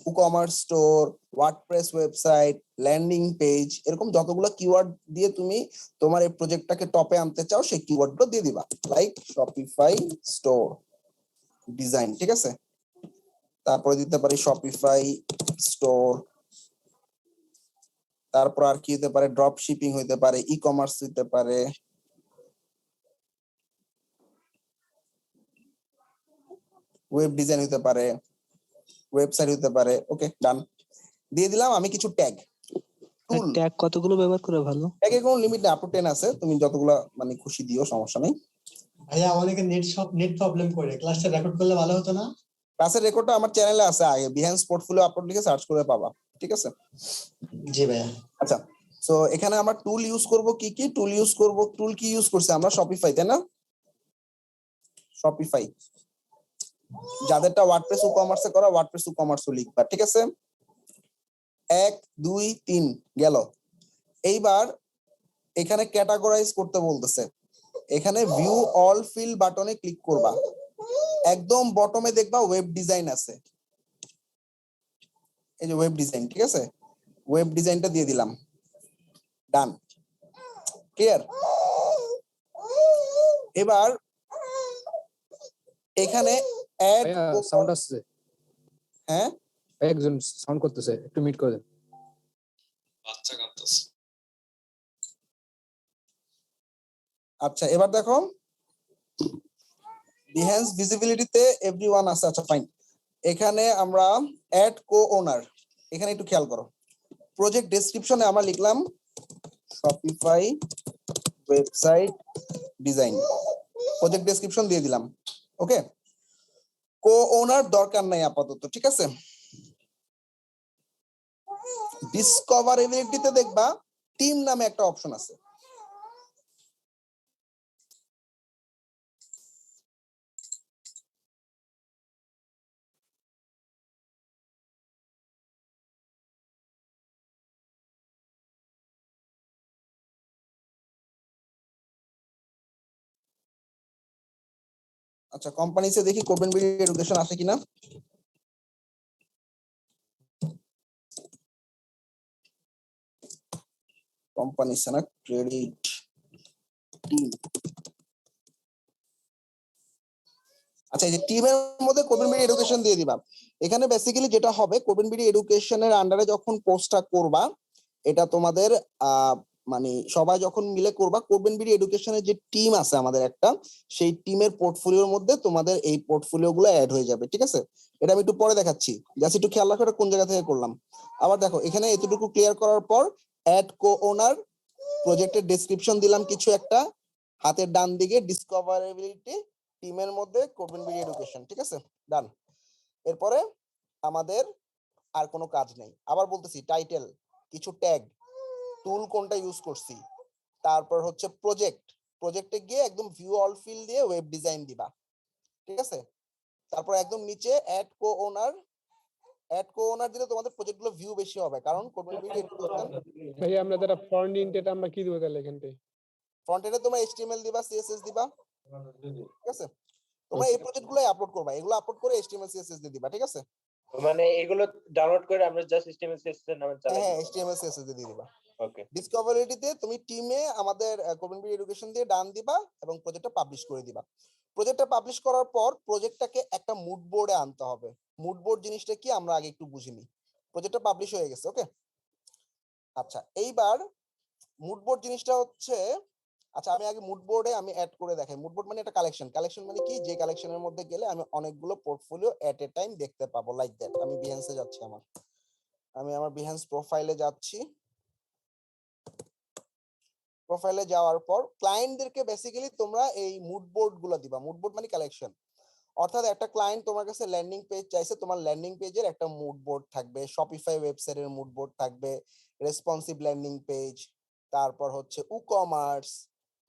E-commerce store, WordPress website, landing page, এরকম যতগুলো keyword দিয়ে তুমি তোমার এই প্রজেক্টটাকে টপে আনতে চাও সেই কিওয়ার্ডগুলো দিয়ে দিবা, লাইক শপিফাই স্টোর ডিজাইন, ঠিক আছে? তারপরে দিতে পারি শপিফাই স্টোর, তারপর আর কি হতে পারে, ড্রপ শিপিং হইতে পারে, ই কমার্স হইতে পারে, ওয়েব ডিজাইন হইতে পারে, ওয়েবসাইট হইতে পারে। ওকে, ডান, দিয়ে দিলাম আমি কিছু ট্যাগ। টুল ট্যাগ কতগুলো ব্যবহার করে ভালো? ট্যাগের কোনো লিমিট নেই, আপ টু 10 আছে, তুমি যতগুলো মানে খুশি দিও, সমস্যা নেই। ভাইয়া অনেকে নেট প্রবলেম করে, ক্লাসটা রেকর্ড করলে ভালো হতো না? ক্লাসের রেকর্ডটা আমার চ্যানেলে আছে, আগে বিহেন্স পোর্টফোলিও আপলোড লিখে সার্চ করে পাবা, ঠিক আছে? জি ভাইয়া। আচ্ছা, সো এখানে আমরা টুল ইউজ করব কি কি? টুল ইউজ করব, টুল কি ইউজ করছি আমরা? শপিফাই, তাই না? শপিফাই, যাদেরটা ওয়ার্ডপ্রেস ই-কমার্সে করা, ওয়ার্ডপ্রেস ই-কমার্সও লিখবা, ঠিক আছে? 1 2 3 গেল। এইবার এখানে ক্যাটাগরাইজ করতে বলতেছে, এখানে ভিউ অল ফিল বাটনে ক্লিক করবা, একদম বটমে দেখবা ওয়েব ডিজাইন আছে, এই যে ওয়েব ডিজাইন, ঠিক আছে? ওয়েব ডিজাইনটা দিয়ে দিলাম, ডান, ক্লিয়ার? এবার এখানে অ্যাড সাউন্ড আসছে, হ্যাঁ একজন সাউন্ড করতেছে, একটু মিট করে দেন। বাচ্চা কাঁদতেছে। আচ্ছা, এবার দেখো বিহেন্স ভিজিবিলিটিতে এভরিওয়ান আছে। আচ্ছা ফাইন, এখানে আমরা অ্যাড কো ওনার, এখানে একটু খেয়াল করো, প্রজেক্ট ডেসক্রিপশনে আমরা লিখলাম Shopify website design, project description দিয়ে দিলাম। ওকে, কো ওনার দরকার নাই আপাতত, ঠিক আছে? ডিসকভারেবিলিটিতে দেখবা টিম নামে একটা অপশন আছে, আচ্ছা কোম্পানিতে দেখি কোডবেন বিডি এডুকেশন আছে কিনা। কোম্পানিতে না, ক্রেডিট টিম, আচ্ছা এই যে টিমের মধ্যে কোডবেন বিডি এডুকেশন দিয়ে দিবা। এখানে বেসিক্যালি যেটা হবে, কোডবেন বিডি এডুকেশনের আন্ডারে যখন পোস্টটা করবা, এটা তোমাদের মানে সবাই যখন মিলে করবা, কোডবেন বিডি এডুকেশনের যে টিম আছে আমাদের একটা, সেই টিমের পোর্টফোলিওর মধ্যে তোমাদের এই পোর্টফোলিও গুলো অ্যাড হয়ে যাবে, ঠিক আছে? এটা আমি একটু পরে দেখাচ্ছি, জাস্ট একটু খেয়াল রাখো এটা কোন জায়গা থেকে করলাম। আবার দেখো এখানে এতটুকু ক্লিয়ার করার পর অ্যাড কো ওনার, প্রজেক্টের ডেসক্রিপশন দিলাম কিছু একটা, হাতের ডান দিকে ডিসকভারেবিলিটি, টিমের মধ্যে কোডবেন বিডি এডুকেশন, ঠিক আছে? ডান। এরপরে আমাদের আর কোনো কাজ নেই। আবার বলতেছি, টাইটেল, কিছু ট্যাগ, টুল কোনটা ইউজ করছি, তারপর হচ্ছে প্রজেক্ট, প্রজেক্টে গিয়ে একদম ভিউ অল ফিল দিয়ে ওয়েব ডিজাইন দিবা, ঠিক আছে? তারপর একদম নিচে অ্যাড কো ওনার, অ্যাড কো ওনার দিলে তোমাদের প্রজেক্টগুলো ভিউ বেশি হবে, কারণ কোডবেন বিডি এডুকেশন। ভাই আমরা যারা ফ্রন্ট এন্ড, এটা আমরা কি দেব তাহলে এখানটায়? ফ্রন্ট এন্ডে তোমরা এইচটিএমএল দিবা, সিএসএস দিবা, ঠিক আছে? তোমরা এই প্রজেক্টগুলো আপলোড করবা, এগুলো আপলোড করে এইচটিএমএল সিএসএস দিয়ে দিবা, ঠিক আছে? মানে এগুলো ডাউনলোড করে আমরা জাস্ট HTML CSS এর নামে চালাই। হ্যাঁ, এইচটিএমএল সিএসএস দিয়ে দিবা। ওকে। ডিসকভারিটিতে তুমি টিমে আমাদের কোডবেন বিডি এডুকেশন দিয়ে ডান দিবা এবং প্রজেক্টটা পাবলিশ করে দিবা। প্রজেক্টটা পাবলিশ করার পর প্রজেক্টটাকে একটা মুড বোর্ডে আনতে হবে। মুড বোর্ড জিনিসটা কি আমরা আগে একটু বুঝিনি। প্রজেক্টটা পাবলিশ হয়ে গেছে, ওকে? আচ্ছা, এইবার মুড বোর্ড জিনিসটা হচ্ছে, আচ্ছা আমি আগে মুড বোর্ডে আমি অ্যাড করে দেখাই। মুড বোর্ড মানে একটা কালেকশন, কালেকশন মানে কি, যে কালেকশনের মধ্যে গেলে আমি অনেকগুলো পোর্টফোলিও এট এ টাইম দেখতে পাবো, লাইক দ্যাট। আমি বিহেন্সে যাচ্ছি, আমি আমার বিহেন্স প্রোফাইলে যাচ্ছি। প্রোফাইলে যাওয়ার পর ক্লায়েন্টদেরকে বেসিক্যালি তোমরা এই মুড বোর্ড গুলো দিবা। মুড বোর্ড মানে কালেকশন, অর্থাৎ একটা ক্লায়েন্ট তোমার কাছে ল্যান্ডিং পেজ চাইছে, তোমার ল্যান্ডিং পেজের একটা মুড বোর্ড থাকবে, শপিফাই ওয়েবসাইটের মুড বোর্ড থাকবে, রেসপন্সিভ ল্যান্ডিং পেজ, তারপর হচ্ছে ই-কমার্স,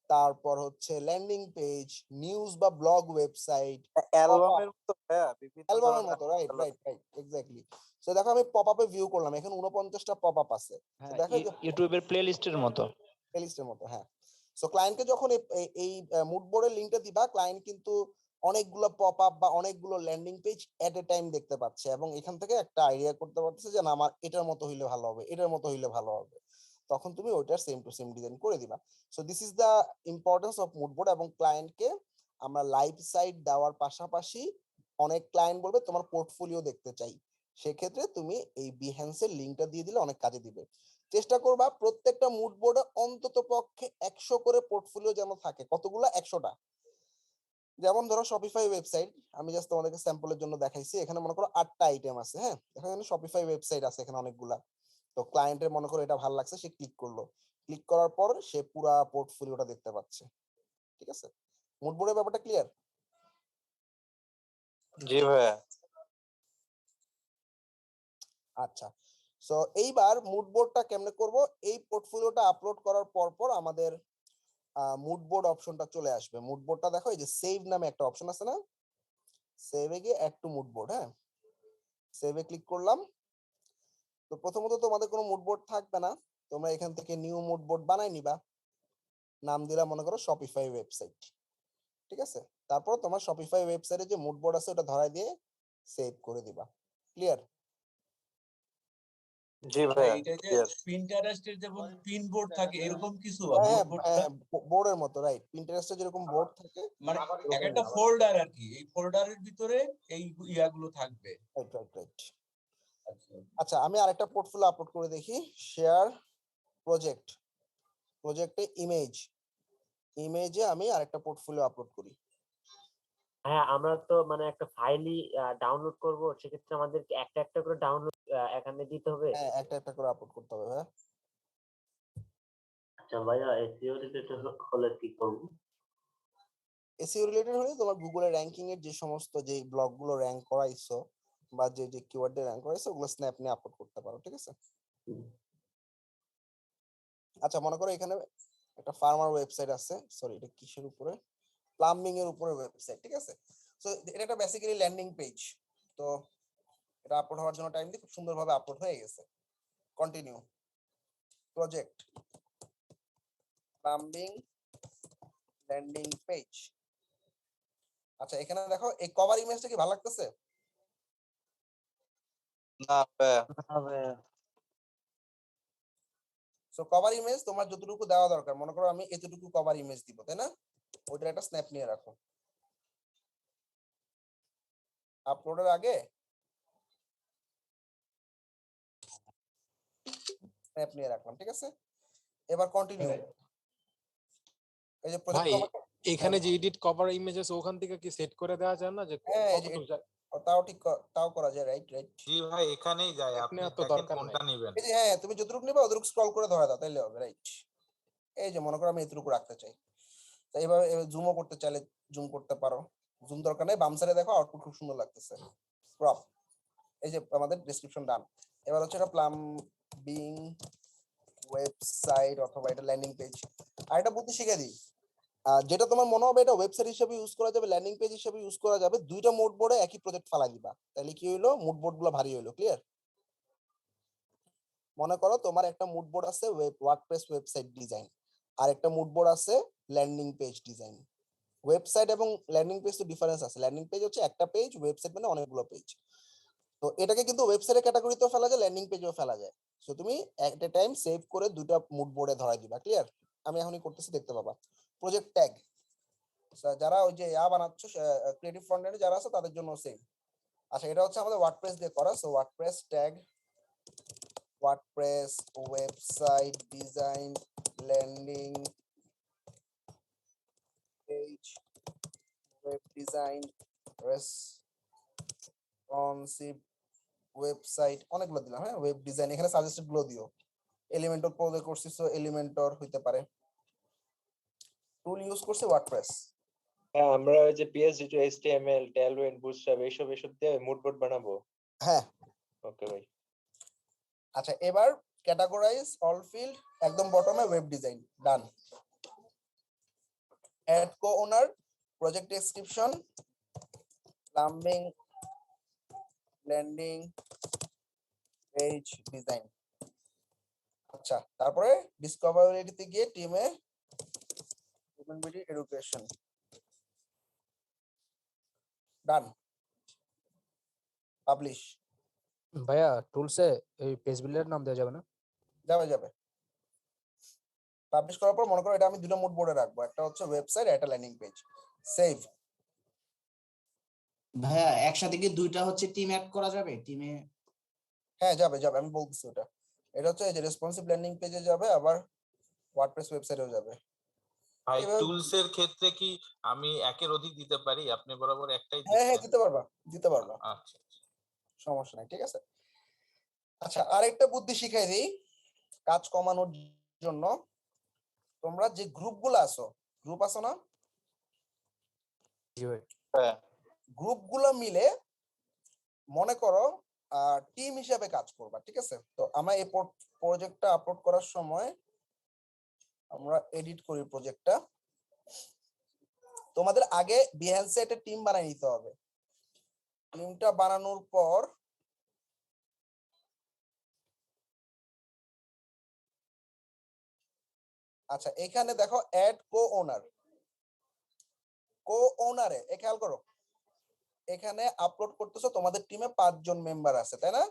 তারপর হচ্ছে ল্যান্ডিং পেজ, নিউজ বা ব্লগ ওয়েবসাইট, অ্যালবামের মতো, বিভিন্ন অ্যালবামের মতো, right right right, exactly. So দেখো আমি পপআপে ভিউ করলাম, এখানে 49টা পপআপ আছে, দেখো ইউটিউবের প্লেলিস্টের মতো, প্লেলিস্টের মতো, হ্যাঁ। সো ক্লায়েন্টকে যখন এই মুড বোর্ডের লিংকটা দিবা, ক্লায়েন্ট কিন্তু অনেকগুলো পপ আপ বা অনেকগুলো ল্যান্ডিং পেজ এট এ টাইম দেখতে পাচ্ছে এবং এখান থেকে একটা আইডিয়া করতে পারতেছে যে না আমার এটার মতো হইলে ভালো হবে, এটার মতো হইলে ভালো হবে, তখন তুমি ওইটার সেম টু সেম ডিজাইন করে দিবা। So this is the importance of mood board. এবং ক্লায়েন্টকে আমরা লাইভ সাইট দেওয়ার পাশাপাশি অনেক ক্লায়েন্ট বলবে তোমার পোর্টফোলিও দেখতে চাই, সেক্ষেত্রে তুমি এই বিহেন্সের লিঙ্কটা দিয়ে দিলে অনেক কাজে দিবে। চেষ্টা করবা প্রত্যেকটা মুড বোর্ডে অন্তত পক্ষে 100 করে পোর্টফোলিও যেন থাকে। কতগুলো? 100টা। যেমন ধরো শপিফাই ওয়েবসাইট, আমি জাস্ট তোমাদেরকে স্যাম্পলের জন্য দেখাইছি। এখানে মনে করো 8টা আইটেম আছে। হ্যাঁ, এখানে শপিফাই ওয়েবসাইট আছে এখানে অনেকগুলা। তো ক্লায়েন্টের মনে করো এটা ভালো লাগছে, সে ক্লিক করলো, ক্লিক করার পর সে পুরা পোর্টফোলিওটা দেখতে পাচ্ছে। ঠিক আছে, মুড বোর্ডের ব্যাপারটা ক্লিয়ার? জি ভাইয়া। আচ্ছা, সো এইবার মুড বোর্ডটা কেমনে করব? এই পোর্টফোলিওটা আপলোড করার পর পর আমাদের মুড বোর্ড অপশনটা চলে আসবে। মুড বোর্ডটা দেখো, এই যে সেভ নামে একটা অপশন আছে না, সেভে গিয়ে অ্যাড টু মুড বোর্ড। হ্যাঁ, সেভে ক্লিক করলাম। তো প্রথমত তোমাদের কোনো মুড বোর্ড থাকবে না, তোমরা এখান থেকে নিউ মুড বোর্ড বানাই নিবা, নাম দিলা মনে করো শপিফাই ওয়েবসাইট। ঠিক আছে, তারপর তোমার শপিফাই ওয়েবসাইটে যে মুড বোর্ড আছে ওটা ধরাই দিয়ে সেভ করে দিবা। ক্লিয়ার? জি ভাইয়া এটা যে ক্লিয়ার। পিন্টারেস্টের যেমন পিন বোর্ড থাকে এরকম কিছু হ্যাঁ, বোর্ডটা বোর্ডের মতো, রাইট। পিন্টারেস্টে যেরকম বোর্ড থাকে, মানে এক একটা ফোল্ডার আর কি, এই ফোল্ডারের ভিতরে এই ইয়াগুলো থাকবে। Right right right. আচ্ছা আচ্ছা, আমি আরেকটা পোর্টফোলিও আপলোড করে দেখি। শেয়ার প্রজেক্ট, প্রজেক্টে ইমেজে আমি আরেকটা পোর্টফোলিও আপলোড করি। হ্যাঁ, আমরা তো মানে একটা ফাইলই ডাউনলোড করব, সেক্ষেত্রে আমাদের একটা একটা করে ডাউনলোড এখানে দিতে হবে। হ্যাঁ, একটা একটা করে আপলোড করতে হবে। হ্যাঁ, আচ্ছা ভাইয়া, এসইও রিলেটেড হলে কি করব? এসইও রিলেটেড হলে তোমার গুগলে র্যাঙ্কিং এর যে সমস্ত যে ব্লগগুলো র্যাঙ্ক করাইছো বা যে যে কিওয়ার্ড দিয়ে র্যাঙ্ক করাইছো ওগুলো স্ন্যাপ নিয়ে আপলোড করতে পারো। ঠিক আছে। আচ্ছা, মনে করো এখানে একটা ফার্মার ওয়েবসাইট আছে, সরি এটা কিসের উপরে, প্লাম্বিং এর উপরে ওয়েবসাইট। ঠিক আছে, সো এটা একটা বেসিক্যালি ল্যান্ডিং পেজ। তো এটা আপলোড হওয়ার জন্য টাইম দিয়ে খুব সুন্দরভাবে আপলোড হয়ে গেছে। Continue, project plumbing landing page. আচ্ছা, এখানে দেখো এই কভার ইমেজটা কি ভালো লাগতেছে? না ভাইয়া। সো কভার ইমেজ তোমার যতটুকু দেওয়া দরকার, মনে করো আমি এতটুকু কভার ইমেজ দিব, তাই না? ওইটার একটা স্ন্যাপ নিয়ে রাখো আপলোডের আগে, স্ন্যাপ নিয়ে রাখলাম। ঠিক আছে, এবার কন্টিনিউ। এই যে প্রজেক্ট ভাই কভার, এখানে যে এডিট কভার ইমেজ আছে ওখান থেকে কি সেট করে দেওয়া যায় না যে হ্যাঁ এই যে কতটুকু যায়? তাও ঠিক তাও করা যায়। Right right. জি ভাই এখানেই যায়, আপনি আপনি এত দেখেন দরকার নাই। কোনটা নেবেন। এই যে হ্যাঁ, তুমি যতটুকু নিবা অতটুকু স্ক্রল করে ধরে দাও, তাইলে হবে। রাইট, এই যে মনে করো আমি এতটুকু রাখতে চাই, তো এইভাবে জুমও করতে চাইলে জুম করতে পারো। জুম দরকার নেই, বাম সাইডে দেখো আউটপুট খুব সুন্দর লাগতেছে। ক্রপ, এই যে আমাদের ডেসক্রিপশন ডান। এবার হচ্ছে এটা প্লাম্বিং ওয়েবসাইট অথবা এটা ল্যান্ডিং পেজ। আর এটা বুদ্ধি শিখে দিই, যেটা তোমার মনে হবে এটা ওয়েবসাইট হিসেবে ইউজ করা যাবে, ল্যান্ডিং পেজ হিসেবে ইউজ করা যাবে, দুইটা মুড বোর্ডে একই প্রজেক্ট ফালাই দিবা, তাহলে কি হইলো, মুড বোর্ড গুলো ভারী হইলো। ক্লিয়ার? মনে করো তোমার একটা মুড বোর্ড আছে ওয়ার্ডপ্রেস ওয়েবসাইট ডিজাইন, আর একটা মুড বোর্ড আছে ল্যান্ডিং পেজ ডিজাইন। ওয়েবসাইট এবং ল্যান্ডিং পেজ তো ডিফারেন্স আছে, ল্যান্ডিং পেজ হচ্ছে একটা পেজ, ওয়েবসাইট মানে অনেকগুলো পেজ। তো এটাকে কিন্তু ওয়েবসাইটের ক্যাটাগরিতেও ফেলা যায়, ল্যান্ডিং পেজেও ফেলা যায়। সো তুমি এট এ টাইম সেভ করে দুটো মুড বোর্ডে ধরাই দিবা। ক্লিয়ার? আমি এখনই করতেছি, দেখতে পাবা। প্রজেক্ট ট্যাগ, যারা ওই যে বানাচ্ছ ক্রিয়েটিভ ফ্রন্ট এন্ডে যারা আছে তাদের জন্য সেম। আচ্ছা, এটা হচ্ছে আমাদের ওয়ার্ডপ্রেস দিয়ে করা। So WordPress tag, WordPress website design landing page web design responsive website, অনেকগুলো দিলাম। হ্যাঁ, ওয়েব ডিজাইন এখানে সাজেস্টেড গুলো দিও। এলিমেন্টর প্রয়োগ করছি, সো এলিমেন্টর হইতে পারে। টুল ইউজ করছি ওয়ার্ডপ্রেস। হ্যাঁ, আমরা ওই যে PSD two HTML, Tailwind, bootstrap এইসব দিয়ে মুড বোর্ড বানাবো। হ্যাঁ, ওকে ভাই। আচ্ছা, এবার ক্যাটাগরাইজ অল ফিল্ড, একদম বটমে web design done. Add co owner, project description plumbing landing page design. আচ্ছা, তারপরে ডিসকভারিতে গিয়ে টিমে এডুকেশন। ডান, পাবলিশ। ভাইয়া টুলসে এই পেজ বিল্ডার নাম দেওয়া যাবে না? যাবে যাবে। পাবলিশ করার পর মনে করো এটা আমি দুটো মুড বোর্ডে রাখবো, একটা হচ্ছে ওয়েবসাইট, একটা ল্যান্ডিং পেজ। সেভ। ভাইয়া একসাথে কি দুইটা হচ্ছে টিম অ্যাড করা যাবে টিমে? হ্যাঁ যাবে যাবে, আমি বলতেছি ওটা। এটা হচ্ছে এই যে রেসপন্সিভ ল্যান্ডিং পেজে যাবে, আবার ওয়ার্ডপ্রেস ওয়েবসাইটেও যাবে। ভাই এভাবে- টুলস এর ক্ষেত্রে কি আমি একের অধিক দিতে পারি? আপনি বরাবর একটাই হ্যাঁ হ্যাঁ দিচ্ছেন। দিতে পারবা, দিতে পারবা, আচ্ছা সমস্যা নাই, ঠিক আছে। আচ্ছা আরেকটা বুদ্ধি শিখাই দিই কাজ কমানোর জন্য। তোমরা যে গ্রুপগুলো আছো, গ্রুপ আছো না, জি ভাই। হ্যাঁ গ্রুপগুলো মিলে মনে করো টিম হিসাবে কাজ করবা, ঠিক আছে। তো আমরা এই প্রজেক্টটা আপলোড করার সময় আমরা এডিট করি প্রজেক্টটা। তোমাদের আগে বিহেন্সে একটা টিম বানিয়ে নিতে হবে। টিমটা বানানোর পর আচ্ছা এখানে দেখো অ্যাড কো ওনার, কো ওনারে খেয়াল করো, এখানে আপলোড করতেছো তোমাদের টিমে 5 জন মেম্বার আছে, তাই না?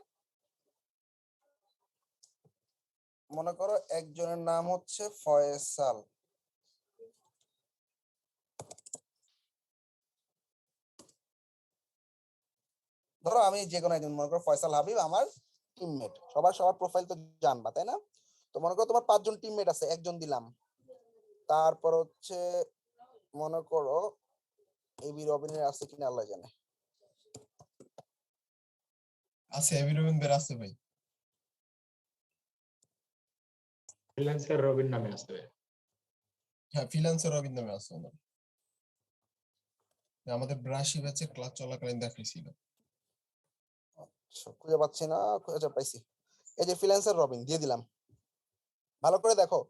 মনে করো একজনের নাম হচ্ছে ফয়সাল, ধরো আমি যে কোনো একজন, মনে করো ফয়সাল হাবিব আমার টিমমেট, সবার প্রোফাইল তো জানবা, তাই না? তো মনে করো তোমার 5 জন টিমমেট আছে, একজন দিলাম। তারপর হচ্ছে মনে করো এবি রবিনের আছে কিনা আল্লাহ জানে। আছে এবি রবীন্দ্র আছে ভাই। ফ্রিল্যান্সার রবিন নামে আসবে। হ্যাঁ ফ্রিল্যান্সার রবীন্দ্র নামে আছে ওনার। আমাদের ব্রাশি ব্যাচে ক্লাস চলাকালীন দেখাইছিল। খুঁজে পাচ্ছি না, খুঁজে পাইছি। এই যে ফ্রিল্যান্সার রবিন দিয়ে দিলাম। ভালো করে দেখো,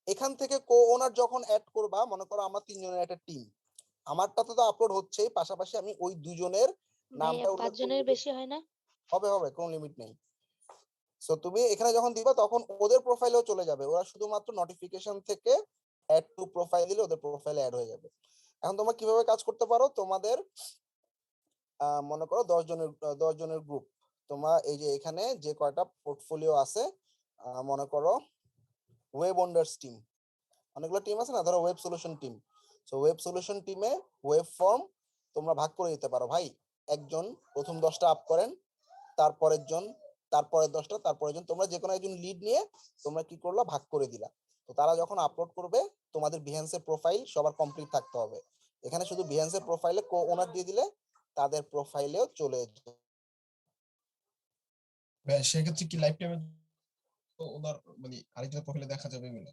এখান থেকে কো ওনার যখন অ্যাড করবা, মনে করো আমার 3 জনের একটা টিম, আমারটাতে তো আপলোড হচ্ছেই, পাশাপাশি আমি ওই দুজনের নামটা ভাইয়া 5 জনের বেশি হয় না? হবে হবে, কোনো লিমিট নেই। সো তুমি এখানে যখন দিবা তখন ওদের প্রোফাইলেও চলে যাবে, ওরা শুধুমাত্র নোটিফিকেশন থেকে অ্যাড টু প্রোফাইল দিলে ওদের প্রোফাইলে অ্যাড হয়ে যাবে। এখন তোমরা কিভাবে কাজ করতে পারো, তোমাদের মনে করো 10 জনের গ্রুপ, তোমরা এই যে এখানে যে কয়টা পোর্টফোলিও আছে, মনে করো ওয়েব ওন্ডার্স টিম, অনেকগুলো টিম আছে না, ধরো web solution team. So web solution টিমে ওয়েব ফর্ম তোমরা ভাগ করে দিতে পারো, ভাই একজন প্রথম 10টা আপ করেন, তারপরের জন, তারপরের 10টা, তারপরের জন, তোমরা যে কোনো একজন লিড নিয়ে তোমরা কি করলা, ভাগ করে দিলা। তো তারা যখন আপলোড করবে, তোমাদের বিহেন্সের প্রোফাইল সবার কমপ্লিট থাকতে হবে। এখানে শুধু বিহেন্সের প্রোফাইলে কো ওনার দিয়ে দিলে তাদের প্রোফাইলেও চলে যাবে। ভাই সেক্ষেত্রে কি লাইফ টাইমে ওনার মানে আরেকজনের প্রোফাইলে দেখা যাবে এগুলো?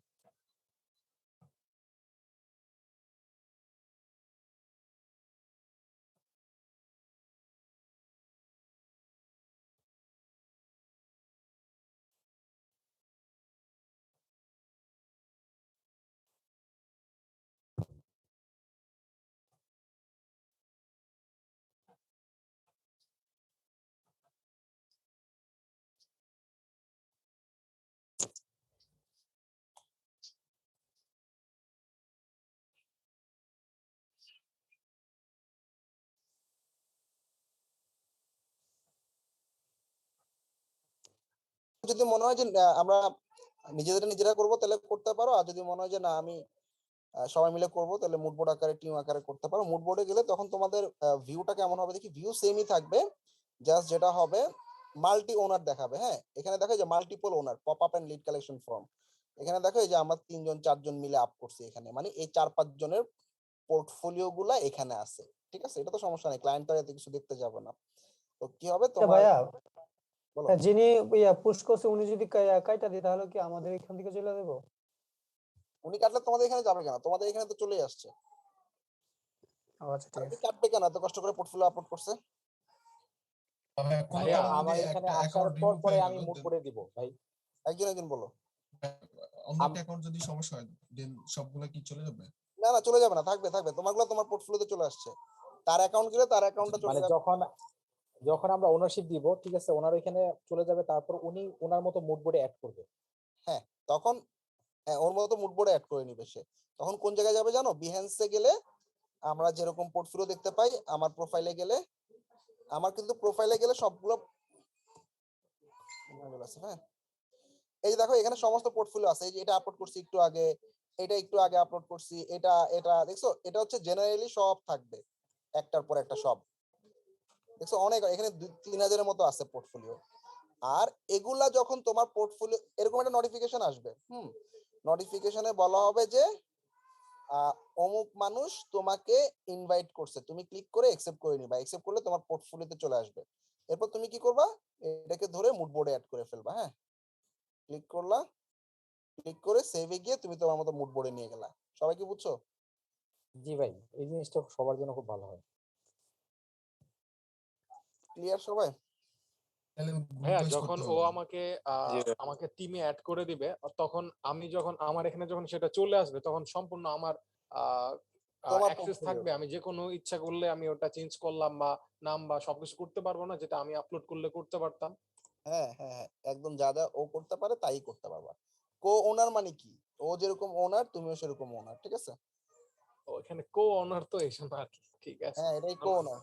যদি মনে হয় যে আমরা নিজেরা করবো তাহলে করতে পারো, আর যদি মনে হয় যে না আমি সবাই মিলে করবো তাহলে মুড বোর্ড আকারে, টিম আকারে করতে পারো। মুড বোর্ডে গেলে তখন তোমাদের ভিউটা কেমন হবে দেখি, ভিউ সেমই থাকবে, জাস্ট যেটা হবে মাল্টি ওনার দেখাবে। হ্যাঁ এখানে দেখো যে multiple owner, pop up and lead collection form, এখানে দেখো এই যে আমরা 3 জন 4 জন মিলে আপ করছি এখানে, মানে এই 4-5 জনের পোর্টফোলিও গুলা এখানে আছে, ঠিক আছে। এটা তো সমস্যা নেই, ক্লায়েন্ট তো এত কিছু দেখতে যাবে না। তো কি হবে তোমার, ভাইয়া বলো। যিনি পুশ করছে উনি যদি কাইটা দিই তাহলে কি আমাদের এখান থেকে চলে দেবো? উনি কাটলে তোমাদের এখানে যাবে কেন, তোমাদের এখানে তো চলেই আসছে। আচ্ছা ঠিক আছে। কাটবে কেন, এত কষ্ট করে পোর্টফোলিও আপলোড করছে। কোনো ভাইয়া কারণে আমার যদি এখানে একটা আসার অ্যাকাউন্ট পর রিমুভ পরে হয়ে আমি গেল, মুভ করে দিব ভাই। একজন বলো। অন্য একটা অ্যাকাউন্ট যদি সমস্যা হয় দেন সবগুলা কি চলে যাবে? না না চলে যাবে না, থাকবে থাকবে, তোমারগুলো তোমার পোর্টফোলিওতে চলে আসছে, তার অ্যাকাউন্ট গেলে তার অ্যাকাউন্টটা চলে মানে যাবে। যখন আমরা ওনারশিপ দিব, ঠিক আছে, ওনার ওইখানে চলে যাবে, তারপর উনি ওনার মতো মুড বোর্ডে অ্যাড করবে। হ্যাঁ তখন ওর মতো মুড বোর্ডে অ্যাড করে নিবে সে। তখন কোন জায়গায় যাবে জানো, বিহেন্সে গেলে আমরা যেরকম পোর্টফোলিও দেখতে পাই আমার প্রোফাইলে গেলে, আমার কিন্তু প্রোফাইলে গেলে সবগুলো আছে, হ্যাঁ এই যে দেখো এখানে সমস্ত পোর্টফোলিও আছে। এই যে এটা আপলোড করছি একটু আগে, এটা একটু আগে আপলোড করছি, এটা এটা দেখছো, এটা হচ্ছে জেনারেলি সব থাকবে একটার পর একটা সব, দেখছো অনেক, এখানে 3000-এর মতো আছে পোর্টফোলিও। আর এগুলা যখন তোমার পোর্টফোলিও এরকম একটা নোটিফিকেশন আসবে, নোটিফিকেশনে বলা হবে যে অমুক মানুষ তোমাকে ইনভাইট করছে, তুমি ক্লিক করে অ্যাকসেপ্ট করে নিবা, অ্যাকসেপ্ট করলে তোমার পোর্টফোলিওতে চলে আসবে। এরপর তুমি কি করবা, এটাকে ধরে মুড বোর্ডে অ্যাড করে ফেলবা। হ্যাঁ, ক্লিক করলা, ক্লিক করে সেভে গিয়ে তুমি তোমার মতো মুড বোর্ডে নিয়ে গেলা। সবাই কি বুঝছো? জি ভাই, এই জিনিসটা সবার জন্য খুব ভালো হয়। ক্লিয়ার সবাই? তাহলে ভাইয়া গ্রুপ ওয়াইজ যখন করতে ও হবে। আমাকে জি ভাই। আমাকে টিমে অ্যাড করে দিবে, আর তখন আমি যখন আমার এখানে যখন সেটা চলে আসবে তখন সম্পূর্ণ আমার তোমার অ্যাক্সেস পোর্টফোলিও, থাকবে। আমি যে কোনো ইচ্ছা করলে আমি ওটা চেঞ্জ করলাম বা নাম বা সবকিছু করতে পারবো না, যেটা আমি আপলোড করলে করতে পারতাম। হ্যাঁ হ্যাঁ হ্যাঁ, একদম যা যা ও করতে পারে তাই করতে পারবা। কো ওনার মানে কি, ও যেরকম ওনার তুমিও সেরকম ওনার, ঠিক আছে? তো এখানে কো অনার তো এসো না আর কি, ঠিক আছে। হ্যাঁ এটাই কো ওনার।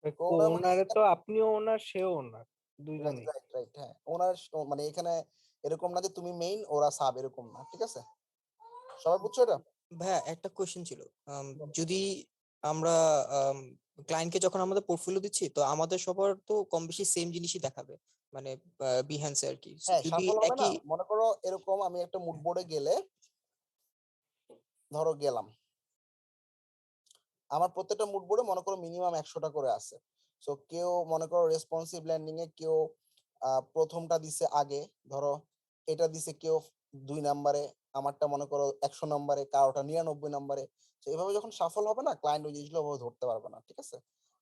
কো কো ওনার মানে ওনারে তো আপনিও ওনার সেও ওনার, দুইজনই। রাইট রাইট, হ্যাঁ ওনার মানে এখানে এরকম না যে তুমি মেইন ওরা সাব, এরকম না, ঠিক আছে? সবাই বুঝছো এটা? ভাইয়া একটা কোশ্চেন ছিল, বলো। যদি আমরা ক্লায়েন্টকে যখন আমাদের পোর্টফোলিও দিচ্ছি, তো আমাদের সবার তো কম বেশি সেম জিনিসই দেখাবে, মানে বিহ্যান্সে আর কি। So, হ্যাঁ যদি সাফল হবে না, একই মনে করো এরকম আমি একটা মুড বোর্ডে গেলে, ধরো গেলাম, আমার প্রত্যেকটা মুড বোর্ডে মনে করো মিনিমাম 100টা করে আছে। সো কেউ মনে করো রেসপন্সিভ ল্যান্ডিং এ কেউ প্রথমটা দিছে আগে, ধরো এটা দিছে কেউ 2 নম্বরে, আমারটা মনে করো 100 নম্বরে, কারোটা 99 নম্বরে। তো এইভাবে যখন সফল হবে না, ক্লায়েন্ট ওই জিনিসগুলো ওভাবে ধরতে পারবে না, ঠিক আছে?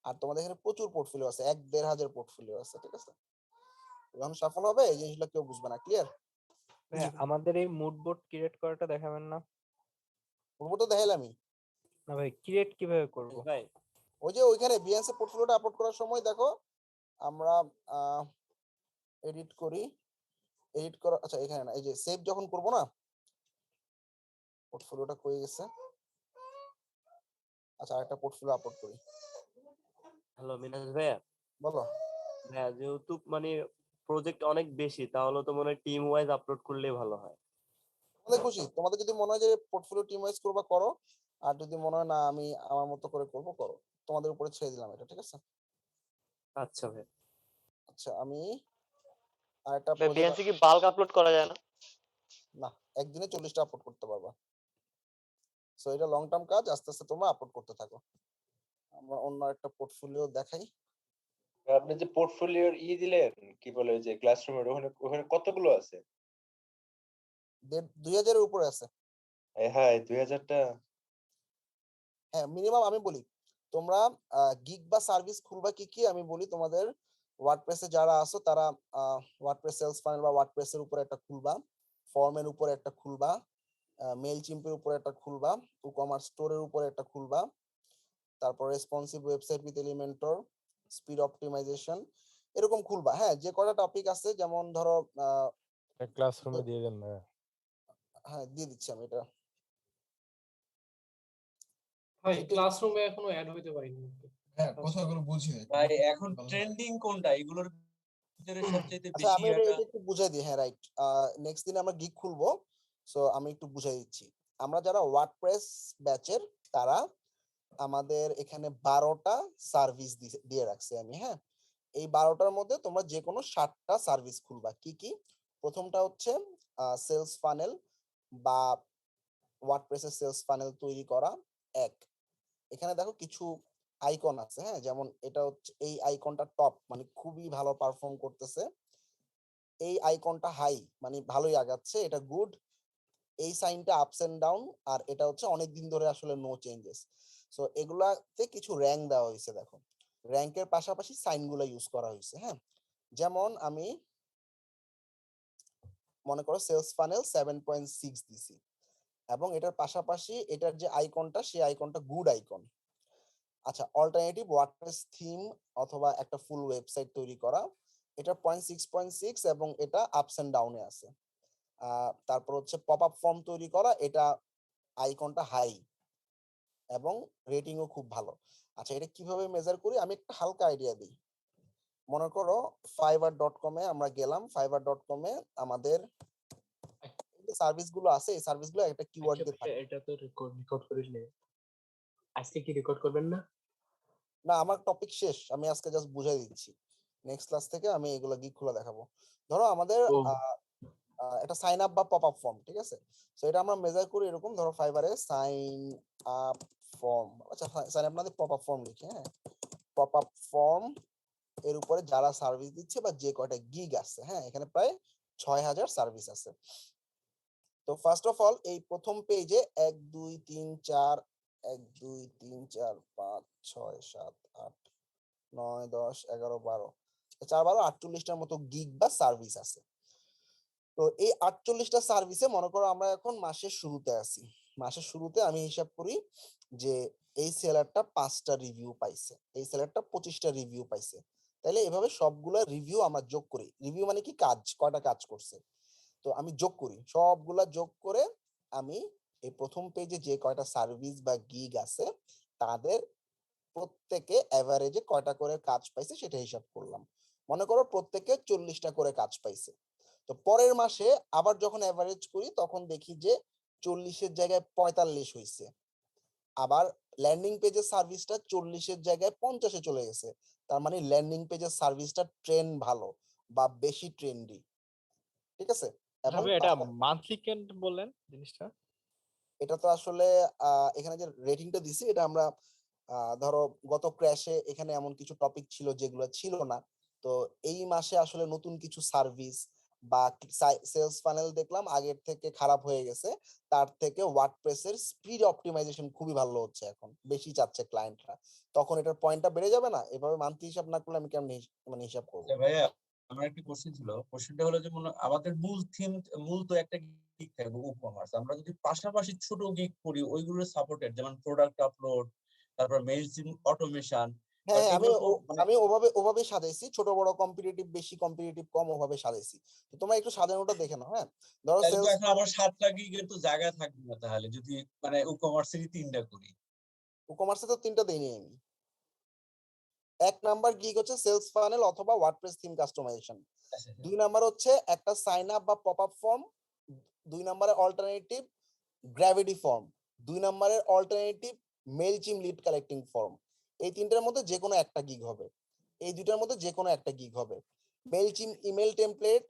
আর তোমাদের এখানে প্রচুর পোর্টফোলিও আছে, 1-1.5 হাজার পোর্টফোলিও আছে, ঠিক আছে? যখন সফল হবে এই জিনিসগুলো কেউ বুঝবে না। ক্লিয়ার? ভাইয়া আমাদের এই মুড বোর্ড ক্রিয়েট করাটা দেখাবেন না? বলবো তো দেখাইলামই। না ভাই, ক্রিয়েট কিভাবে করব? ভাই ওই যে ওইখানে বিএনসি পোর্টফোলিওটা আপলোড করার সময় দেখো আমরা এডিট করি, এডিট করা, আচ্ছা এখানে না, এই যে সেভ যখন করব না, পোর্টফোলিওটা কই গেছে, আচ্ছা আরেকটা পোর্টফোলিও আপলোড করি। হ্যালো মিনাজ ভাইয়া, বলো। ভাইয়া যেহেতু মানে প্রজেক্ট অনেক বেশি, তাহলে তো মনে হয় টিম ওয়াইজ আপলোড করলেই ভালো হয়। তোমাদের খুশি, তোমাদের যদি মনে হয় যে পোর্টফোলিও টিম ওয়াইজ করবা করো, আর যদি মনে হয় না আমি আমার মতো করে করব করো, তোমাদের উপরে ছেড়ে দিলাম এটা, ঠিক আছে? আচ্ছা ভাই। আচ্ছা আমি আরেকটা বিএনসি কি বাল্ক আপলোড করা যায় না? না, একদিনে 40টা আপলোড করতে পারবা। সো এটা লং টার্ম কাজ, আস্তে আস্তে তোমরা আপলোড করতে থাকো। আমরা অন্য একটা পোর্টফোলিও দেখাই। আপনি যে পোর্টফোলিওর দিলেন, কি বলে যে ক্লাসরুমের ওখানে ওখানে কতগুলো আছে? 2000-এর উপরে আছে। হ্যাঁ 2000টা। হ্যাঁ মিনিমাম আমি বলি, তোমরা গিগ বা সার্ভিস খুলবা কি কি আমি বলি তোমাদের। ওয়ার্ডপ্রেসে যারা আছো তারা ওয়ার্ডপ্রেস সেলস ফানেল বা ওয়ার্ডপ্রেসের উপরে একটা খুলবা, ফর্মের উপরে একটা খুলবা, মেল চিম্পের উপরে একটা খুলবা, ই-কমার্স স্টোরের উপরে একটা খুলবা, তারপর responsive website with Elementor, speed optimization, এরকম খুলবা। হ্যাঁ যে কটা টপিক আছে, যেমন ধরো ক্লাসরুমে দিয়ে দেন না। হ্যাঁ দিয়ে দিচ্ছি আমি এটা। ভাই ক্লাসরুমে এখনো অ্যাড হইতে পারিনি। হ্যাঁ কথাগুলো বুঝি নাই। ভাই এখন ট্রেন্ডিং কোনটা এগুলোর ভিতরে সবচেয়ে আচ্ছা বেশি আমি এটা এটা একটু বুঝাই দিই। হ্যাঁ রাইট, নেক্সট দিন আমরা গিগ খুলবো, সো আমি একটু বুঝাই দিচ্ছি। আমরা যারা ওয়ার্ডপ্রেস ব্যাচের তারা আমাদের এখানে 12টা সার্ভিস দিয়ে রাখছি আমি। হ্যাঁ এই 12টার মধ্যে তোমরা যে কোনো 7টা সার্ভিস খুলবা। কি কি? প্রথমটা হচ্ছে সেলস ফানেল বা ওয়ার্ডপ্রেসের সেলস ফানেল তৈরি করা। এক, এখানে দেখো কিছু আইকন আছে, হ্যাঁ যেমন এটা হচ্ছে এই আইকনটা টপ, মানে খুবই ভালো পারফর্ম করতেছে। এই আইকনটা হাই, মানে ভালোই আগাচ্ছে, এটা গুড। এই সাইনটা আপস এন্ড ডাউন, আর এটা হচ্ছে অনেকদিন ধরে আসলে নো চেঞ্জেস। সো এগুলাতে কিছু র্যাঙ্ক দেওয়া হয়েছে, দেখো র্যাঙ্কের পাশাপাশি সাইনগুলো ইউজ করা হয়েছে। হ্যাঁ যেমন আমি মনে করো সেলস ফানেল 7.6 দিছি, এবং এটার পাশাপাশি এটার যে আইকনটা সেই আইকনটা গুড আইকন। আচ্ছা অল্টারনেটিভ ওয়ার্ডপ্রেস থিম অথবা একটা ফুল ওয়েবসাইট তৈরি করা, এটা 0.6 এবং এটা আপস এন্ড ডাউনে আছে। তারপর হচ্ছে পপ আপ ফর্ম তৈরি করা, এটা আইকনটা হাই। এবং রেটিংও খুব ভালো। আচ্ছা, এটা কিভাবে মেজার করি আমি একটা হালকা আইডিয়া দিই। মনে করো fiverr.com এ আমরা গেলাম, fiverr.com এ আমাদের যে সার্ভিস গুলো আছে এই সার্ভিস গুলো একটা কিওয়ার্ড দিয়ে থাকে। এটা তো রেকর্ড করিস নি, আজকে কি রেকর্ড করবেন না? না, আমার টপিক শেষ, আমি আজকে জাস্ট বুঝাই দিচ্ছি। নেক্সট ক্লাস থেকে আমি এগুলো গিক খুলে দেখাবো। ধরো আমাদের একটা সাইন আপ বা পপ আপ ফর্ম, ঠিক আছে? সো এটা আমরা মেজার করি এরকম, ধরো ফাইবারে সাইন আপ ফর্ম, আচ্ছা সাইন আপ না দিয়ে পপ আপ ফর্ম লিখি, হ্যাঁ, পপ আপ ফর্ম এর উপরে যারা সার্ভিস দিচ্ছে বা যে কয়টা গিগ আছে, হ্যাঁ, এখানে প্রায় 6000 সার্ভিস আছে। তো ফার্স্ট অফ অল এই প্রথম পেজে 1 2 3 4 1 2 3 4 5 6 7 8 9 10 11 12 4 12 48টার মতো গিগ বা সার্ভিস আছে। তো এই 48টা সার্ভিসে মনে করো আমরা এখন মাসের শুরুতে আছি। মাসের শুরুতে আমি হিসাব করি যে এই সেলারটা 5টা রিভিউ পাইছে, এই সেলারটা 25টা রিভিউ পাইছে। তাহলে এভাবে সবগুলা রিভিউ আমরা যোগ করি। রিভিউ মানে কি, কাজ, কয়টা কাজ করছে। তো আমি যোগ করি, সবগুলা যোগ করে আমি এই প্রথম পেজে যে কয়টা সার্ভিস বা গিগ আছে তাদের প্রত্যেকে এভারেজে কয়টা করে কাজ পাইছে সেটা হিসাব করলাম। মনে করো প্রত্যেকে 40টা করে কাজ পাইছে। তো পরের মাসে আবার যখন এভারেজ করি তখন দেখি যে 40-এর জায়গায় 45 হয়েছে। আবার ল্যান্ডিং পেজের সার্ভিসটা 40-এর জায়গায় 50-এ চলে গেছে। তার মানে ল্যান্ডিং পেজের সার্ভিসটা ট্রেন্ড ভালো বা বেশি ট্রেন্ডি, ঠিক আছে? এবং এটা মান্থলি কেন বললেন জিনিসটা? এটা তো আসলে এখানে যে রেটিংটা দিছি এটা আমরা ধরো গত ক্র্যাশে এখানে এমন কিছু টপিক ছিল যেগুলো ছিল না। তো এই মাসে আসলে নতুন কিছু সার্ভিস বা সেলস ফানেল দেখলাম আগের থেকে খারাপ হয়ে গেছে, তার থেকে ওয়ার্ডপ্রেসের স্পিড অপটিমাইজেশন খুবই ভালো হচ্ছে, এখন বেশি চাচ্ছে ক্লায়েন্টরা, তখন এটার পয়েন্টটা বেড়ে যাবে না? এভাবে মান্থলি হিসাব না করলে আমি কেমন মানে হিসাব করবো? ভাইয়া আমার একটা কোশ্চেন ছিল, কোশ্চেনটা হলো যে আমাদের মূল তো একটা গিগ থাকবে ই কমার্স, আমরা যদি পাশাপাশি ছোট গিগ করি ওইগুলো সাপোর্টেড, যেমন প্রোডাক্ট আপলোড, তারপর মেইলচিং অটোমেশন, হ্যাঁ, হ্যাঁ, এগুলো তো মানে আমি ওভাবে সাজাইছি, ছোট বড় কম্পিটিটিভ বেশি কম্পিটিটিভ কম ওভাবে সাজাইছি। তো তোমরা একটু সাজানোটা দেখে নাও। হ্যাঁ, ধরো তাহলে তো সেলস, এখন আমার 7টা গিগের তো জায়গা থাকবে না, তাহলে যদি মানে ই কমার্সেরই 3টা করি। কমার্সে তো 3টা দেইনি আমি। 1 নাম্বার গিগ হচ্ছে সেলস ফানেল অথবা ওয়ার্ডপ্রেস থিম কাস্টমাইজেশন। 2 নাম্বার হচ্ছে একটা সাইন আপ বা পপ আপ ফর্ম। 2 নাম্বারের অল্টারনেটিভ গ্র্যাভিটি ফর্ম। 2 নাম্বারের অল্টারনেটিভ মেইলচিম লিড কালেক্টিং ফর্ম। এই 3টার মধ্যে যে কোনো একটা গিগ হবে, এই 2টার মধ্যে যে কোনো একটা গিগ হবে। মেইলচিম ইমেল টেমপ্লেট,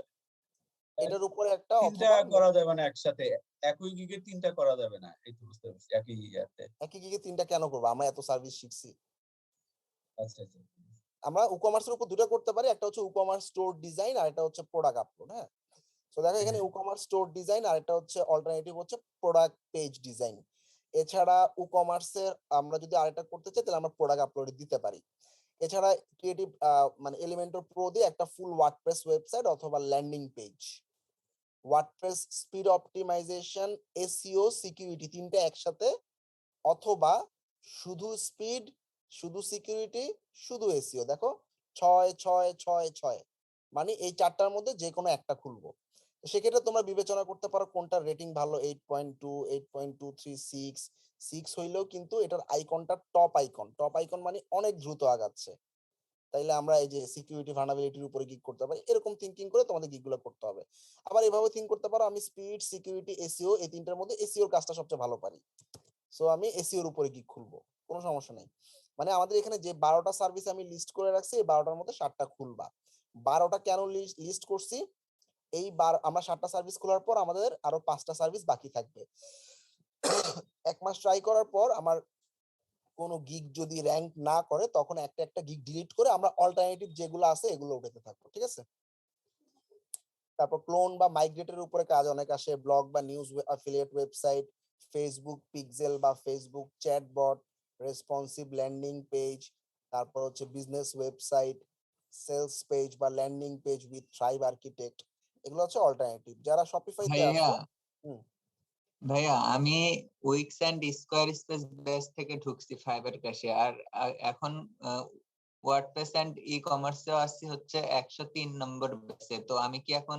এটার উপরে একটা, 3টা অথবা করা যাবে না একসাথে, একই গিগে 3টা করা যাবে না, এই তো বুঝতে পারছি একই ইয়াতে। একই গিগে 3টা কেন করবো? আমরা এত সার্ভিস শিখছি। আচ্ছা আচ্ছা আমরা ই-কমার্সের উপর 2টা করতে পারি, একটা হচ্ছে ই-কমার্স স্টোর ডিজাইন আর একটা হচ্ছে প্রোডাক্ট আপলোড। হ্যাঁ, তো দেখো এখানে ই-কমার্স স্টোর ডিজাইন আর একটা হচ্ছে অল্টারনেটিভ হচ্ছে প্রোডাক্ট পেজ ডিজাইন। এছাড়া ই-কমার্সের আমরা যদি আরেকটা করতে চাই তাহলে আমরা প্রোডাক্ট আপলোড দিতে পারি। এছাড়া ক্রিয়েটিভ মানে এলিমেন্টর প্রো দিয়ে একটা ফুল ওয়ার্ডপ্রেস ওয়েবসাইট অথবা landing page, WordPress speed optimization, SEO, security, 3টা একসাথে, অথবা শুধু স্পিড, শুধু সিকিউরিটি, শুধু এসইও। দেখো 6 6 6 6, মানে এই 4টার মধ্যে যে কোনো একটা খুলবো। সেক্ষেত্রে তোমরা বিবেচনা করতে পারো কোনটা রেটিং ভালো, 8.2 8.236 6 হইলেও কিন্তু এটার আইকনটা টপ আইকন মানে অনেক দ্রুত আগাচ্ছে। তাইলে আমরা এই যে সিকিউরিটি ভালনারেবিলিটির উপরে গিগ করতে পারি, এরকম থিংকিং করে তোমাদের গিগগুলো করতে হবে। আবার এভাবে থিংক করতে পারো আমি স্পিড, সিকিউরিটি, এসইও, এই 3টার মধ্যে এসইওর কাজটা সবচেয়ে ভালো পারি, সো আমি এসইওর উপরে গিগ খুলবো, কোনো সমস্যা নেই। মানে আমাদের এখানে যে 12টা সার্ভিস আমি লিস্ট করে রাখছি এই 12টার মধ্যে 7টা খুলবা। 12টা কেন লিস্ট করছি, আমরা 7টা সার্ভিস খোলার পর আমাদের আরো 5টা সার্ভিস বাকি থাকবে। 1 মাস ট্রাই করার পর আমার কোনো গিগ যদি র্যাঙ্ক না করে তখন একটা একটা গিগ ডিলিট করে আমরা অল্টারনেটিভ যেগুলো আছে এগুলো উঠাতে থাকবো, ঠিক আছে? তারপর ক্লোন বা মাইগ্রেটের উপরে কাজ অনেক আসে, ব্লগ বা news affiliate website, Facebook pixel বা Facebook chatbot, responsive landing page, তারপর হচ্ছে বিজনেস ওয়েবসাইট, সেলস পেজ বা landing page with Thrive Architect, এগুলো হচ্ছে অল্টারনেটিভ। যারা শপিফাইতে আছে, ভাইয়া আমি Wix and Squarespace base থেকে ঢুকছি ফাইবার ক্যাশে, আর এখন ওয়ার্ডপ্রেস এন্ড ই কমার্সে আসছি হচ্ছে 103 নম্বর বেসে। তো আমি কি এখন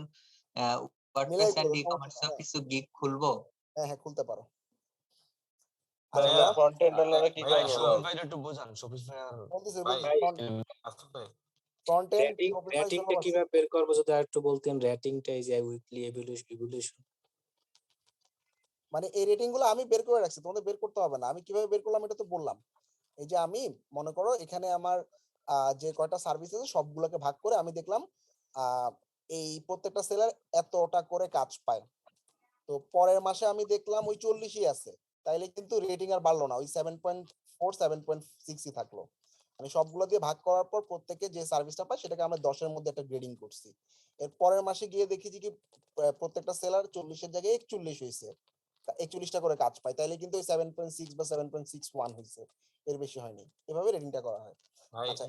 ওয়ার্ডপ্রেস এন্ড ই কমার্সে কিছু গিগ খুলবো? হ্যাঁ, খুলতে পারো। আচ্ছা ভাইয়া, ফ্রন্ট এন্ড ওনারা কি ভাইয়া, করবে শুনুন। ভাই? একটু বোঝান শফিক ভাইয়ার বলতেছি ভাই, আসিফ ভাই, ফ্রন্ট এন্ড রেটিংটা কিভাবে বের করবো যদি আরেকটু বলতেন, রেটিংটা এই যে উইকলি ইভ্যালুয়েশন। মানে এই রেটিং গুলো আমি বের করে রাখছি, তোমাদের বের করতে হবে না। আমি কিভাবে বের করলাম এটা তো বললাম। এই যে আমি মনে করো এখানে আমার যে কয়টা সার্ভিস আছে সবগুলোকে ভাগ করে আমি দেখলাম এই প্রত্যেকটা সেলার এতটা করে কাজ পায়। তো পরের মাসে আমি দেখলাম ওই 40ই আছে, তাইলে কিন্তু রেটিং আর বাড়লো না, ওই 7.4 7.6ই থাকলো। মানে সবগুলো দিয়ে ভাগ করার পর প্রত্যেকে যে সার্ভিসটা পায় সেটাকে আমরা 10-এর মধ্যে একটা গ্রেডিং করছি। এর পরের মাসে গিয়ে দেখি যে কি প্রত্যেকটা সেলার 40-এর জায়গায় 41 হয়েছে, 41টা করে কাজ পায়, তাইলে কিন্তু ওই 7.6 বা 7.61 হয়েছে, এর বেশি হয়নি। এভাবে রেটিংটা করা হয়। ভাই, আচ্ছা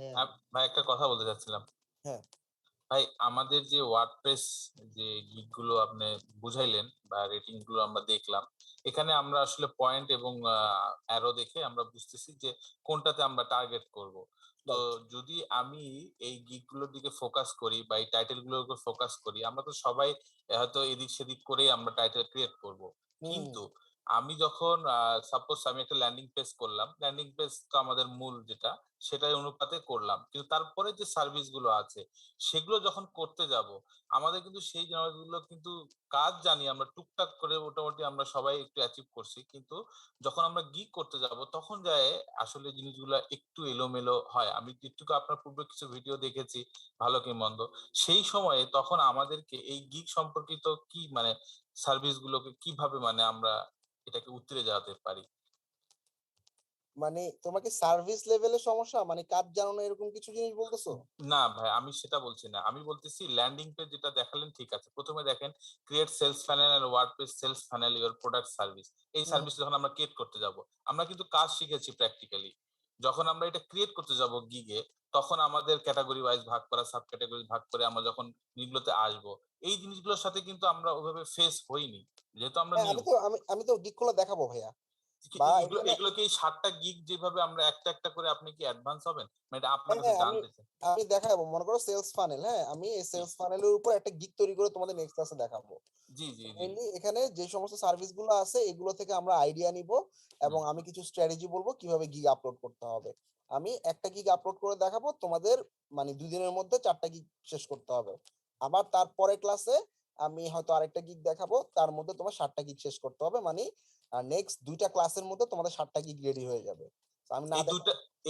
ভাই একটা কথা বলতে চাচ্ছিলাম। হ্যাঁ ভাই, আমাদের যে ওয়ার্ডপ্রেস যে গিগ গুলো আপনি বুঝাইলেন বা রেটিং গুলো আমরা দেখলাম, এখানে আমরা আসলে পয়েন্ট এবং অ্যারো দেখে আমরা বুঝতেছি যে কোনটাতে আমরা টার্গেট করব। তো যদি আমি এই গিগ গুলোর দিকে ফোকাস করি বা এই টাইটেল গুলোর উপর ফোকাস করি, আমরা তো সবাই হয়তো এদিক সেদিক করেই আমরা টাইটেল ক্রিয়েট করব। কিন্তু আমি যখন সাপোজ আমি একটা ল্যান্ডিং পেজ করলাম, ল্যান্ডিং পেজ তো আমাদের মূল যেটা সেটাই অনুপাতে করলাম, কিন্তু তারপরে যে সার্ভিস গুলো আছে সেগুলো যখন করতে যাব, আমাদের কিন্তু সেই জিনিসগুলো কিন্তু কাজ জানি আমরা টুকটাক করে মোটামুটি আমরা সবাই একটু অ্যাচিভ করছি, কিন্তু যখন আমরা গিগ করতে যাব তখন যায় আসলে জিনিসগুলো একটু এলোমেলো হয়। আমি একটু আপনার পূর্বে কিছু ভিডিও দেখেছি, ভালো কি মন্দ, সেই সময়ে তখন আমাদেরকে এই গিগ সম্পর্কিত কি মানে সার্ভিস গুলোকে কিভাবে মানে আমরা এটাকে উতরে যাওয়াতে পারি। মানে তোমাকে সার্ভিস লেভেলের সমস্যা, মানে কাজ জানো না এরকম কিছু জিনিস বলতেছো? না ভাই, আমি সেটা বলছি না, আমি বলতেছি ল্যান্ডিং পেজ যেটা দেখালেন ঠিক আছে, প্রথমে দেখেন create sales funnel and WordPress sales funnel your product service. এই সার্ভিস যখন আমরা ক্রিয়েট করতে যাব, আমরা কিন্তু কাজ শিখেছি প্র্যাকটিক্যালি। যখন আমরা এটা ক্রিয়েট করতে যাব গিগে, তখন আমাদের ক্যাটাগরি ওয়াইজ ভাগ করা, সাব ক্যাটাগরি ভাগ করে আমরা যখন জিনিসগুলোতে আসবো, এই জিনিসগুলোর সাথে কিন্তু আমরা ওইভাবে ফেস হইনি, যেহেতু আমরা হ্যাঁ নিউ। আমি তো গিগ গুলো দেখাবো ভাইয়া। বা এগুলো এখানে এগুলো কি 7টা গিগ যেভাবে আমরা একটা একটা করে, আপনি কি অ্যাডভান্স হবেন মানে এটা আপনার হ্যাঁ কাছে আমি জানতে চাই। আমি দেখাবো। মনে করো সেলস ফানেল, হ্যাঁ আমি এই সেলস ফানেলের উপর একটা গিগ তৈরি করে তোমাদের নেক্সট ক্লাসে দেখাবো। জি জি জি। মেইনলি এখানে যে সমস্ত সার্ভিস গুলো আছে এগুলো থেকে আমরা আইডিয়া নিব এবং আমি কিছু স্ট্র্যাটেজি বলবো কিভাবে গিগ আপলোড করতে হবে। আমি একটা গিগ আপলোড করে দেখাবো তোমাদের, মানে 2 দিনের মধ্যে 4টা গিগ শেষ করতে হবে। আবার তারপরে ক্লাসে আমি হয়তো আরেকটা গিগ দেখাবো, তার মধ্যে তোমার 7টা গিগ শেষ করতে হবে। মানে নেক্সট 2টা ক্লাসের মধ্যে তোমাদের 7টা গিগ রেডি হয়ে যাবে। তো আমি না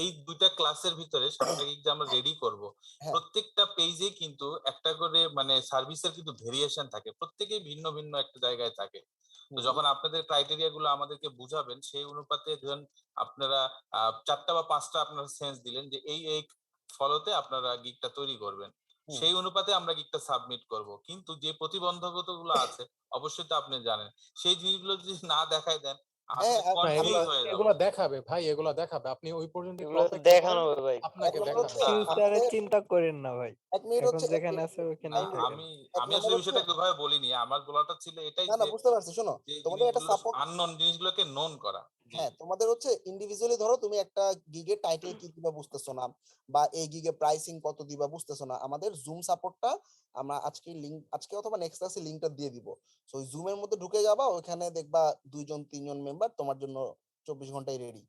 এই দুইটা ক্লাসের ভিতরে 7টা গিগ যে আমরা রেডি করব, হ্যাঁ প্রত্যেকটা পেজে কিন্তু একটা করে মানে সার্ভিসের কিন্তু ভেরিয়েশন থাকে, প্রত্যেকেই ভিন্ন ভিন্ন একটা জায়গায় থাকে। তো যখন আপনাদের ক্রাইটেরিয়া গুলো আমাদেরকে বুঝাবেন, সেই অনুপাতে ধরুন আপনারা 4টা বা 5টা আপনারা সেন্স দিলেন যে এই এই ফলোতে আপনারা গিগটা তৈরি করবেন, সেই অনুপাতে আমরা গিগটা সাবমিট করব। কিন্তু যে প্রতিবন্ধকতা গুলো আছে অবশ্যই তো আপনি জানেন, সেই জিনিসগুলো যদি না দেখায় দেন আসলে হ্যাঁ, কনফিউজ হয়ে যাবে। এগুলা দেখাবে ভাই, এগুলা দেখাবে, আপনি ওই পর্যন্ত একটু এগুলো তো অপেক্ষা দেখানো করেন, হবে ভাই। আপনাকে এক নম্বর দেখাবে। হচ্ছে ফিউচারে চিন্তা করেন না ভাই, এক মিনিট এখন হচ্ছে যেখানে আছে ওখানেই থাকেন। আমি এক আমি নম্বর আসলে হচ্ছে বিষয়টা ওইভাবে বলিনি, আমার বলাটা ছিল এটাই না যে বুঝতে পারছি। শোনো যে তোমাদের একটা জিনিসগুলো সাপোর্ট, আননোন জিনিসগুলোকে নোন করা। জি হ্যাঁ তোমাদের হচ্ছে ইন্ডিভিজুয়ালি ধরো তুমি একটা গিগের টাইটেল কি দিবা বুঝতেছো না, বা এই গিগে প্রাইসিং কত দিবা বুঝতেছো না, আমাদের জুম সাপোর্টটা আমরা আজকে অথবা নেক্সট ক্লাসে লিংকটা দিয়ে দিব। সো ওই জুমের মধ্যে ঢুকে যাবা, ওখানে দেখবা 2-3 জন মেম্বার তোমার জন্য 24 ঘন্টায় রেডি।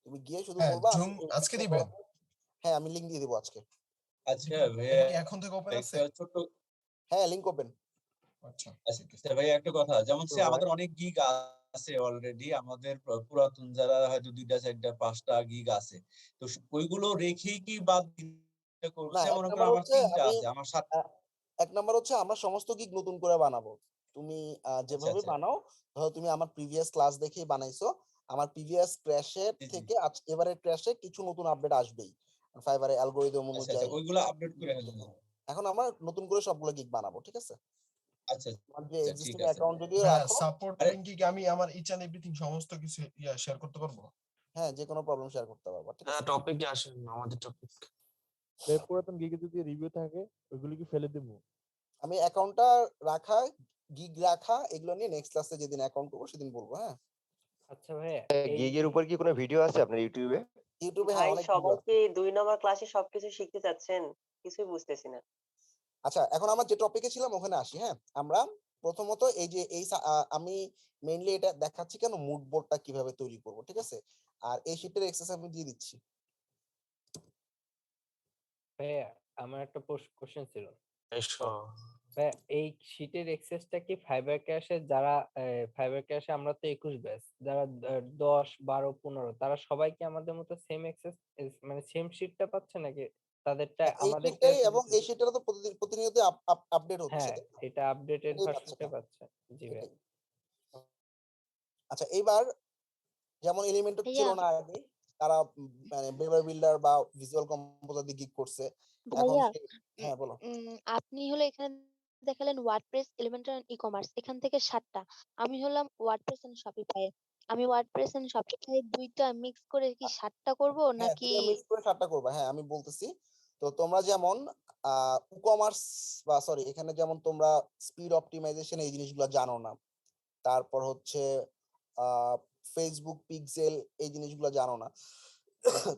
তুমি গিয়ে শুধু হ্যাঁ বলবা জুম আজকে দিবেন? হ্যাঁ আমি লিংক দিয়ে দিব আজকে। আচ্ছা এটা কি এখন থেকে ওপেন আছে? ভাইয়া ছোট হ্যাঁ লিংক ওপেন। আচ্ছা আচ্ছা ভাই একটা কথা, যেমন সে আমাদের অনেক গিগ আছে অলরেডি, আমাদের পুরাতন যারা হয়তো 2টা 4টা 5টা গিগ আছে, তো ওইগুলো রেখেই কি বাদ দিতে করবো? না সে এক মনে করো নাম্বার আমার হচ্ছে 3টা আছে, আমার 7। এক নাম্বার হচ্ছে আমরা সমস্ত গিগ নতুন করে বানাবো। তুমি যেভাবে বানাও, ধরো তুমি আমার প্রিভিয়াস ক্লাস দেখেই বানাইছো, আমার প্রিভিয়াস ক্র্যাশের থেকে এবারের ক্র্যাশে কিছু নতুন আপডেট আসবেই ফাইবারে অ্যালগরিদম অনুযায়ী। ওইগুলো আপডেট করে ফেলবো। এখন আমরা নতুন করে সবগুলো গিগ বানাবো, ঠিক আছে? আচ্ছা তোমার যে ঠিক এক্সিস্টিং আছে। অ্যাকাউন্ট যদিও হ্যাঁ রাখো, সাপোর্ট লিংকে কি আমি আমার ইচ এন্ড এভরিথিং সমস্ত কিছু শেয়ার করতে পারবো? হ্যাঁ যে কোনো প্রবলেম শেয়ার করতে পারবো, ঠিক আছে? টপিকে আসেন, আমাদের টপিক। পুরাতন গিগে যদি রিভিউ থাকে ওইগুলো কি ফেলে দেবো? আমি অ্যাকাউন্টটা রাখা, গিগ রাখা এগুলো নিয়ে নেক্সট ক্লাসে যেদিন অ্যাকাউন্ট করবো সেদিন বলবো। হ্যাঁ আচ্ছা ভাইয়া, গিগের উপর কি কোনো ভিডিও আছে আপনার ইউটিউবে? ইউটিউবে ভাই হ্যাঁ অনেক ভিডিও সবাই আছে। কি 2 নম্বর ক্লাসে সবকিছু শিখতে চাচ্ছেন? কিছুই বুঝতেছি না। আচ্ছা এখন আমরা যে টপিকে ছিলাম ওখানে আসি। হ্যাঁ আমরা প্রথমত এই যে আমি মেইনলি এটা দেখাচ্ছি কেন মুড বোর্ডটা কিভাবে তৈরি করব, ঠিক আছে? আর এই শীটের এক্সেস আমি দিয়ে দিচ্ছি। ভাইয়া আমার একটা কোশ্চেন ছিল। ভাইয়া এই শীটের এক্সেসটা কি ফাইবার ক্যাশে যারা ফাইবার ক্যাশে আমরা তো 21 ব্যাচ, যারা 10 12 15 তারা সবাই কি আমাদের মতো সেম এক্সেস মানে সেম শীটটা পাচ্ছে নাকি তাদেরটা এই আমাদের শীটটাই এবং এই শীটটা তো প্রতিনিয়ত আপডেট হচ্ছে, হ্যাঁ তাই না? এটা আপডেটেড এটাই পাচ্ছে ভার্সনটা না। পাচ্ছে। জি ভাই। এটাই। আচ্ছা এইবার যেমন এলিমেন্টর ছিল ভাইয়া না আগে, তারা মানে বেভার বিল্ডার বা ভিজুয়াল কম্পোজার দিয়ে গিগ করছে। এখন ভাইয়া হ্যাঁ বলো। আপনি হলো এখানে দেখালেন ওয়ার্ডপ্রেস, এলিমেন্টর, ই কমার্স, এখান থেকে 7টা। আমি হলাম ওয়ার্ডপ্রেস এন্ড শপিফাই। আমি ওয়ার্ডপ্রেস এন্ড শপিফাই দুইটা মিক্স করে কি 7টা করব হ্যাঁ নাকি? দুটো মিক্স করে 7টা করবা, হ্যাঁ আমি বলতেছি। তো তোমরা যেমন ই-কমার্স বা সরি এখানে যেমন তোমরা স্পিড অপটিমাইজেশন এই জিনিসগুলো জানো না, তারপর হচ্ছে ফেসবুক পিক্সেল এই জিনিসগুলো জানো না,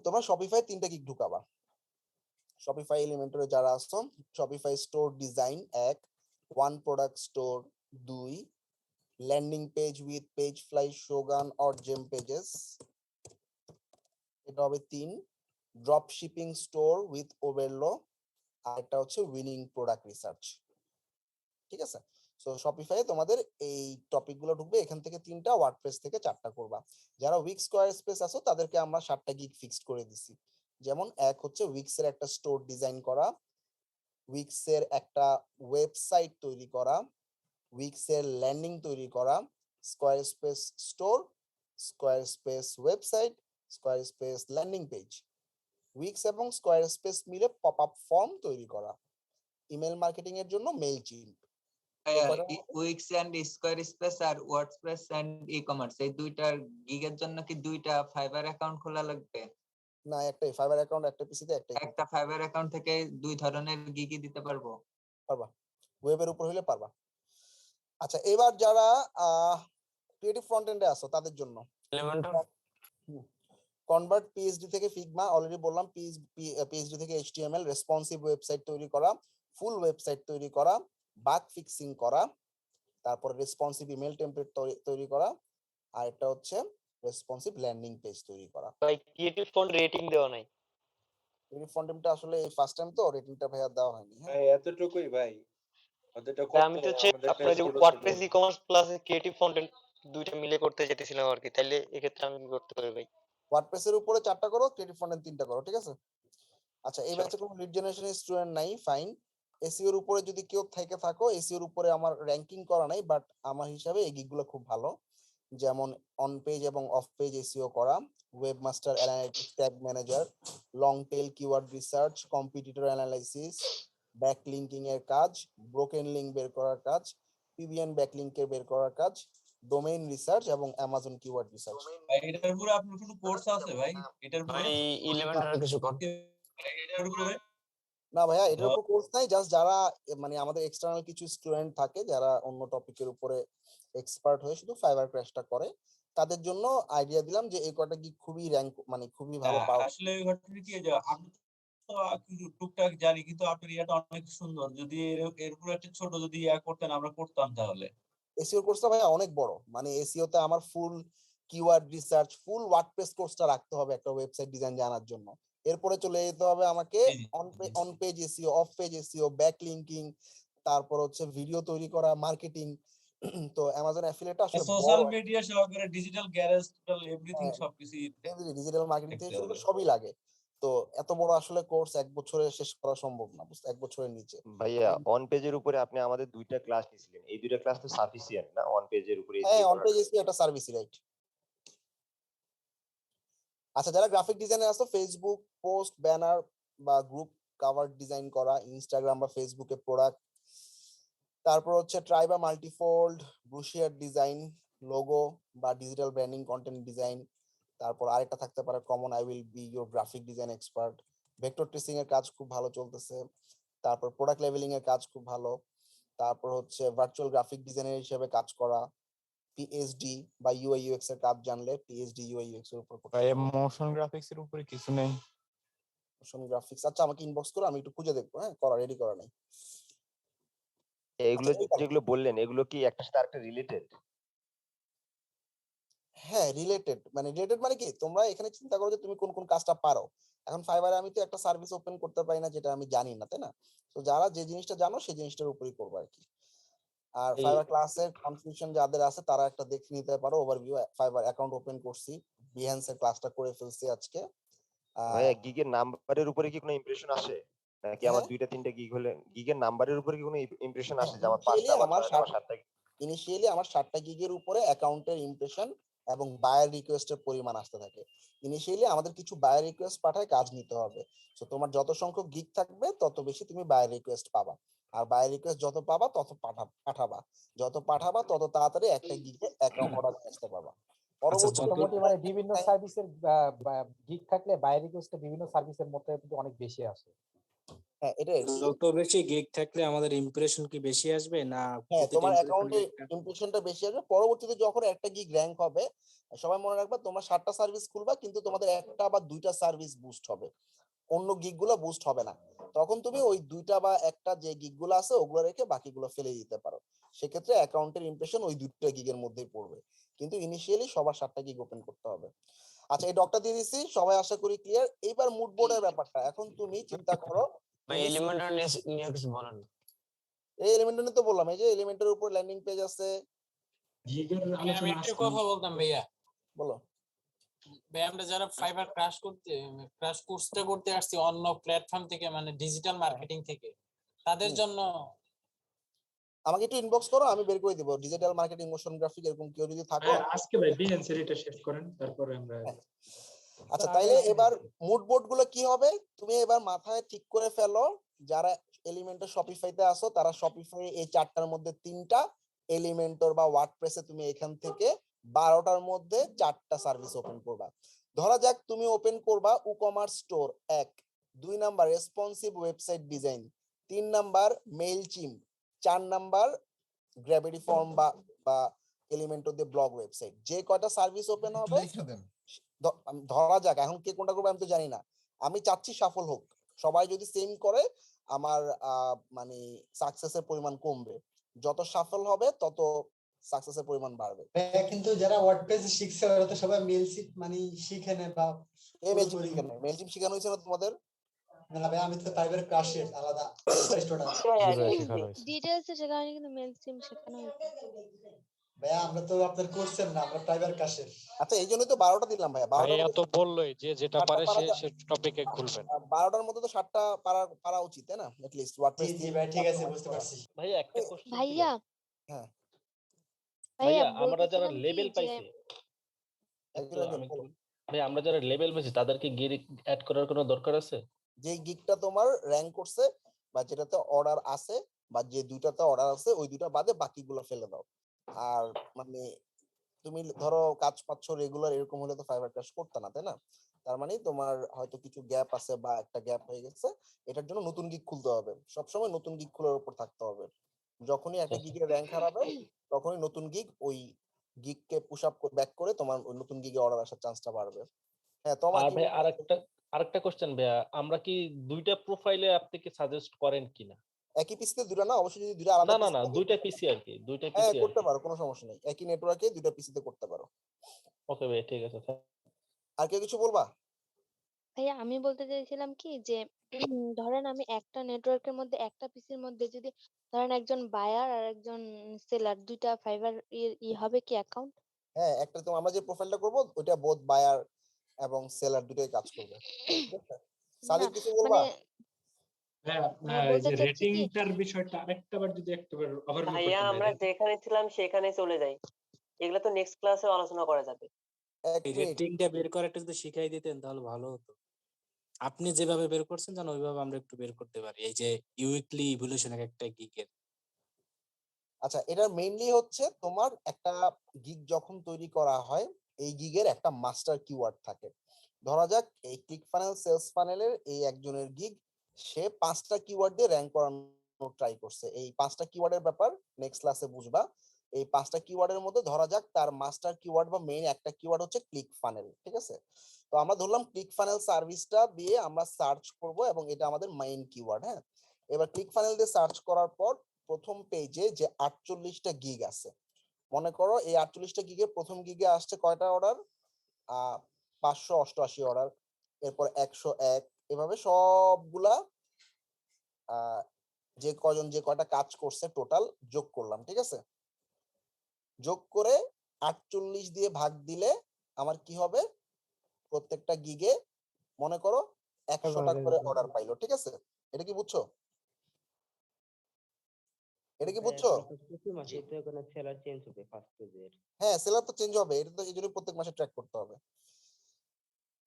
তোমরা শপিফাই 3টা গিগ ঢুকাবা। শপিফাই এলিমেন্টরে যারা আসছো, Shopify store design 1, one product store 2, landing page with PageFly Shogun or GemPages এটা হবে 3, drop shipping store with Oberlo, আর এটা হচ্ছে উইনিং প্রোডাক্ট রিসার্চ। ঠিক আছে? সো শপিফাই তোমাদের এই টপিকগুলো ঢুকবে, এখান থেকে 3টা, ওয়ার্ডপ্রেস থেকে 4টা করবা। যারা উইক স্কয়ার স্পেস আছো তাদেরকে আমরা 7টা গিগ ফিক্সড করে দিছি। যেমন এক হচ্ছে উইক্স এর একটা স্টোর ডিজাইন করা, উইক্স এর একটা ওয়েবসাইট তৈরি করা, উইক্স এর ল্যান্ডিং তৈরি করা, Squarespace store, Squarespace website, Squarespace landing page, Wix এবং স্কয়ার স্পেস মিলে পপ আপ ফর্ম তৈরি করা, ইমেল মার্কেটিং এর জন্য Mailchimp. Wix and Squarespace আর ওয়ার্ডপ্রেস এন্ড ই কমার্স এই দুইটার গিগের জন্য কি দুইটা ফাইবার অ্যাকাউন্ট খোলা লাগবে? না একটাই ফাইবার অ্যাকাউন্ট, একটা পিসিতে একটাই। একটা ফাইবার অ্যাকাউন্ট থেকে দুই ধরনের গিগই দিতে পারবো? পারবা, ওয়েবের উপর হলে পারবা। আচ্ছা এবার যারা ক্রিয়েটিভ ফ্রন্ট এন্ডে আছো তাদের জন্য কনভার্ট পিএইচডি থেকে ফিগমা, অলরেডি বললাম পিএইচডি থেকে এইচটিএমএল, রেসপন্সিভ ওয়েবসাইট তৈরি করা, ফুল ওয়েবসাইট তৈরি করা, বাগ ফিক্সিং করা, তারপর রেসপন্সিভ ইমেল টেমপ্লেট তৈরি করা, আর এটা হচ্ছে রেসপন্সিভ ল্যান্ডিং পেজ তৈরি করা। ভাই ক্রিয়েটিভ ফন্ট রেটিং দেওয়া নাই। ক্রিয়েটিভ ফন্টটা আসলে এই ফার্স্ট টাইম তো রেটিংটা ভাইয়া দেওয়া হয়নি। ভাই এতটুকুই ভাই, ওদেরটা ভাই, করতে আমি তো হচ্ছে আমাদের আপনার যে পেজগুলো WordPress e commerce plus creative content দুইটা মিলে করতে যেতেছিলাম আর কি, তাইলে এক্ষেত্রে আমি কি করতে পারি ভাই? ওয়ার্ডপ্রেসের উপরে 4টা করো, ক্রিয়েটিভ ফন্টের 3টা করো, ঠিক আছে? আচ্ছা এই Sure. ব্যাচে কোনো লিড জেনারেশনের স্টুডেন্ট নাই, ফাইন। এসইও এর উপরে যদি কেউ থেকে থাকো, এসইও এর উপরে আমার র‍্যাঙ্কিং করা নাই, বাট আমার হিসাবে এই গিগগুলো খুব ভালো। যেমন অন পেজ এবং অফ পেজ এসইও করা, webmaster analytics, tag manager, long tail keyword research, competitor analysis, backlinking এর কাজ, ব্রোকেন লিংক বের করার কাজ, পিবিএন ব্যাকলিংকের বের করার কাজ, ডোমেইন রিসার্চ এবং অ্যামাজন কিওয়ার্ড রিসার্চ। ভাই এটার উপরে আপনার কোনো কোর্স আছে ভাই? এটার উপরে ভাই 11 আর কিছু করতে এটার উপরে না ভাইয়া এটার উপর কোর্স নাই, জাস্ট যারা মানে আমাদের এক্সটার্নাল কিছু স্টুডেন্ট থাকে যারা অন্য টপিকের উপরে এক্সপার্ট হয়ে শুধু ফাইবার ক্র্যাশটা করে, তাদের জন্য আইডিয়া দিলাম যে এই কটা কি খুবই র্যাঙ্ক মানে খুবই ভালো পাওয়া। আসলে ওই ঘটনা কি যে আমি তো কিছু টুকটাক জানি, কিন্তু আপনার ইয়াটা অনেক সুন্দর। যদি এর উপরে একটা ছোট যদি ইয়া করতেন আমরা করতাম তাহলে। এসইও কোর্সটা ভাইয়া অনেক বড়, মানে এসইও তে আমার ফুল কিওয়ার্ড রিসার্চ, ফুল ওয়ার্ডপ্রেস কোর্সটা রাখতে হবে একটা ওয়েবসাইট ডিজাইন জানার জন্য। এরপরে চলে যেতে হবে আমাকে on page SEO, off page SEO, backlinking, তারপর হচ্ছে ভিডিও তৈরি করা, মার্কেটিং। তো অ্যামাজন অ্যাফিলিয়েট আসলে সোশ্যাল মিডিয়া সহকারে ডিজিটাল গ্যারেজ টোটাল এভরিথিং সবকিছু ডিজিটাল মার্কেটিং থেকে শুরু করে সবই লাগে। তো এত বড় আসলে কোর্স এক বছরে শেষ করা সম্ভব না, বুঝতে, এক বছরের নিচে। ভাইয়া অন পেজের উপরে আপনি আমাদের 2টা ক্লাস নিয়েছিলেন, এই 2টা ক্লাস তো সাফিসিয়েন্ট না অন পেজের উপরে? হ্যাঁ অন পেজ এসইও একটা সার্ভিস, রাইট। আচ্ছা যারা গ্রাফিক ডিজাইনার আছো, ফেসবুক পোস্ট, ব্যানার বা গ্রুপ কভার ডিজাইন করা, ইনস্টাগ্রাম বা ফেসবুকে প্রোডাক্ট, তারপর হচ্ছে ট্রাই বা মাল্টিফোল্ড, ব্রুশিয়ার ডিজাইন, লোগো বা ডিজিটাল ব্র্যান্ডিং কন্টেন্ট ডিজাইন, তারপর আরেকটা থাকতে পারে common I will be your graphic design expert, vector tracing এর কাজ খুব ভালো চলতেছে, তারপর প্রোডাক্ট লেভেলিং এর কাজ খুব ভালো, তারপর হচ্ছে ভার্চুয়াল গ্রাফিক ডিজাইনার হিসেবে কাজ করা, পিএইচডি বা ইউআই ইউএক্স এর কাজ জানলে পিএইচডি ইউআই ইউএক্স এর উপর করতে হবে। মোশন গ্রাফিক্স এর উপরে কিছু নেই? মোশন গ্রাফিক্স আচ্ছা আমাকে ইনবক্স করো, আমি একটু খুঁজে দেখবো। হ্যাঁ করা রেডি করা নাই। এগুলো আচ্ছা, এইখানে যেগুলো বললেন এগুলো কি একটার সাথে আরেকটা রিলেটেড? হ্যাঁ রিলেটেড মানে কি তোমরা এখানে চিন্তা করো যে তুমি কোন কোন কাজটা পারো। এখন ফাইবারে আমি তো একটা সার্ভিস ওপেন করতে পারি না যেটা আমি জানি না, তাই না? তো যারা যে জিনিসটা জানো সেই জিনিসটার উপরই করবো আর কি। আর এই ফাইবার ক্লাসের কনফিউশন যাদের আছে তারা একটা দেখে নিতে পারো ওভারভিউ। ফাইবার অ্যাকাউন্ট ওপেন করছি, বিহেন্সের ক্লাসটা করে ফেলছি আজকে। ভাইয়া গিগের নাম্বারের উপরে কি কোনো ইমপ্রেশন আসে নাকি আমার হ্যাঁ 2টা 3টা গিগ হলে গিগের নাম্বারের উপরে কি কোনো ইমপ্রেশন হ্যাঁ আসে যে আমার 5টা বা 6টা বা 7টা? ইনিশিয়ালি আমার 7টা গিগের উপরে অ্যাকাউন্টের ইমপ্রেশন এবং বায়ার রিকোয়েস্টের পরিমাণ আসতে থাকে। ইনিশিয়ালি আমাদের কিছু বায়ার রিকোয়েস্ট পাঠায় কাজ নিতে হবে। সো তোমার যত সংখ্যক গিগ থাকবে তত বেশি তুমি বায়ার রিকোয়েস্ট পাবা। আর বায়ার রিকোয়েস্ট যত পাবা তত পাঠাবা, যত পাঠাবা তত তাড়াতাড়ি একটা গিগে অ্যাকাউন্ট অর্ডার আসতে পাবা। পরবর্তীতে মোটামুটি মানে বিভিন্ন সার্ভিসের গিগ থাকলে বাইরে রিকোয়েস্টটা বিভিন্ন সার্ভিসের মধ্যে কিন্তু অনেক বেশি আসে। হ্যাঁ এটাই যত বেশি গিগ থাকলে আমাদের ইমপ্রেশন কি বেশি আসবে না হ্যাঁ প্রতিটা তোমার impression অ্যাকাউন্টে একটা? ইমপ্রেশনটা বেশি আসবে। পরবর্তীতে যখন একটা গিগ র‍্যাঙ্ক হবে, সবাই মনে রাখবা তোমরা 7টা সার্ভিস খুলবা কিন্তু তোমাদের একটা বা দুইটা সার্ভিস বুস্ট হবে, অন্য গিগ গুলো বুস্ট হবে না। তখন তুমি ওই দুইটা বা একটা যে গিগ গুলো আছে ওগুলো রেখে বাকিগুলো ফেলে দিতে পারো। সেক্ষেত্রে অ্যাকাউন্টের ইমপ্রেশন ওই দুইটা গিগের মধ্যেই পড়বে, কিন্তু ইনিশিয়ালি সবার 7টা গিগ ওপেন করতে হবে। আচ্ছা এই ডকটা দিয়ে দিছি, সবাই আশা করি ক্লিয়ার। এইবার মুড বোর্ডের ব্যাপারটা এখন তুমি চিন্তা করো। ভাই এলিমেন্টার নিয়ে কিছু বলেন না। এই এলিমেন্টর তো বললাম, এই যে এলিমেন্টের উপর ল্যান্ডিং পেজ আছে। আমি একটা কথা বলতাম ভাইয়া। বলো। ভাই আমরা যারা ফাইবার ক্রাশ কোর্সটা করতে আসছি অন্য প্ল্যাটফর্ম থেকে মানে ডিজিটাল মার্কেটিং থেকে, তাদের জন্য আমাকে একটু ইনবক্স করো, আমি বের করে দিব। ডিজিটাল মার্কেটিং, মোশন গ্রাফিক এরকম কেউ যদি থাকো আজকে ভাই বিহেন্সের এটা শেষ করেন তারপরে আমরা আচ্ছা তাইলে এবার মুড বোর্ড গুলো কি হবে তুমি এবার মাথায় ঠিক করে ফেলো। যারা এলিমেন্টর শপিফাইতে আসো তারা শপিফাই এই 4টার মধ্যে 3টা, এলিমেন্টর বা ওয়ার্ডপ্রেসে তুমি এখান থেকে 12টার মধ্যে 4টা সার্ভিস ওপেন করবা। ধরা যাক তুমি ওপেন করবা ecommerce store 1, 2 number responsive website design, 3 number Mailchimp, 4 number Gravity form বা এলিমেন্টর দিয়ে ব্লগ ওয়েবসাইট। যে কয়টা সার্ভিস ওপেন হবে ধরা যাক, এখন কে কোনটা করবে আমি তো জানি না, আমি চাচ্ছি সফল হোক। সবাই যদি সেম করে আমার মানে সাকসেসের পরিমাণ কমবে, যত সফল হবে তত সাকসেসের পরিমাণ বাড়বে। কিন্তু যারা ওয়ার্ডপ্রেস শিখছে ওরা তো সবাই মেইলচিম্প মানে শিখে নেয় বা মেইলচিম্প শেখানো হয়েছে না তোমাদের? না ভাই আমি তো ফাইবার ক্রাশের আলাদা স্টুডেন্ট। ডিটেইলসে শেখানো হয়নি কিন্তু মেইলচিম্প শেখানো হয়েছে। ভাইয়া আমরা তো আপনার কোর্সের না, আমরা ফাইবার ক্রাশের। আচ্ছা এই জন্যই তো 12টা দিলাম ভাইয়া। 12টা তো বললোই যে যেটা পারে সে টপিকে খুলবেন। 12টার মধ্যে তো 7টা পারা উচিত তাই না? এট লিস্ট ওয়ার্ডপ্রেস জি ভাই ঠিক আছে বুঝতে পারছি। ভাইয়া একটা কোশ্চেন ভাইয়া হ্যাঁ ভাইয়া আমরা যারা বলতেছিলাম কি লেভেল যে পাইছি ভাই আমরা যারা লেভেল পাইছি তাদেরকে গিগ অ্যাড করার কোনো দরকার আছে? যে গিগটা তোমার র‍্যাঙ্ক করছে বা যেটাতে অর্ডার আছে বা যে দুইটাতে অর্ডার আছে ওই দুইটা বাদে বাকিগুলো ফেলে দাও। আর মানে তুমি ধরো কাজ পাচ্ছ রেগুলার, এরকম হলে তো ফাইবার ক্রাশ করতে না, তাই না? তার মানে তোমার হয়তো কিছু গ্যাপ আছে বা একটা গ্যাপ হয়ে গেছে, এটার জন্য নতুন গিগ খুলতে হবে। সবসময় নতুন গিগ খোলার উপর থাকতে হবে। যখনই একটা গিগের র‍্যাঙ্ক হারাবে তখনই নতুন গিগ ওই গিগকে পুশ আপ ব্যাক করে তোমার ওই নতুন গিগে অর্ডার আসার চান্সটা বাড়বে। হ্যাঁ তোমার আর ভাই আরেকটা কোশ্চেন ভাইয়া, আমরা কি দুইটা প্রোফাইলে আপনি কি সাজেস্ট করেন কিনা? একই পিসিতে দুটো না, অবশ্যই যদি দুটো আলাদা না দুইটা পিসি আর কি, দুইটা হ্যাঁ পিসি করতে পারো, কোনো সমস্যা নেই। একই নেটওয়ার্কে দুটো পিসিতে করতে পারো। ওকে ভাই ঠিক আছে। আর কেউ কিছু বলবা? ভাইয়া আমি বলতে চাইছিলাম কি যে ধরেন আমি একটা নেটওয়ার্কের মধ্যে একটা পিসির মধ্যে যদি ধরেন একজন বায়ার আর একজন সেলার দুইটা ফাইবার হবে কি অ্যাকাউন্ট? হ্যাঁ একটা তো আমরা যে প্রোফাইলটা করব ওটা বোথ বায়ার এবং সেলার দুটোই কাজ করবে। সাদিক কিছু বলবা? যে রেটিংটার বিষয়টা আরেকটাবার যদি একটাবার ওভারভিউ করতে ভাইয়া আমরা যেখানে ছিলাম সেখানে চলে যাই, এগুলো তো নেক্সট ক্লাসে আলোচনা করা যাবে। রেটিংটা বের করাটা যদি শিখাই দিতেন তাহলে ভালো হতো। আপনি যেভাবে বের করছেন জানো ওইভাবে আমরা একটু বের করতে পারি। এই যে উইকলি ইভলিউশন একটা গিগের। আচ্ছা এটা মেইনলি হচ্ছে তোমার একটা গিগ যখন তৈরি করা হয় এই গিগের একটা মাস্টার কিওয়ার্ড থাকে। ধরা যাক এই ক্লিক ফানেল সেলস ফানেলের এই একজনের গিগ, সে 5টা কিওয়ার্ড দিয়ে র‍্যাঙ্ক করানোর ট্রাই করছে। এই 5টা কিওয়ার্ডের ব্যাপার নেক্সট ক্লাসে বুঝবা। এই 5টা কিওয়ার্ডের মধ্যে ধরা যাক তার মাস্টার কিওয়ার্ড বা মেইন একটা কিওয়ার্ড হচ্ছে ক্লিক ফানেল, ঠিক আছে? তো আমরা ধরলাম ক্লিক ফানেল সার্ভিসটা দিয়ে আমরা সার্চ করব এবং এটা আমাদের মেইন কিওয়ার্ড। হ্যাঁ এবার ক্লিক ফানেল দিয়ে সার্চ করার পর প্রথম পেজে যে 48টা গিগ আছে, মনে করো এই 48টা গিগে প্রথম গিগে আসছে কয়টা অর্ডার? 588 অর্ডার, এরপর 101, এভাবে সবগুলা যে কয়জন যে কয়টা কাজ করছে টোটাল যোগ করলাম, ঠিক আছে? যোগ করে 48 দিয়ে ভাগ দিলে আমার কি হবে? প্রত্যেকটা গিগে মনে করো 100টা করে অর্ডার পাইলো, ঠিক আছে? এটা কি বুঝছো? এটা কি বুঝছো? প্রতি মাসে তো কোনো সেলার চেঞ্জ হবে ফার্স্ট পেজের। হ্যাঁ, সেলার তো চেঞ্জ হবে, এটা তো এই জন্য প্রত্যেক মাসে ট্র্যাক করতে হবে।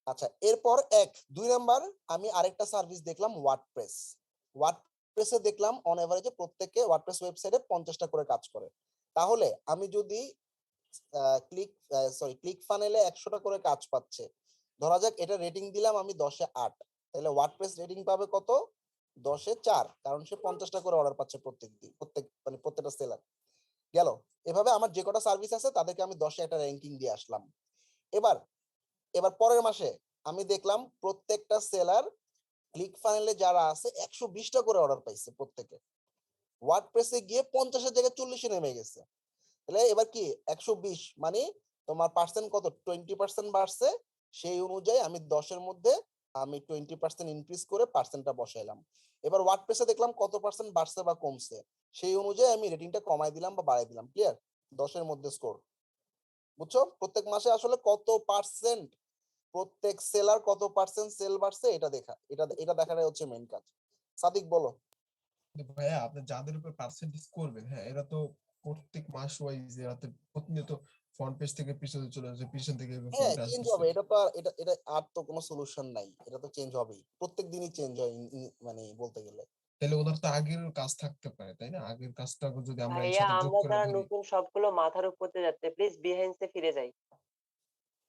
আচ্ছা, এরপর 2 নাম্বার আমি আরেকটা সার্ভিস দেখলাম, ওয়ার্ডপ্রেস। ওয়ার্ডপ্রেসে দেখলাম অন এভারেজে প্রত্যেকে ওয়ার্ডপ্রেস ওয়েবসাইটে 50টা করে কাজ করে। তাহলে আমি যদি ক্লিক ফানেলে 100টা করে কাজ পাচ্ছে, ধরা যাক এটা রেটিং দিলাম আমি 10-এ 8, তাহলে ওয়ার্ডপ্রেস রেটিং পাবে কত? 10-এ 4, কারণ সে 50টা করে অর্ডার পাচ্ছে প্রত্যেকটা সেলার। গেল। এভাবে আমার যে কটা সার্ভিস আছে তাদেরকে আমি 10-এ একটা র্যাঙ্কিং দিয়ে আসলাম। এবার পরের মাসে আমি দেখলাম প্রত্যেকটা সেলার ক্লিক ফানেলে যারা আছে 120টা করে অর্ডার পাইছে প্রত্যেকে, ওয়ার্ডপ্রেসে গিয়ে 50-এর জায়গায় 40-এ নেমে গেছে। তাহলে এবার কি 120 মানে তোমার পার্সেন্ট কত? 20% বাড়ছে। সেই অনুযায়ী আমি 10-এর মধ্যে আমি 20% ইনক্রিজ করে পার্সেন্টটা বসাইলাম। এবার ওয়ার্ডপ্রেসে দেখলাম কত পার্সেন্ট বাড়ছে বা কমছে, সেই অনুযায়ী আমি রেটিংটা কমাই দিলাম বা বাড়াই দিলাম। ক্লিয়ার? 10-এর মধ্যে স্কোর। বুঝছো? প্রত্যেক মাসে আসলে কত পার্সেন্ট প্রত্যেক সেলার কত পার্সেন্ট সেল বাড়ছে এটা দেখাটাই হচ্ছে মেইন কাজ। সাদিক বলো। ভাইয়া আপনি যাদের উপর পার্সেন্টেজ করবেন, হ্যাঁ এরা তো প্রত্যেক মাস ওয়াইজ এরা তো প্রতিনিয়ত ফ্রন্ট পেজ থেকে পিছনে চলে যাচ্ছে, পিছন থেকে হ্যাঁ, ফ্রন্টে চেঞ্জ আসতেছে। হবে, এটা তো এটা আর তো কোনো সলিউশন নাই, এটা তো চেঞ্জ হবেই, প্রত্যেক দিনই চেঞ্জ হয় মানে বলতে গেলে। তাহলে ওনার তো আগের কাজ থাকতে পারে, তাই না? আগের কাজটা যদি আমরা ভাইয়া একসাথে যোগ আমরা করে যারা ধরি। নতুন সবগুলো মাথার উপর দিয়ে যাচ্ছে, প্লিজ বিহাইন্ডসে ফিরে যাই।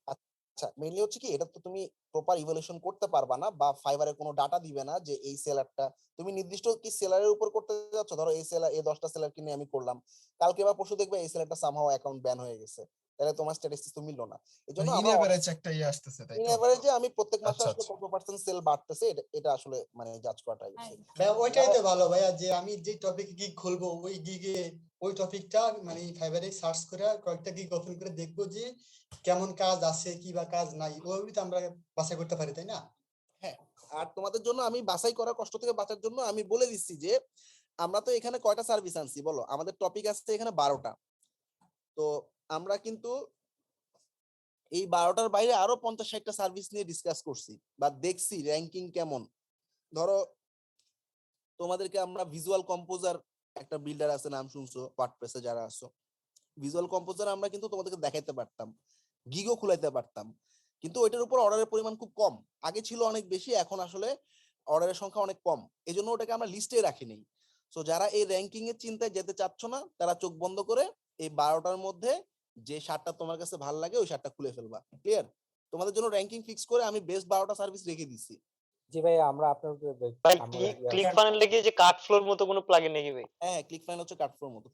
আচ্ছা, মেইনলি হচ্ছে কি, এটা তো তুমি প্রপার ইভালুয়েশন করতে পারবা না, বা ফাইবারে কোনো ডাটা দিবে না যে এই সেলারটা তুমি নির্দিষ্ট কি সেলারের উপর করতে যাচ্ছ। ধরো এই সেলার, এই 10টা সেলার কিনে আমি করলাম, কালকে বা পরশু দেখবে এই সেলারটা সামহাও অ্যাকাউন্ট ব্যান হয়ে গেছে, তাহলে তোমার স্ট্যাটিস্টিক্স তো মিললো না। এজন্য ইন আমরা এভারেজ একটা আসতেছে, তাই ইন তো? এভারেজে আমি প্রত্যেক মাসে আচ্ছা আসলে আচ্ছা। কত পার্সেন্ট সেল বাড়তেছে এটা আসলে মানে জাজ করাটাই উচিত। ভাইয়া ওইটাই তো ভালো ভাইয়া, যে আমি যে টপিকে গিগ খুলবো ওই গিগে ওই টপিকটা মানে ফাইবারে সার্চ করে কয়েকটা গিগ ওপেন করে দেখবো যে কেমন কাজ আছে কি বা কাজ নাই, ওইভাবে তো আমরা বাছাই করতে পারি, তাই না? হ্যাঁ, আর তোমাদের জন্য আমি বাছাই করা কষ্ট থেকে বাঁচার জন্য আমি বলে দিচ্ছি যে আমরা তো এখানে কয়টা সার্ভিস আনছি বলো? আমাদের টপিক আছে এখানে 12টা। তো আমরা কিন্তু এই 12টার বাইরে আরো 50-60টা সার্ভিস নিয়ে ডিসকাস করছি বা দেখছি র্যাঙ্কিং কেমন। ধরো তোমাদেরকে আমরা ভিজুয়াল কম্পোজার, একটা বিল্ডার আছে নাম শুনছো ওয়ার্ডপ্রেসে যারা আছো, ভিজুয়াল কম্পোজার আমরা কিন্তু তোমাদেরকে দেখাইতে পারতাম, গিগও খুলাইতে পারতাম, কিন্তু ওইটার উপর অর্ডারের পরিমাণ খুব কম। আগে ছিল অনেক বেশি, এখন আসলে অর্ডারের সংখ্যা অনেক কম, এজন্য ওটাকে আমরা লিস্টে রাখিনি। সো যারা এই র্যাঙ্কিং এর চিন্তায় যেতে চাচ্ছ না, তারা চোখ বন্ধ করে এই 12টার মধ্যে যে 7টা তোমার কাছে ভালো লাগে ওই 7টা খুলে ফেলবা। ক্লিয়ার? তোমাদের জন্য র্যাঙ্কিং ফিক্স করে আমি বেস্ট 12টা সার্ভিস রেখে দিছি। জি ভাই, আমরা আপনার ভাই ক্লিক ফানেলে কি যে কাট ফ্লোর মতো কোনো প্লাগইন নাকি ভাই? হ্যাঁ, ক্লিক ফাইল হচ্ছে কাট ফ্লোর মতো,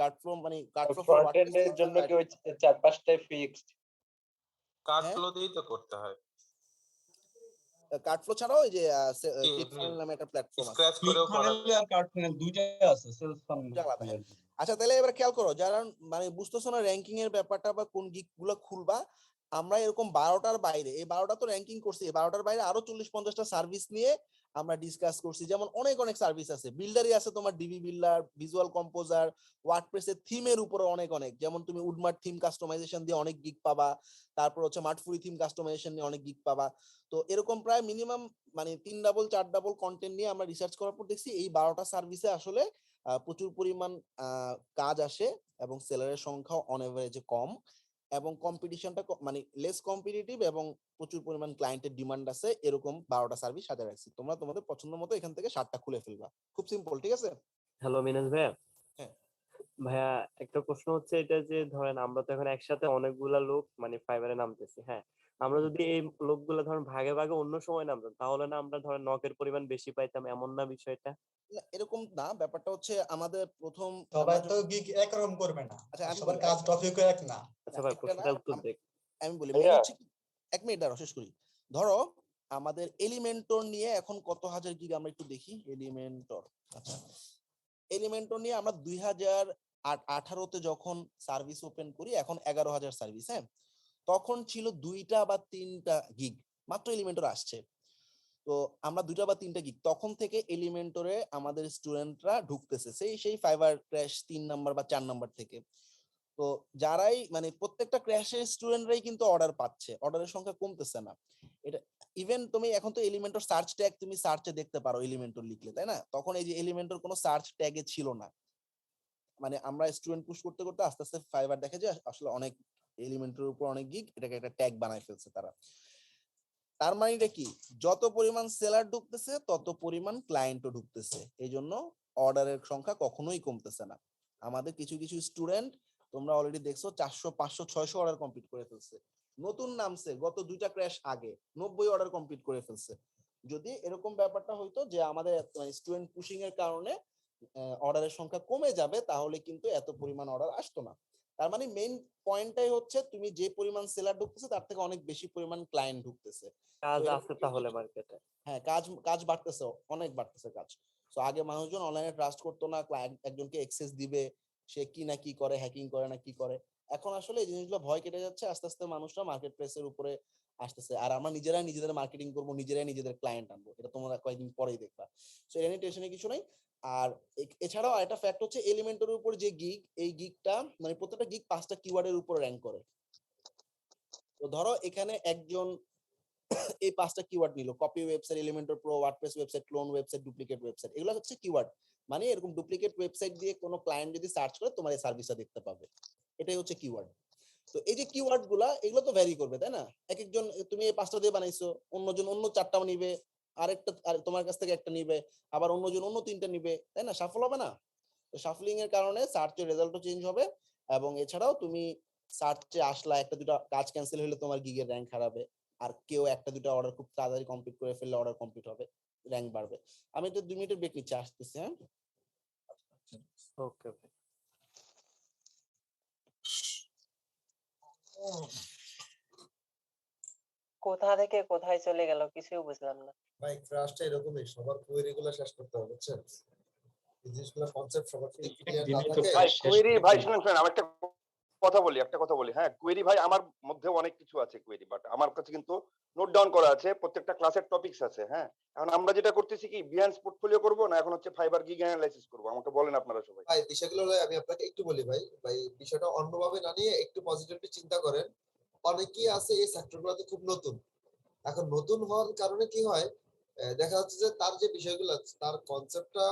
কাট ফ্লো মানে কাট ফ্লো ফর ফ্রন্ট ওয়ার্ডপ্রেস। এন্ডের জন্য কি ওই 4-5টাই ফিক্সড? কার্ড ফ্লো দিয়েই তো করতে হয়। কাট ফ্লো ছাড়াও ওই যে কি ক্লিক ফানেল নামে একটা প্ল্যাটফর্ম আছে, স্ক্র্যাচ ক্লিক করেও করা ফানেল আর কার্ড ফানেল দুইটাই আছে, সেলস ফানেল। দুইটা আলাদা। হ্যাঁ। আচ্ছা, তাহলে এবার খেয়াল করো, যারা মানে বুঝতেছো না র্যাঙ্কিং এর ব্যাপারটা বা কোন গিগ গুলো খুলবা, আমরা এরকম 12টার বাইরে, এই 12টা তো র্যাঙ্কিং করছি, এই 12টার বাইরে আরো 40-50টা সার্ভিস নিয়ে আমরা ডিসকাস করছি। যেমন অনেক সার্ভিস আছে, বিল্ডারই আছে তোমার ডিবি বিল্ডার, ভিজুয়াল কম্পোজার, ওয়ার্ডপ্রেসের থিমের উপরে অনেক, যেমন তুমি উডমার্ট থিম কাস্টমাইজেশন দিয়ে অনেক গিগ পাবা, তারপর হচ্ছে মার্টফুরি থিম কাস্টমাইজেশন নিয়ে অনেক গিগ পাবা। তো এরকম প্রায় মিনিমাম মানে 3 ডাবল 4 ডাবল কন্টেন্ট নিয়ে আমরা রিসার্চ করার পর দেখছি এই 12টা সার্ভিসে আসলে প্রচুর পরিমাণ কাজ আসে এবং সেলারের সংখ্যা অন এভারেজে কম, এবং কম্পিটিশনটা মানে লেস কম্পিটিটিভ, এবং প্রচুর পরিমাণ ক্লায়েন্টের ডিমান্ড আছে। এরকম 12টা সার্ভিস সাজায় রাখছি, তোমরা তোমাদের পছন্দ মতো এখান থেকে 7টা খুলে ফেলবা। খুব সিম্পল, ঠিক আছে? হ্যালো মিনাজ ভাইয়া। হ্যাঁ ভাইয়া, একটা প্রশ্ন হচ্ছে এটা যে ধরেন আমরা তো এখন একসাথে অনেকগুলা লোক মানে ফাইবারে নামতেছি, হ্যাঁ, আমরা যদি এই লোকগুলা ধরেন ভাগে ভাগে অন্য সময় নামতাম, তাহলে না আমরা ধরেন নকের পরিমাণ বেশি পাইতাম, এমন না বিষয়টা? না, এরকম না, ব্যাপারটা হচ্ছে আমাদের প্রথম সবাই তো গিগ একরকম করবে না, আচ্ছা আমি সবার বলি, কাজ টপিক এক না। আচ্ছা ভাই, একটা না, প্রশ্নটা উত্তর দেখ। আমি বলি মেন হচ্ছে কি, 1 মিনিট দাঁড়াও শেষ করি। ধরো আমাদের এলিমেন্টর নিয়ে এখন কত হাজার গিগ আমরা একটু দেখি। এলিমেন্টর, আচ্ছা এলিমেন্টর নিয়ে আমরা 2018-তে যখন সার্ভিস ওপেন করি, এখন 11,000 সার্ভিস, হ্যাঁ, তখন ছিল 2টা বা 3টা গিগ মাত্র এলিমেন্টর আসছে। তো আমরা 2টা বা 3টা গিগ তখন থেকে এলিমেন্টরে আমাদের স্টুডেন্টরা ঢুকতেছে, সেই ফাইবার ক্র্যাশ 3 নাম্বার বা 4 নাম্বার থেকে। তো যারাই মানে প্রত্যেকটা ক্র্যাশের স্টুডেন্টরাই কিন্তু অর্ডার পাচ্ছে, অর্ডারের সংখ্যা কমতেছে না। এটা ইভেন তুমি এখন তো এলিমেন্টর সার্চ ট্যাগ তুমি সার্চে দেখতে পারো এলিমেন্টর লিখলে, তাই না? তখন এই যে এলিমেন্টর কোনো সার্চ ট্যাগে ছিল না, মানে আমরা স্টুডেন্ট পুশ করতে করতে আস্তে আস্তে ফাইবার দেখে যে আসলে অনেক এলিমেন্টের উপর অনেক গিগ, এটাকে একটা ট্যাগ বানায় ফেলছে তারা। তার মানে এটা কি, যত পরিমাণ সেলার ঢুকতেছে তত পরিমাণ ক্লায়েন্টও ঢুকতেছে, এই জন্য অর্ডারের সংখ্যা কখনোই কমতেছে না। আমাদের কিছু কিছু স্টুডেন্ট তোমরা অলরেডি দেখছো 400 500 600 অর্ডার কমপ্লিট করে ফেলছে, নতুন নামছে গত 2টা ক্র্যাশ আগে 90 অর্ডার কমপ্লিট করে ফেলছে। যদি এরকম ব্যাপারটা হইতো যে আমাদের স্টুডেন্ট পুশিং এর কারণে অর্ডারের সংখ্যা কমে যাবে, তাহলে কিন্তু এত পরিমাণ অর্ডার আসতো না। তার মানে মেইন পয়েন্টটাই হচ্ছে তুমি যে পরিমাণ সেলার ঢুকতেছে তার থেকে অনেক বেশি পরিমাণ ক্লায়েন্ট ঢুকতেছে। কাজ আছে তাহলে মার্কেটে। হ্যাঁ, কাজ বাড়তেছে, অনেক বাড়তেছে কাজ। সো আগে মানুষজন অনলাইনে ট্রাস্ট করতো না, একজনকে অ্যাক্সেস দিবে, সে কি না কি করে, হ্যাকিং করে না কি করে। এখন আসলে এই জিনিসগুলো ভয় কেটে যাচ্ছে, আস্তে আস্তে মানুষরা মার্কেট প্লেসের উপরে আসতেছে। আর আমরা নিজেরাই নিজেদের মার্কেটিং করবো, নিজেরাই নিজেদের ক্লায়েন্ট আনবো, এটা তোমরা কয়েকদিন পরেই দেখবা। সো এটা নিয়ে টেনশনের কিছু নাই। আর এছাড়াও আরেকটা ফ্যাক্ট হচ্ছে এলিমেন্টের উপর যে গিগ, এই গিগটা মানে প্রত্যেকটা গিগ 5টা কিওয়ার্ডের উপর র্যাঙ্ক করে। তো ধরো এখানে একজন এই 5টা কিওয়ার্ড নিল, copy website, Elementor pro, WordPress website, clone website, duplicate website, এগুলো হচ্ছে কিওয়ার্ড। মানে এরকম ডুপ্লিকেট ওয়েবসাইট দিয়ে কোনো ক্লায়েন্ট যদি সার্চ করে তোমার এই সার্ভিসটা দেখতে পাবে, এটাই হচ্ছে কিওয়ার্ড। তো এই যে কিওয়ার্ড গুলা, এগুলো তো ভ্যারি করবে, তাই না? এক একজন, তুমি এই 5টা দিয়ে বানাইছো, অন্যজন অন্য 4টা নিবে, আরেকটা আর তোমার কাছ থেকে একটা নিবে, আবার অন্যজন অন্য 3টা নিবে, তাই না? সাফল হবে না? তো সাফলিং এর কারণে সার্চের রেজাল্টও চেঞ্জ হবে। এবং এছাড়াও তুমি সার্চে আসলা, একটা দুটা কাজ ক্যান্সেল হলে তোমার গিগের র্যাঙ্ক হারাবে। আর কেউ একটা দুটা অর্ডার খুব তাড়াতাড়ি কমপ্লিট করে ফেললে অর্ডার কমপ্লিট হবে, র্যাঙ্ক বাড়বে। আমি তো 2 মিনিটের ব্রেক নিচ্ছি, আসতেছি। হ্যাঁ, ওকে ভাই। কোথা থেকে কোথায় চলে গেল কিছুই বুঝলাম না। ভাই ক্রাশটা এরকমই, সবার কোয়েরি গুলো শেষ করতে হবে, বুঝছেন? এই জিনিসগুলো কনসেপ্ট সবার যদি ক্লিয়ার না থাকে। ভাই কোয়েরি, ভাই শুনেন আমি একটা কথা বলি। হ্যাঁ, কোয়েরি ভাই আমার মধ্যে অনেক কিছু আছে কোয়েরি, বাট আমার কাছে কিন্তু নোট ডাউন করা আছে, প্রত্যেকটা ক্লাসের টপিকস আছে। হ্যাঁ, এখন আমরা যেটা করতেছি কি বিহান্স পোর্টফোলিও করব না, এখন হচ্ছে ফাইবার গিগ অ্যানালাইসিস করব। আমাকে বলেন আপনারা সবাই। ভাই বিষয়গুলো আমি আপনাকে একটু বলি ভাই বিষয়টা অন্যভাবে না নিয়ে একটু পজিটিভলি চিন্তা করেন। অনেকেই আছে এই সেক্টরগুলোতে খুব নতুন। এখন নতুন হওয়ার কারণে কি হয়, দেখা যাচ্ছে যে তার যে বিষয়গুলো আছে, তার কনসেপ্টটা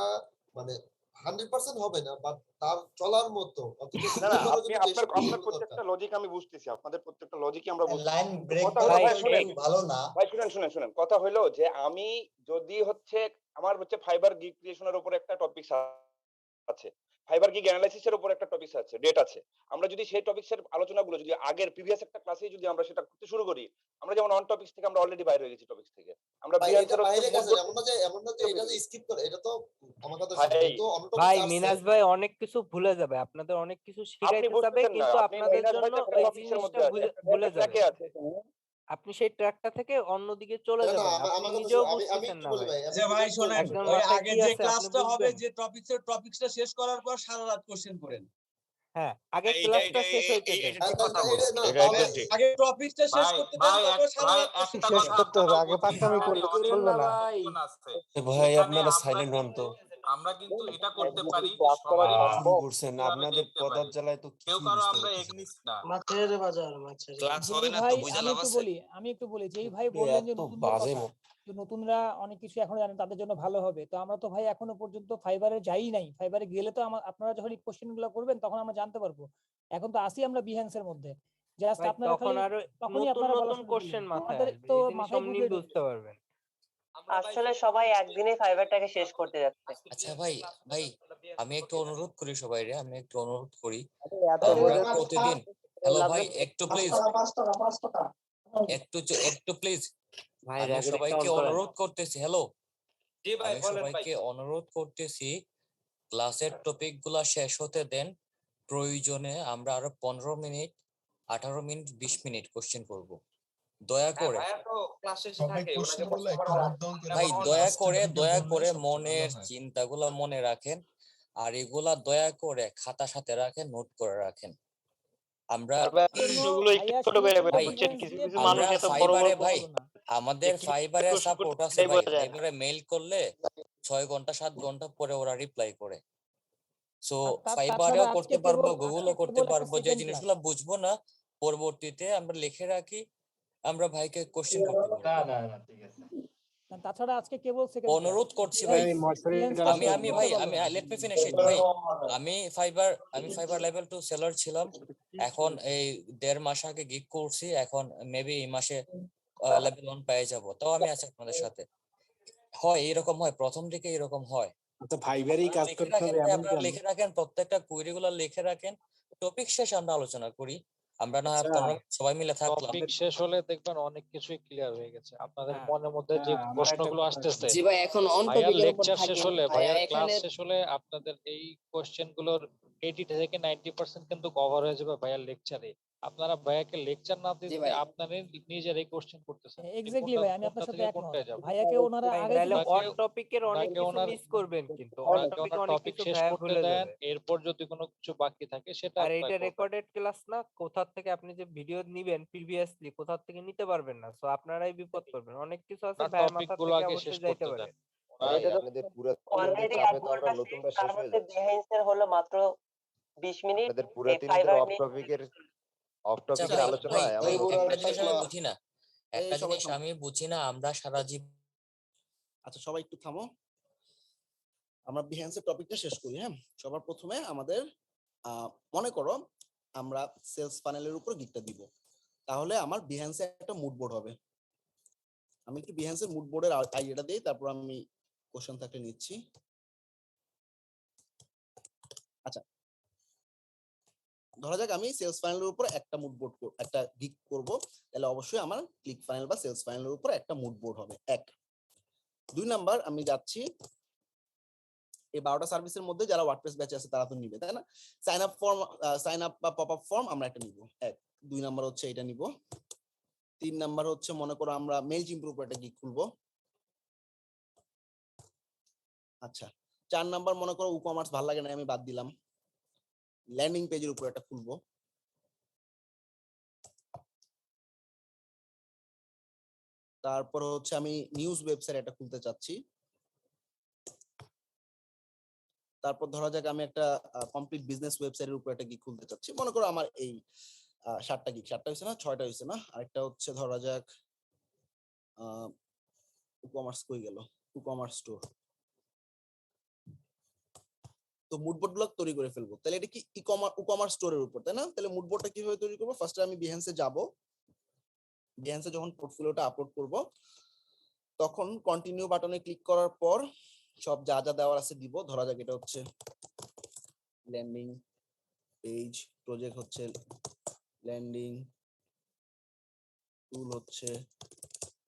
মানে 100% হবে না, বাট তার চলার মতো অন্তত না না, আপনি আপনার প্রত্যেকটা লজিক আমি বুঝতেছি, আপনাদের প্রত্যেকটা লজিকই আমরা বুঝতেছি। লাইন ব্রেক কথা হলো ভাই শুনেন, ভালো না ভাই শুনেন কথা হলো যে আমি যদি হচ্ছে আমার হচ্ছে ফাইবার গিগ ক্রিয়েশনের উপর একটা টপিক আছে, ফাইবার গিগ অ্যানালাইসিসের উপর একটা টপিক আছে, ডেট আছে। আমরা যদি সেই টপিকসের আলোচনাগুলো যদি আগের প্রিভিয়াস একটা ক্লাসে যদি আমরা সেটা করতে শুরু করি, আমরা যেমন অন টপিকস থেকে আমরা অলরেডি বাইরে হয়ে গেছি, টপিকস থেকে আমরা এটা বাইরে গেছে, এমন না যে এটা স্কিপ করে, এটা তো আমার কথা শুনুন তো অন্য টপিক ভাই আছে। মিনাজ ভাই অনেক কিছু ভুলে যাবে, আপনাদের অনেক কিছু শিখাইতে যাবে, কিন্তু আপনাদের জন্য এই জিনিসটা ভুলে যাবে। আপনি সেই ট্র্যাকটা থেকে অন্যদিকে চলে যাবেন, আপনি নিজেও বুঝতেছেন না ভাই। আচ্ছা ভাই শুনেন, ওই আগে যে ক্লাসটা হবে, যে টপিকসটা শেষ করার পর সারা রাত কোশ্চেন করেন। হ্যাঁ, আগে ক্লাসটা শেষ হইতে দেন। আগে টপিকটা শেষ করতে দেন, তারপর সারা রাত শেষ করতে হবে, আগে পাকনামি করলে চলবে না। ভাই আপনারা সাইলেন্ট হন তো। আমরা কিন্তু এটা করতে পারি যে সবাই করছেন আপনাদের পদার জ্বালায় তো কেউ কারো আমরা এগনিস্ট না। মাছের বাজার মাছের ক্লাস হবে না ভাই তো বুঝা আমি লাভ একটু আছে। বলি, যেই ভাই বললেন যে এত নতুনদের বাজে কথা, যে নতুনরা অনেক কিছু এখনো জানেন, তাদের জন্য ভালো হবে। তো আমরা তো ভাই এখনো পর্যন্ত ফাইবারে যাই নাই, ফাইবারে গেলে তো আপনারা যখন এই কোশ্চেন গুলো করবেন তখন আমরা জানতে পারবো। এখন তো আসি আমরা বিহেন্সের মধ্যে, জাস্ট ভাই আপনারা তখন খালি আরো তখনই নতুন আপনারা বলা নতুন শুরু কোশ্চেন করলেন, মাথায় আমাদের আসবে, তো এই জিনিস মাথায় এমনি ঢুকে বুঝতে পারবেন। আসলে সবাই একদিনে ফাইবারটাকে শেষ করতে যাচ্ছে। আচ্ছা ভাই আমি একটু অনুরোধ করি সবাইরে, এত আমরা বোঝা প্রতিদিন, হ্যালো ভাই একটু প্লিজ, একটু প্লিজ, ভাই আমি রেকর্ডিংটা সবাইকে অন করেন। অনুরোধ করতেছি, হ্যালো জি ভাই আমি বলেন ভাই। সবাইকে অনুরোধ করতেছি, ক্লাসের টপিক গুলা শেষ হতে দেন। প্রয়োজনে আমরা আরো 15 মিনিট 18 মিনিট 20 মিনিট কোশ্চেন করব, দয়া করে সবাই কোশ্চেনগুলো একটু নোট ডাউন করে ভাই রাখুন, দয়া লাস্টে করে ভিডিও বললে সবচেয়ে মনের ভালো হয়। চিন্তাগুলো মনে রাখেন। আর এগুলা দয়া করে খাতার সাথে রাখেন, নোট করে রাখেন। আমরা আর ভাই জন্য প্রশ্নগুলো একটু ভাইয়া ছোট শুরু করে করবো বলতে ভাই বুঝছেন, behance কিছু দিয়ে, কিছু তারপর মানুষ আমরা এত বড় ফাইবারে বড় ভাই হলো না। আমাদের কিভাবে ফাইবারে প্রশ্ন সাপোর্ট করতে আছে সেটাই ভাই। বোঝা যায় না। ফাইবারে মেইল করলে 6 ঘন্টা 7 ঘন্টা পরে ওরা রিপ্লাই করে। সো আর ফাইবারেও তাছাড়া করতে পারবো, গুগলও করতে কেবল একটা পারবো। যে সেকেন্ড ক্লাস। জিনিসগুলো বুঝবো না পরবর্তীতে আমরা লিখে রাখি, আমরা ভাইকে কোশ্চেন করতে পারবো। তাছাড়া আজকে কেবল সেকেন্ড ক্লাস। অনুরোধ করছি ভাই, আমি শুরু আমি করতে ভাই পারবো আমি না। লেট মি ফিনিশ ইট ভাই। আমি ফাইবার লেভেল 2 সেলার ছিলাম, এখন এই 1.5 মাস আগে গিগ করছি, এখন মেবি এই মাসে লেভেল 1 পেয়ে যাব। তো আমি আছি আপনাদের সাথে। হয় এরকম হয়, প্রথম দিকে এরকম হয়। তো ফাইবারেই কাজ লিখে করতে রাখেন হবে ভাই, এমন আপনারা কেন? লিখে রাখেন, প্রত্যেকটা কুইরি গুলো লিখে রাখেন। টপিক শেষে আমরা আলোচনা করি। আমরা না হয় আচ্ছা 15 মিনিট সবাই মিলে থাকলাম। টপিক শেষ হলে দেখবেন অনেক কিছুই ক্লিয়ার হয়ে গেছে আপনাদের হ্যাঁ। মনের মধ্যে যে হ্যাঁ, আমার একটা প্রশ্নগুলো কথা আসতেছে। জি ভাই, এখন অন ভাইয়ার টপিকের উপর লেকচার শেষ থাকেন হলে, ভাইয়া। ভাইয়ার ক্লাস এখানে শেষ হলে আপনাদের এই কোশ্চেন গুলোর 80 থেকে 90% কিন্তু কভার হয়ে যাবে ভাইয়ার লেকচারে। আপনারা ভাইয়াকে লেকচার না জি দিতে ভাই, আপনারা নিজেরাই কোশ্চেন করতেছেন। এক্স্যাক্টলি ভাই, আমি কোনটা আপনার সাথে থেকে একমত। কোনটায় যাবে? ভাইয়াকে ওনারা ভাই আগেই তাহলে কিন্তু অন টপিকের অনেক ওনাকে কিছু ওনার মিস করবেন, কিন্তু অন ওনাকে টপিকে ওনার অনেক টপিক কিছু শেষ ভাইয়া করতে ভুলে দেন, যাবে। এরপর যদি কোনো কিছু বাকি থাকে সেটা আর আপনারা এটা করবেন। রেকর্ডেড ক্লাস না, কোথা থেকে আপনি যে ভিডিও নিবেন প্রিভিয়াসলি কোথা থেকে নিতে পারবেন না। সো আপনারাই বিপদ করবেন। অনেক কিছু আছে ওনার ভাইয়ের টপিক মাথা গুলো থেকে আগে শেষ অবশ্যই যাইতে করতে পারে। দেন। ভাই এটা তো আপনাদের পুরাতনীদের অলরেডি চাপে তো আমরা আপনারটা শেষ, নতুনটা তার শেষ হয়ে মধ্যে যাচ্ছে। বিহাইন্ডসের হলো মাত্র 20 মিনিট। আপনাদের এই পুরাতনীদের ফাইবার অফ নিয়ে টপিকের আচ্ছা আলোচনায় ভাই এমন নতুন একটা একটা জিনিস আমি বুঝি না, এই একটা সবাই জিনিস থামো। আমি বুঝি না, আমরা সারা জীবন আচ্ছা সবাই একটু থামো, আমরা বিহেন্সের টপিকটা শেষ করি। হ্যাঁ, সবার প্রথমে আমাদের মনে করো আমরা সেলস ফানেলের উপর গিকটা দিব, তাহলে আমার বিহেন্সে একটা মুড বোর্ড হবে। আমি একটু বিহেন্সের মুড বোর্ডের আইডিয়াটা দিই, তারপর আমি কোশ্চেন থাকলে নিচ্ছি। আচ্ছা, ধরা যাক আমি সেলস ফানেলের উপর একটা মুড বোর্ড একটা গিগ করব, তাহলে অবশ্যই আমার ক্লিক ফানেল বা সেলস ফানেলের উপর একটা মুড বোর্ড হবে। 1 2 নাম্বার, আমি যাচ্ছি এই 12টা সার্ভিসের মধ্যে যারা ওয়ার্ডপ্রেস ব্যাচে আছে তারা তো নিবে, তাই না? সাইন আপ বা পপ আপ ফর্ম আমরা একটা নিব। 1 2 নাম্বার হচ্ছে এটা নিব। 3 নাম্বার হচ্ছে মনে করো আমরা মেইল জিম্পের উপর একটা গিগ খুলবো। আচ্ছা, 4 নাম্বার মনে করো ই-কমার্স ভালো লাগে না, আমি বাদ দিলাম, ল্যান্ডিং পেজের উপর একটা খুলবো। তারপর হচ্ছে আমি নিউজ ওয়েবসাইট একটা খুলতে চাচ্ছি। তারপর ধরা যাক আমি একটা কমপ্লিট বিজনেস ওয়েবসাইটের উপর একটা গিগ খুলতে চাচ্ছি। মনে করো আমার এই 7টা গিগ, 7টা হয়েছে না, 6টা হয়েছে না। আরেকটা হচ্ছে ধরা যাক ই-কমার্স কই গেল, ই-কমার্স স্টোর। তো মুড বোর্ড গুলো তৈরি করে ফেলবো। তাহলে এটা কি ই-কমার্স স্টোরের উপর, তাই না? তাহলে মুড বোর্ডটা কিভাবে তৈরি করবো? ফার্স্টে আমি বিহেন্সে যাব, বিহেন্সে যখন পোর্টফোলিওটা আপলোড করব তখন কন্টিনিউ বাটনে ক্লিক করার পর সব যা যা দেওয়ার আছে দিব। ধরা যাক এটা হচ্ছে ল্যান্ডিং পেজ, প্রজেক্ট হচ্ছে ল্যান্ডিং, টুল হচ্ছে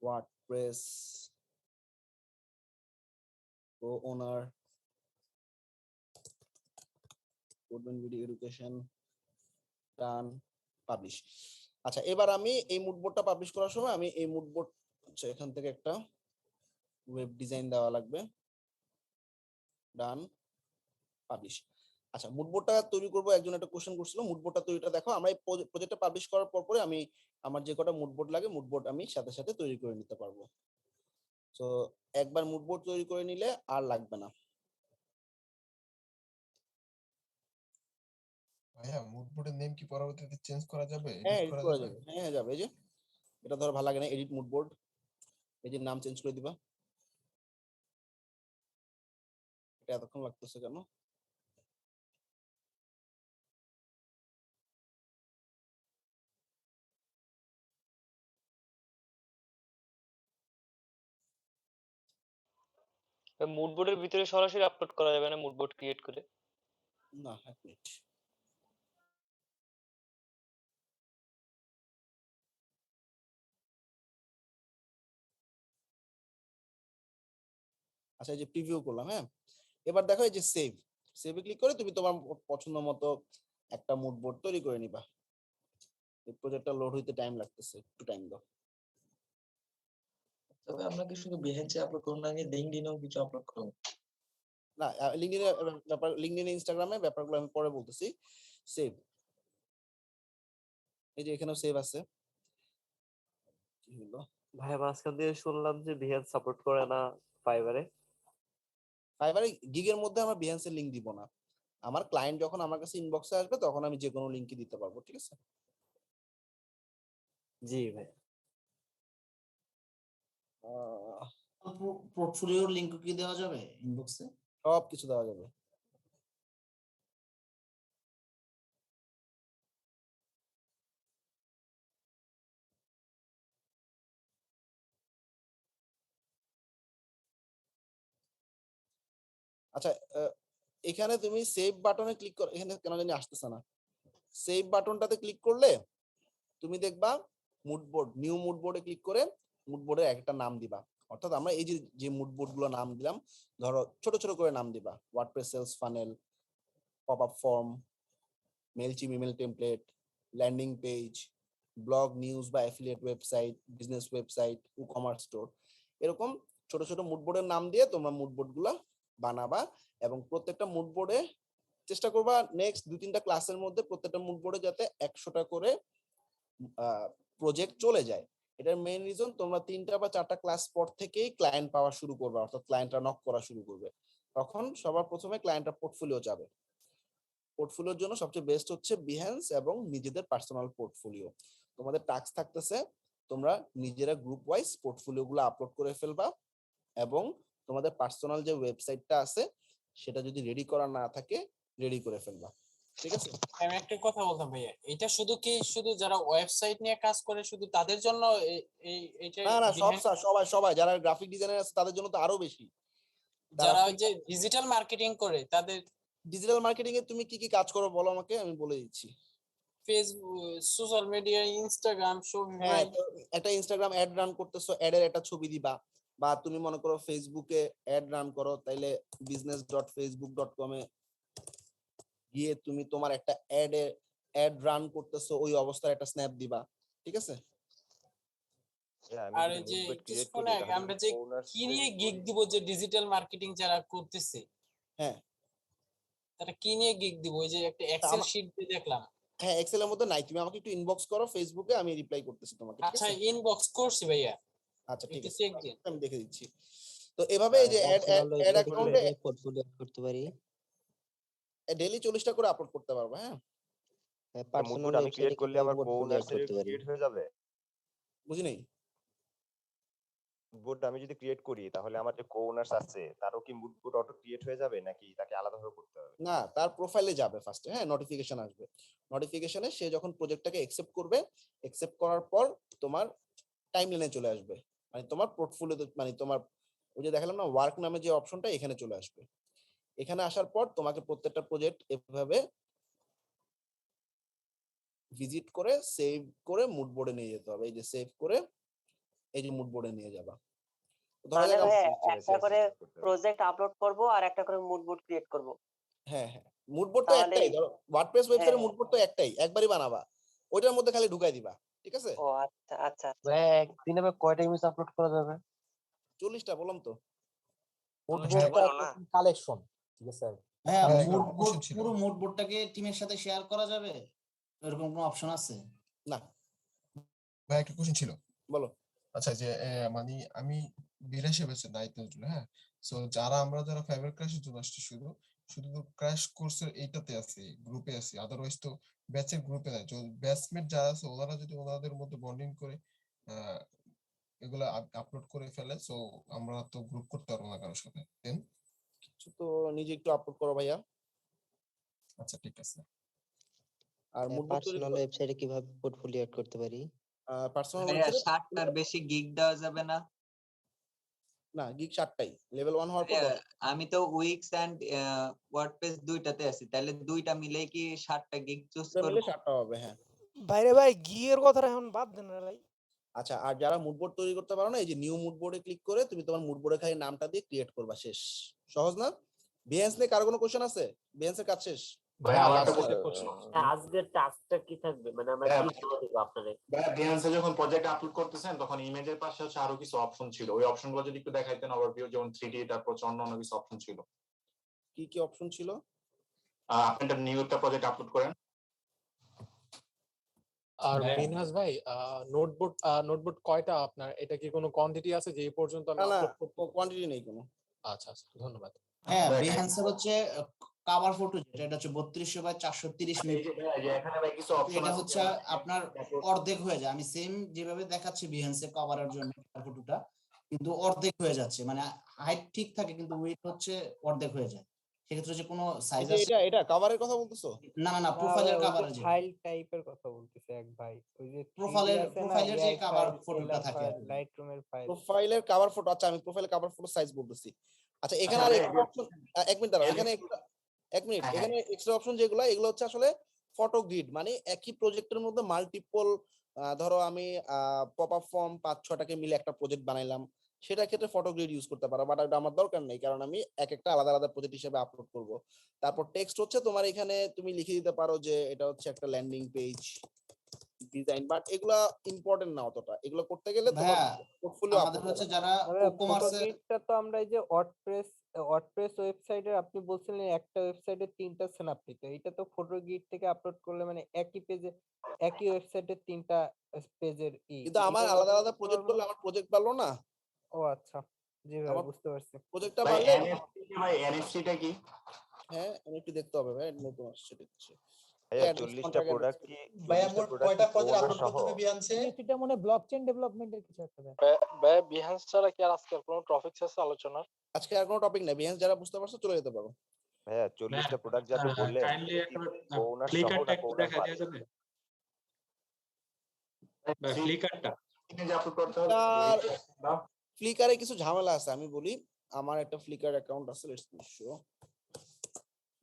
ওয়ার্ডপ্রেস, প্রো ওনার, কোডবেন ভিডিও এডুকেশন, ডান, পাবলিশ। আচ্ছা, এবার আমি এই মুড বোর্ডটা পাবলিশ করার সময় আমি এই মুড বোর্ড হচ্ছে এখান থেকে একটা ওয়েব ডিজাইন দেওয়া লাগবে। ডান, পাবলিশ। আচ্ছা, মুড বোর্ডটা তৈরি করব। একজন একটা কোশ্চেন করছিল, মুড বোর্ডটা তৈরিটা দেখো। আমরা এই প্রজেক্টটা পাবলিশ করার পরে আমি আমার যে কটা মুড বোর্ড লাগে মুড বোর্ড আমি সাথে সাথে তৈরি করে নিতে পারবো। তো একবার মুড বোর্ড তৈরি করে নিলে আর লাগবে না। ভাইয়া মুড বোর্ডের নেম কি পরবর্তীতে চেঞ্জ করা যাবে, হ্যাঁ, এডিট এডিট করা করা যাবে? যাবে। হ্যাঁ যাবে। এই যে এটা ধরো ভালো লাগে না, এডিট মুড বোর্ড, এই যে নাম চেঞ্জ করে দিবা। এটা এতক্ষণ লাগতেছে কেন? মুড বোর্ডের ভিতরে সরাসরি আপলোড করা যাবে না, মুড বোর্ড ক্রিয়েট করে? না, এক মিনিট। আচ্ছা, এই যে প্রিভিউ করলাম। হ্যাঁ, এবার দেখো এই যে সেভে ক্লিক করে তুমি তোমার পছন্দ মতো একটা মুড বোর্ড তৈরি করে নিবা। এই প্রজেক্টটা লোড হইতে টাইম লাগতেছে, একটু টাইম দাও। তবে আমরা কি শুধু বিহেন্সে আপলোড করব নাকি লিংকডইনেও কিছু আপলোড করব? না লিঙ্কডইনে ব্যাপার, লিঙ্কডইনে ইনস্টাগ্রামে ব্যাপারগুলো আমি পরে বলতেছি। সেভ, এই যে এখানেও সেভ আছে। কি হলো ভাই মাঝখান দিয়ে শুনলাম যে বিহেভ সাপোর্ট করে না ফাইবারে। ফাইবারে গিগের মধ্যে আমরা বিহেন্সের লিংক দিব না। আমার ক্লায়েন্ট যখন আমার কাছে ইনবক্সে আসবে তখন আমি যে কোনো লিংকই দিতে পারবো, ঠিক আছে? জি ভাই। পোর্টফোলিওর লিংক কি দেওয়া যাবে ইনবক্সে? সব কিছু দেওয়া যাবে। আচ্ছা এখানে তুমি সেভ বাটনে ক্লিক করো, এখানে কেন জানি আসতেছে না। সেভ বাটনটাতে ক্লিক করলে তুমি দেখবা মুডবোর্ড, নিউ মুডবোর্ডে ক্লিক করে মুডবোর্ডের একটা নাম দিবা। অর্থাৎ আমরা এই যে মুডবোর্ড গুলো নাম দিলাম, ধরো ছোট ছোট করে নাম দিবা, WordPress sales funnel, pop up form, Mailchimp email template, landing page, blog, news বা affiliate website, business website, ecommerce store, এরকম ছোট ছোট মুডবোর্ডের নাম দিয়ে তোমরা মুডবোর্ড গুলা বানাবা। এবং প্রত্যেকটা মুডবোর্ডে চেষ্টা করবা নেক্সট 2-3টা ক্লাসের মধ্যে প্রত্যেকটা মুডবোর্ডে যাতে 100টা করে প্রজেক্ট চলে যায়। এটার মেইন রিজন তোমরা 3টা বা 4টা ক্লাস পর থেকেই ক্লায়েন্ট পাওয়া শুরু করবে, অর্থাৎ ক্লায়েন্টরা নক করা শুরু করবে। তখন সবার প্রথমে ক্লায়েন্টরা পোর্টফোলিও যাবে। পোর্টফোলিওর জন্য সবচেয়ে বেস্ট হচ্ছে বিহেন্স এবং নিজেদের পার্সোনাল পোর্টফোলিও। তোমাদের টাস্ক থাকতেছে তোমরা নিজেরা গ্রুপ ওয়াইজ পোর্টফোলিও গুলো আপলোড করে ফেলবা এবং তোমাদের পার্সোনাল যে ওয়েবসাইটটা আছে সেটা যদি রেডি করা না থাকে রেডি করে ফেলবা, ঠিক আছে? আমি একটা কথা বলতাম ভাইয়া, এটা শুধু যারা ওয়েবসাইট নিয়ে কাজ করে শুধু তাদের জন্য এইটা? না সবাই যারা গ্রাফিক ডিজাইনার আছে তাদের জন্য তো আরো বেশি। যারা ওই যে ডিজিটাল মার্কেটিং করে তাদের। ডিজিটাল মার্কেটিং এ তুমি কি কি কাজ করো বলো আমাকে, আমি বলে দিচ্ছি। ফেসবুক, সোশ্যাল মিডিয়া, ইনস্টাগ্রাম সব। একটা ইনস্টাগ্রাম অ্যাড রান করতেছো, অ্যাডের একটা ছবি দিবা। বা তুমি মনে করো ফেসবুকে অ্যাড রান করো, তাইলে business.facebook.com এ গিয়ে তুমি তোমার একটা অ্যাড রান করতেছো, ওই অবস্থায় একটা স্ন্যাপ দিবা, ঠিক আছে? আর যে কিছুক্ষণ আগে আমরা যে কি নিয়ে গিগ দিব, যে ডিজিটাল মার্কেটিং যারা করতেছে, হ্যাঁ তারা কি নিয়ে গিগ দিব? ওই যে একটা এক্সেল শিট দেখলাম। হ্যাঁ এক্সেল এর মধ্যে নাই, তুমি আমাকে একটু ইনবক্স করো ফেসবুকে, আমি রিপ্লাই করতেছি তোমাকে, ঠিক আচ্ছা আছে? ইনবক্স করছি ভাইয়া। আচ্ছা ঠিক আছে, চেক দিন, আমি দেখে দিচ্ছি। তো এভাবে এই যে অ্যাড অ্যাকাউন্টে পোর্টফোলিও করতে পারি, ডেইলি 40টা করে আপলোড করতে পারবো। হ্যাঁ পার্সোনাল আমি ক্রিয়েট করলে আমার কোওনার্স এর ক্রিয়েট হয়ে যাবে? বুঝি নাই। মুডবোর্ড আমি যদি ক্রিয়েট করি তাহলে আমার যে কোওনার্স আছে তারও কি মুডবোর্ড অটো ক্রিয়েট হয়ে যাবে নাকি তাকে আলাদাভাবে করতে হবে? না, তার প্রোফাইলে যাবে ফার্স্টে, হ্যাঁ নোটিফিকেশন আসবে। নোটিফিকেশনে সে যখন প্রজেক্টটাকে অ্যাকসেপ্ট করবে, অ্যাকসেপ্ট করার পর তোমার টাইমলাইনে চলে আসবে, মানে তোমার পোর্টফোলিওতে, মানে তোমার ওই যে দেখালাম না ওয়ার্ক নামে যে অপশনটা, এখানে চলে আসবে। এখানে আসার পর তোমাকে প্রত্যেকটা প্রজেক্ট এভাবে ভিজিট করে সেভ করে মুডবোর্ডে নিয়ে যেতে হবে। এই যে সেভ করে এই যে মুডবোর্ডে নিয়ে যাবা। ধরা যাক একটা করে প্রজেক্ট আপলোড করব আর একটা করে মুডবোর্ড ক্রিয়েট করব। হ্যাঁ মুডবোর্ড তো একটাই, ধরো ওয়ার্ডপ্রেস ওয়েবসাইটের মুডবোর্ড তো একটাই, একবারই বানাবা, ওইটার মধ্যে খালি ঢুকাই দিবা, ঠিক আছে? ও আচ্ছা আচ্ছা। একদিনে কয়টা ইমেজ আপলোড করা যাবে? 40টা বললাম তো। কালেকশন, ঠিক আছে? হ্যাঁ মুডবোর্ড, পুরো মুডবোর্ডটাকে টিমের সাথে শেয়ার করা যাবে, এরকম কোনো অপশন আছে? না ভাই একটা কোশ্চেন ছিল। বলো। আচ্ছা যে মানে আমি 82 ব্যাচের দায়িত্ব ছিল, হ্যাঁ। সো যারা ফাইবার ক্র্যাশের জন্য আসছে শুধু ক্র্যাশ কোর্সের এইটাতে আছে, গ্রুপে আছে, আদারওয়াইজ তো ব্যাচের গ্রুপে নাই। তো ব্যাচমেট যারা আছে ওনারা যদি ওনাদের মধ্যে বন্ডিং করে এগুলা আপলোড করে ফেলে, সো আমরা তো গ্রুপ করতে পারবো না কারোর সাথে। দেন কিছু তো নিজে একটু আপলোড করো ভাইয়া। আচ্ছা ঠিক আছে। আর পার্সোনাল ওয়েবসাইটে কিভাবে পোর্টফোলিও এড করতে পারি? পার্সোনাল ওয়েবসাইটে 60টার বেশি গিগ দেওয়া যাবে না? না, গিগ 60টাই, লেভেল 1 হওয়ার পর। আমি তো উইক্স এন্ড ওয়ার্ডপ্রেস দুইটাতে আছি, তাহলে দুইটা মিলে কি 60টা গিগ চুজ করব? মিলে 60টা হবে, হ্যাঁ। বাইরে ভাই গিয়ের কথাটা এখন বাদ দেন না ভাই। আচ্ছা, আর যারা মুডবোর্ড তৈরি করতে পারো না, এই যে নিউ মুডবোর্ডে ক্লিক করে তুমি তোমার মুডবোর্ডে খালি নামটা দিয়ে ক্রিয়েট করবা, শেষ। সহজ না? বিহেন্স নিয়ে কারো কোনো কোশ্চেন আছে? বিহেন্সের কাজ শেষ? ভাই আমার একটা প্রশ্ন, আজকের টাস্কটা কি থাকবে, মানে আমরা কি জমা দেব আপনাদের? ভাই বিহেন্সে যখন প্রজেক্ট আপলোড করতেছেন তখন ইমেজের পাশে হচ্ছে আরো কিছু অপশন ছিল, ওই অপশনগুলো যদি একটু দেখাইতেন ওভারভিউ, যেমন 3D, তারপর অন্যান্য কিছু অপশন ছিল। কি অপশন ছিল? আপনি একটা নিউ একটা প্রজেক্ট আপলোড করেন। আর মিনহাজ ভাই নোটবুক কয়টা আপনার? এটা কি কোনো কোয়ান্টিটি আছে যে এই পর্যন্ত আমি না আপলোড করতে? কোয়ান্টিটি নেই কোনো। আচ্ছা আচ্ছা, ধন্যবাদ। হ্যাঁ, বিহান্সের হচ্ছে কভার ফটো এটা হচ্ছে 3200 বাই 430 মেগা। এখানে ভাই কিছু অপশন এটা আছে হচ্ছে আপনার অর্ধেক হয়ে যায়। আমি সেম যেভাবে দেখাচ্ছি বিহান্সে কভারের জন্য ফটোটা, কিন্তু অর্ধেক হয়ে যাচ্ছে, মানে হাইট ঠিক থাকে কিন্তু ওয়েট হচ্ছে অর্ধেক হয়ে যায়। সেক্ষেত্রে হচ্ছে কোনো সাইজ আছে? এটা কভারের কথা বলতেছো? না না না, প্রোফাইলের কভারের যে ফাইল টাইপের কথা বলতেছে এক ভাই, ওই যে প্রোফাইলের যে কভার ফটোটা থাকে লাইটরুমের ফাইল, প্রোফাইলের কভার ফটো। আচ্ছা আমি প্রোফাইলের কভার ফটো সাইজ বলতেছি। আচ্ছা এখানে আর একটা অপশন, এক মিনিট দাঁড়াও, এখানে এক মিনিট, এখানে এক্সট্রা অপশন যেগুলো এগুলো হচ্ছে আসলে ফটো গ্রিড, মানে একই প্রজেক্টের মধ্যে মাল্টিপল, ধরো আমি পপ আপ ফর্ম 5-6টাকে মিলে একটা প্রজেক্ট বানাইলাম, সেটার ক্ষেত্রে ফটো গ্রিড ইউজ করতে পারো, বাট এটা আমার দরকার নেই, কারণ আমি এক একটা আলাদা আলাদা প্রজেক্ট হিসেবে আপলোড করব। তারপর টেক্সট হচ্ছে তোমার এখানে তুমি লিখে দিতে পারো যে এটা হচ্ছে একটা ল্যান্ডিং পেজ ডিজাইন, বাট এগুলা ইম্পর্টেন্ট না অতটা। এগুলো করতে গেলে তোমার পোর্টফোলিও আমাদের হচ্ছে যারা কমার্সের ফটোগ্রিডটা তো আমরা এই যে ওয়ার্ডপ্রেস ওয়েবসাইটে আপনি বলছিলেন একটা ওয়েবসাইটে 3টা স্ন্যাপ নিতে, এটা তো ফটোগ্রিড থেকে আপলোড করলে মানে একই পেজে একই ওয়েবসাইটে 3টা পেজের কিন্তু আমার আলাদা আলাদা প্রজেক্ট করলে আমার প্রজেক্ট বাড়লো না। ও আচ্ছা, জি ভাই বুঝতে পারছি। প্রজেক্টটা বাড়লে ভাই এনএফসিটা কি? হ্যাঁ আমি একটু দেখতে হবে ভাই, নতুন আসছে দেখছি। ভাইয়া 40টা প্রোডাক্ট কি ভাইয়া মোট কয়টা প্রজেক্ট আপলোড করতে হবে বিহান্সে? এটা মনে ব্লকচেন ডেভেলপমেন্টের কিছু একটা ব্যাপার। ভাই বিহান্স ছাড়া কি আর আজকে কোনো টপিকস আছে আলোচনার? আজকে আর কোনো টপিক নাই, বিহান্স যারা বুঝতে পারছো চলে যেতে পারো। ভাইয়া 40টা প্রোডাক্ট যা আপনি বললেন, কাইন্ডলি একটা ওনার সহ ফ্লিকারটা না একটু ওনার দেখা পারে? যাবে? ফ্লিকারটা আপলোড করতে হবে। আর ফ্লিকারে কিছু ঝামেলা আছে আমি বলি। আমার একটা ফ্লিকার অ্যাকাউন্ট আছে, লেটস শো।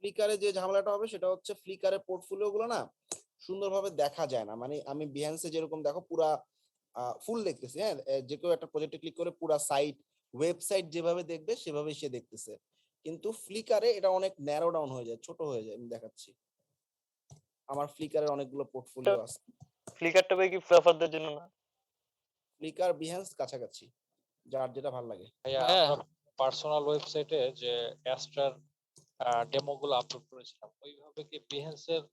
ফ্লিকারে যে ঝামেলাটা হবে সেটা হচ্ছে ফ্লিকারের পোর্টফোলিও গুলো না সুন্দরভাবে দেখা যায় না। মানে আমি বিহান্সে যেরকম দেখো পুরা ফুল দেখতেছি, হ্যাঁ যে কেউ একটা প্রজেক্টে ক্লিক করে পুরা সাইট ওয়েবসাইট যেভাবে দেখবে সেভাবেই সে দেখতেছে, কিন্তু ফ্লিকারে এটা অনেক ন্যারো ডাউন হয়ে যায়, ছোট হয়ে যায়। আমি দেখাচ্ছি, আমার ফ্লিকারের অনেকগুলো পোর্টফোলিও আছে। ফ্লিকারটা ভাই কি ফ্লোফারদের জন্য না? ফ্লিকার বিহান্স কাছাকাছি, যার যেটা ভালো লাগে। পার্সোনাল ওয়েবসাইটে যে অ্যাস্ট্রার ডেমো গুলো আপলোড করেছিলাম, ওইভাবে কি বিহেন্সের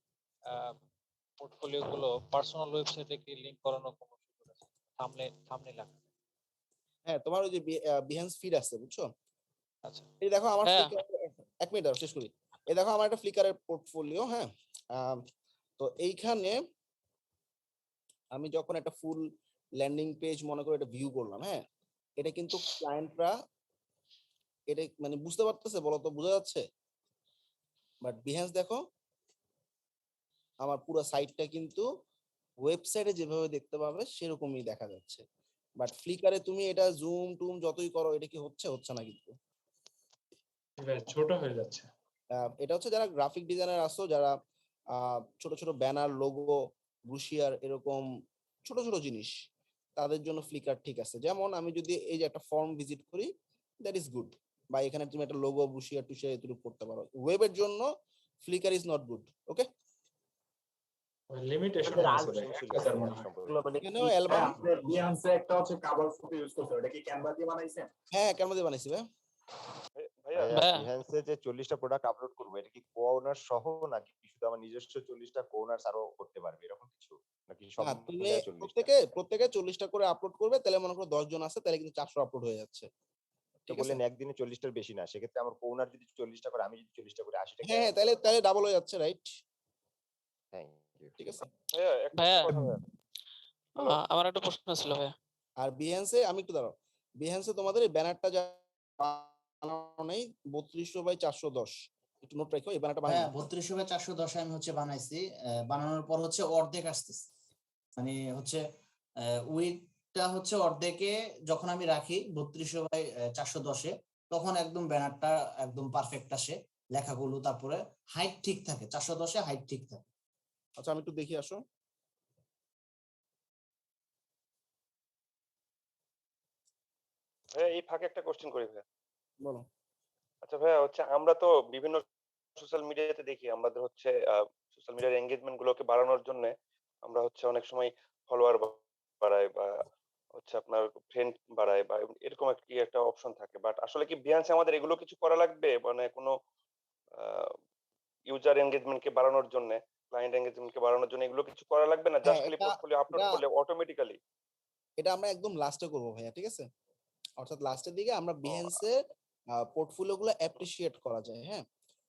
পোর্টফোলিও গুলো পার্সোনাল ওয়েবসাইটে কি লিংক করানোর কোনো সুযোগ আছে? থাম্বনেল লেখা। হ্যাঁ তোমার ওই যে বিহান্স ফিড আছে বুঝছো? আচ্ছা এই দেখো আমার ফ্লিকার, এক মিনিট দাঁড়াও শেষ করি। এই দেখো আমার একটা ফ্লিকারের পোর্টফোলিও, হ্যাঁ তো এইখানে আমি যখন একটা ফুল ল্যান্ডিং পেজ মনে করে এটা ভিউ করলাম, হ্যাঁ এটা কিন্তু ক্লায়েন্টরা এটা মানে বুঝতে পারতেছে, বলো তো বোঝা যাচ্ছে? বাট বিহান্স দেখো আমার পুরো সাইটটা কিন্তু ওয়েবসাইটে যেভাবে দেখতে পাবে সেরকমই দেখা যাচ্ছে, বাট ফ্লিকারে তুমি এটা জুম টুম যতই করো এটা কি হচ্ছে না কিন্তু ছোট হয়ে যাচ্ছে। এটা হচ্ছে যারা গ্রাফিক ডিজাইনার আসো, যারা ছোট ছোট ব্যানার, লোগো, ব্রুশিয়ার এরকম ছোট ছোট জিনিস, তাদের জন্য ফ্লিকার ঠিক আছে। যেমন আমি যদি এই যে একটা ফর্ম ভিজিট করি, দ্যাট ইজ গুড, বা এখানে তুমি একটা লোগো, ব্রুশিয়ার টুশিয়ার এগুলো করতে পারো। ওয়েবের জন্য flicker is not good. Okay, limitation আছে ভাই, এখানেও অ্যালবাম বিহান্সে একটা হচ্ছে কভার ফটো ইউজ করতে হবে, এটা কি ক্যানভা দিয়ে বানাইছেন? হ্যাঁ ক্যানভা দিয়ে বানাইছি ভাই। ভাইয়া বিহান্সে যে 40টা প্রোডাক্ট আপলোড করব, এটা কি কো-ওনার সহ নাকি শুধু আমার নিজস্ব 40টা কো-ওনার্স আরো করতে পারবে এরকম কিছু, নাকি সব তুমি মিলায় 40টা? প্রত্যেকে 40টা করে আপলোড করবে, তাহলে মনে করো 10 জন আছে, তাহলে কিন্তু 400 আপলোড হয়ে যাচ্ছে। তো বললেন একদিনে 40টার বেশি না, সেক্ষেত্রে আমার কো-ওনার যদি 40টা করে, আমি যদি 40টা করে 80টা। হ্যাঁ তাহলে ডাবল হয়ে যাচ্ছে, রাইট? Thank you. ঠিক আছে ভাইয়া আমার একটা প্রশ্ন ছিল ভাইয়া। আর বিহান্সে আমি একটু দাঁড়াও, বিহান্সে তোমাদের এই ব্যানারটা যা বানানো নেই 3200 বাই 410, একটু নোট রাখো এই ব্যানারটা বানানো। হ্যাঁ 3200 বাই 410 আমি হচ্ছে বানাইছি। বানানোর পর হচ্ছে অর্ধেক আসতেছে, মানে হচ্ছে উইডটা হচ্ছে অর্ধেকে যখন আমি রাখি 3200 বাই 410 তখন একদম ব্যানারটা একদম পারফেক্ট আসে, লেখাগুলো, তারপরে হাইট ঠিক থাকে, 410 হাইট ঠিক থাকে। আচ্ছা আমি একটু দেখি, আসো। ভাইয়া এই ফাঁকে একটা কোশ্চেন করি ভাইয়া। বলো। আচ্ছা ভাইয়া, হচ্ছে আমরা তো বিভিন্ন সোশ্যাল মিডিয়াতে দেখি, আমাদের হচ্ছে সোশ্যাল মিডিয়ার এঙ্গেজমেন্ট গুলোকে বাড়ানোর জন্য আমরা হচ্ছে অনেক সময় ফলোয়ার বাড়াই বা হচ্ছে আপনার ফ্রেন্ড বাড়াই বা এরকম একটা অপশন থাকে, বাট আসলে কি বিহান্সে আমাদের এগুলো কিছু করা লাগবে, মানে কোনো ইউজার এনগেজমেন্টকে বাড়ানোর জন্য, ক্লায়েন্ট এনগেজমেন্টকে বাড়ানোর জন্য এগুলো কিছু করা লাগবে না? হ্যাঁ, জাস্ট খালি এটা পোর্টফোলিও আপলোড এটা করলে অটোমেটিক্যালি? এটা আমরা একদম লাস্টে করবো ভাইয়া, ঠিক আছে? অর্থাৎ লাস্টের দিকে আমরা বিহেন্সে পোর্টফোলিও গুলো অ্যাপ্রিসিয়েট করা যায়। হ্যাঁ,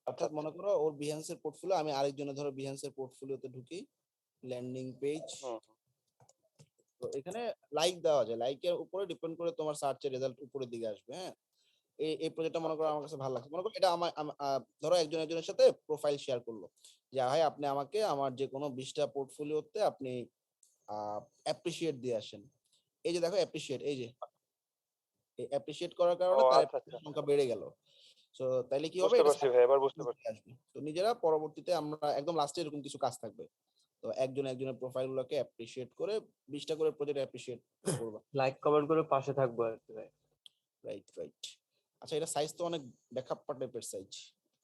অর্থাৎ মনে করো ওর বিহেন্সের পোর্টফোলিও, আমি আরেকজনের ধরো বিহেন্সের পোর্টফোলিওতে ঢুকি, ল্যান্ডিং পেজ, তো এখানে লাইক দেওয়া যায়, লাইকের উপরে ডিপেন্ড করে তোমার সার্চের রেজাল্ট উপরের দিকে আসবে। হ্যাঁ, এই প্রজেক্টটা মনে করো আমার কাছে ভালো লাগছে, মনে করো এটা আমার ধরো একজনের সাথে প্রোফাইল শেয়ার করলো যে ভাই আপনি আমাকে আমার যে কোনো 20টা পোর্টফোলিওতে আপনি অ্যাপ্রিসিয়েট দিয়ে আসেন। এই যে দেখো অ্যাপ্রিসিয়েট, এই যে অ্যাপ্রিসিয়েট করার কারণে তার সংখ্যা বেড়ে গেল। সো তাইলে কি হবে, বুঝতে পারছি ভাই, এবার বুঝতে পারছি। তো নিজেরা পরবর্তীতে আমরা একদম লাস্টে এরকম কিছু কাজ থাকবে, তো একজনের প্রোফাইল গুলোকে অ্যাপ্রিসিয়েট করে 20টা করে প্রজেক্ট অ্যাপ্রিসিয়েট করবা, লাইক কমেন্ট করে পাশে থাকবো আর কি ভাই। রাইট। আচ্ছা, এটা সাইজ তো অনেক ব্যাকআপ টাইপের সাইজ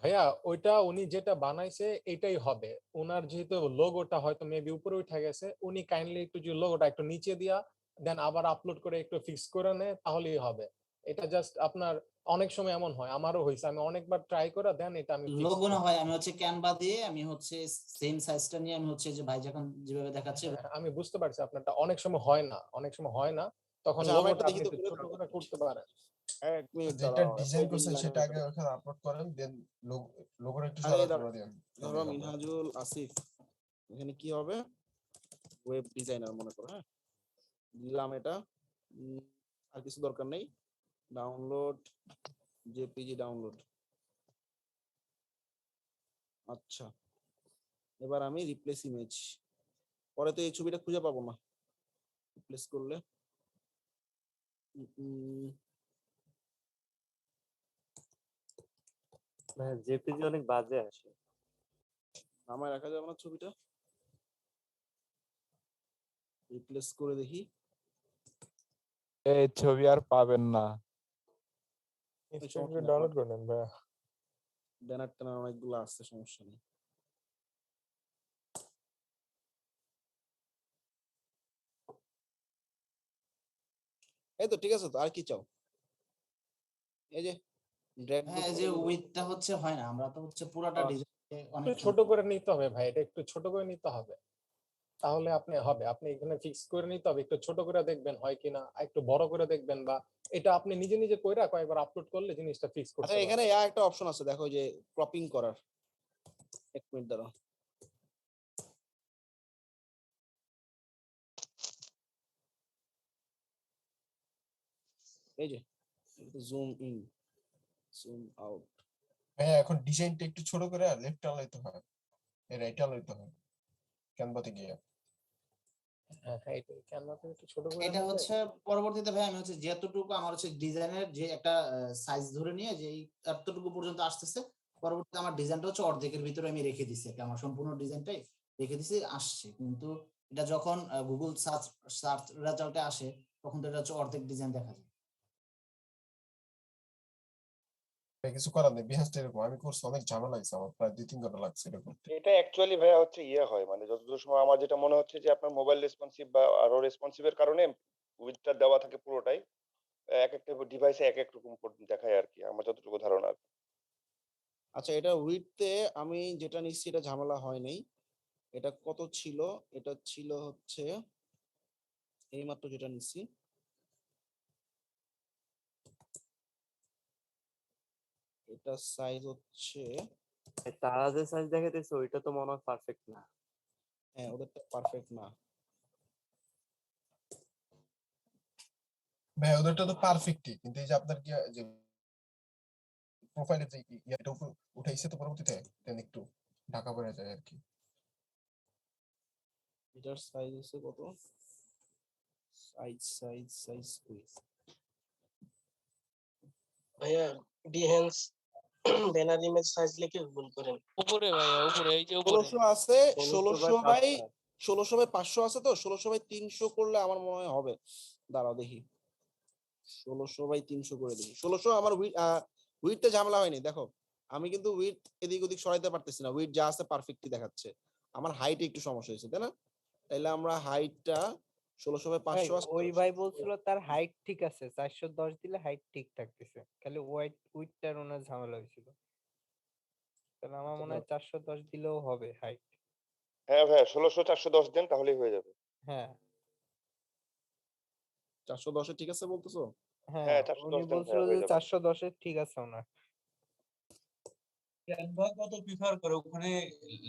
ভাইয়া। ওইটা উনি যেটা বানাইছে এটাই হবে ওনার, যেহেতু লোগোটা হয়তো মেবি উপরে উঠে গেছে, উনি কাইন্ডলি একটু যে লোগোটা একটু নিচে দিয়া দেন আবার আপলোড করে একটু ফিক্স করে নেয় তাহলেই হবে। এটা জাস্ট আপনার অনেক সময় এমন হয়, আমারও হয়েছে, আমি অনেকবার ট্রাই করে দেন এটা আমি লোগো না হয় আমি হচ্ছে ক্যানভা দিয়ে আমি হচ্ছে সেম সাইজটা নিয়ে আমি হচ্ছে যে ভাই যখন যেভাবে দেখাচ্ছে আমি বুঝতে পারছি আপনারটা অনেক সময় হয় না, তখন আচ্ছা, আমার লোগোটা একটা দেখি আপনি তো একটু করে ছোট দাও। করে করতে পারেন। এক মিনিট যেটা দাঁড়াও, ডিজাইন করছেন সেটা আগে ওখানে আপলোড করেন, দেন লোগোটা একটু আরে সাদা করে দেন। ধরো মিনহাজুল আসিফ, এখানে কি হবে, ওয়েব ডিজাইনার মনে করো। হ্যাঁ, দিলাম এটা, আর কিছু দরকার নেই, ডাউনলোড জেপিজি ডাউনলোড। আচ্ছা, এবার আমি রিপ্লেস ইমেজ, পরে তো এই ছবিটা খুঁজে পাবো না রিপ্লেস করলে। জেপিজি অনেক বাজে আসে, নামায় রাখা যাবে না ছবিটা, রিপ্লেস করে দেখি। এই ছবি আর পাবেন না, ডাউনলোড করে নেন ভাইয়া, ব্যানার ট্যানার অনেকগুলো আসছে, সমস্যা নেই। এই তো ঠিক আছে, তো আর কি চাও? এই যে হ্যাঁ, যে উইথটা হচ্ছে হয় না, আমরা তো হচ্ছে পুরোটা ডিজাইন অনেক ছোট করে নিতে হবে ভাই, এটা একটু ছোট করে নিতে হবে, তাহলে আপনি এখানে ফিক্স করে নিতে হবে, একটু ছোট করে দেখবেন হয় কিনা, একটু বড় করে দেখবেন, বা এটা আপনি নিজে কইরা কয়েকবার আপলোড করলে জিনিসটা ফিক্স করতে আচ্ছা, এখানে একটা অপশন আছে দেখো, যে ক্রপিং করার। এক মিনিট দাঁড়াও, এই যে জুম ইন জুম আউট। হ্যাঁ, এখন ডিজাইনটা একটু ছোট করে লেফট আলাইতে হয়, রাইট আলাইতে হয় ক্যানভাতে গিয়ে। এটা হচ্ছে পরবর্তীতে ভাই আমি হচ্ছে যতটুকু আমার হচ্ছে ডিজাইনের যে একটা সাইজ ধরে নিয়ে যে এতটুকু পর্যন্ত আসতেছে, পরবর্তীতে আমার ডিজাইনটা হচ্ছে অর্ধেকের ভিতরে আমি রেখে দিছি, আমার সম্পূর্ণ ডিজাইনটাই রেখে দিছি, আসছে। কিন্তু এটা যখন গুগল সার্চ রেজাল্টে আসে তখন তো এটা হচ্ছে অর্ধেক ডিজাইন দেখা যায়। কিছু করার নেই, বিহাসটা এরকম আমি করছি, অনেক ঝামেলা লাগছে আমার, প্রায় 2-3 ঘন্টা লাগছে এটা করতে। এটা অ্যাকচুয়ালি ভাইয়া হচ্ছে হয়, মানে যতদূর সময় আমার যেটা মনে হচ্ছে যে আপনার মোবাইল রেসপন্সিভ বা আরো রেসপন্সিভের কারণে উইথটা দেওয়া থাকে পুরোটাই, এক একটা ডিভাইসে এক এক রকম দেখায় আর কি, আমার যতটুকু ধারণা। আচ্ছা, এটা উইথে আমি যেটা নিচ্ছি এটা ঝামেলা হয় নাই। এটা কত ছিল? এটা ছিল হচ্ছে এইমাত্র যেটা নিচ্ছি, এটা সাইজ হচ্ছে, তারা যে সাইজ দেখাইতেছে ওইটা তো মনে হয় পারফেক্ট না। হ্যাঁ, ওদেরটা পারফেক্ট না ভাই, ওদেরটা তো পারফেক্টই, কিন্তু এই যে আপনার কি যে প্রোফাইলে যে এটা উপর উঠাইছে তো পরবর্তীতে দেন একটু ঢাকা পড়ে যায় আর কি। এটার সাইজ হচ্ছে কত? সাইজ ভাইয়া বিহেন্স ব্যানার ইমেজ সাইজ লিখে গুগল করেন উপরে ভাইয়া, উপরে এই যে উপরে 1600 আছে, 1600 বাই 500 আছে, তো 1600 বাই 300 করলে আমার মনে হয় হবে। দাঁড়াও দেখি, 1600 বাই 300 করে দেখি। 1600 আমার উইডথে ঝামেলা হয়নি, দেখো আমি কিন্তু উইডথ এদিক ওদিক সরাইতে পারতেছি না, উইডথ যা আছে পারফেক্টলি দেখাচ্ছে, আমার হাইটে একটু সমস্যা হয়েছে, তাই না? তাইলে আমরা হাইটটা 1600 বাই 500 আছে। ওই ভাই বলছিল তার হাইট ঠিক আছে, 410 দিলে হাইট ঠিক থাকতেছে, খালি উইডথটার ওনার ঝামেলা হয়েছিল। তাহলে আমার মনে হয় 410 দিলেও হবে হাইট। হ্যাঁ ভাইয়া 1600 410 দেন তাহলেই হয়ে যাবে। হ্যাঁ 410 ঠিক আছে বলতেছো? হ্যাঁ হ্যাঁ উনি 410 দেন বলছিল ভাইয়া যে হয়ে যাবে। 410 এর ঠিক আছে ওনার। ক্যানভা কত প্রিফার করে ওখানে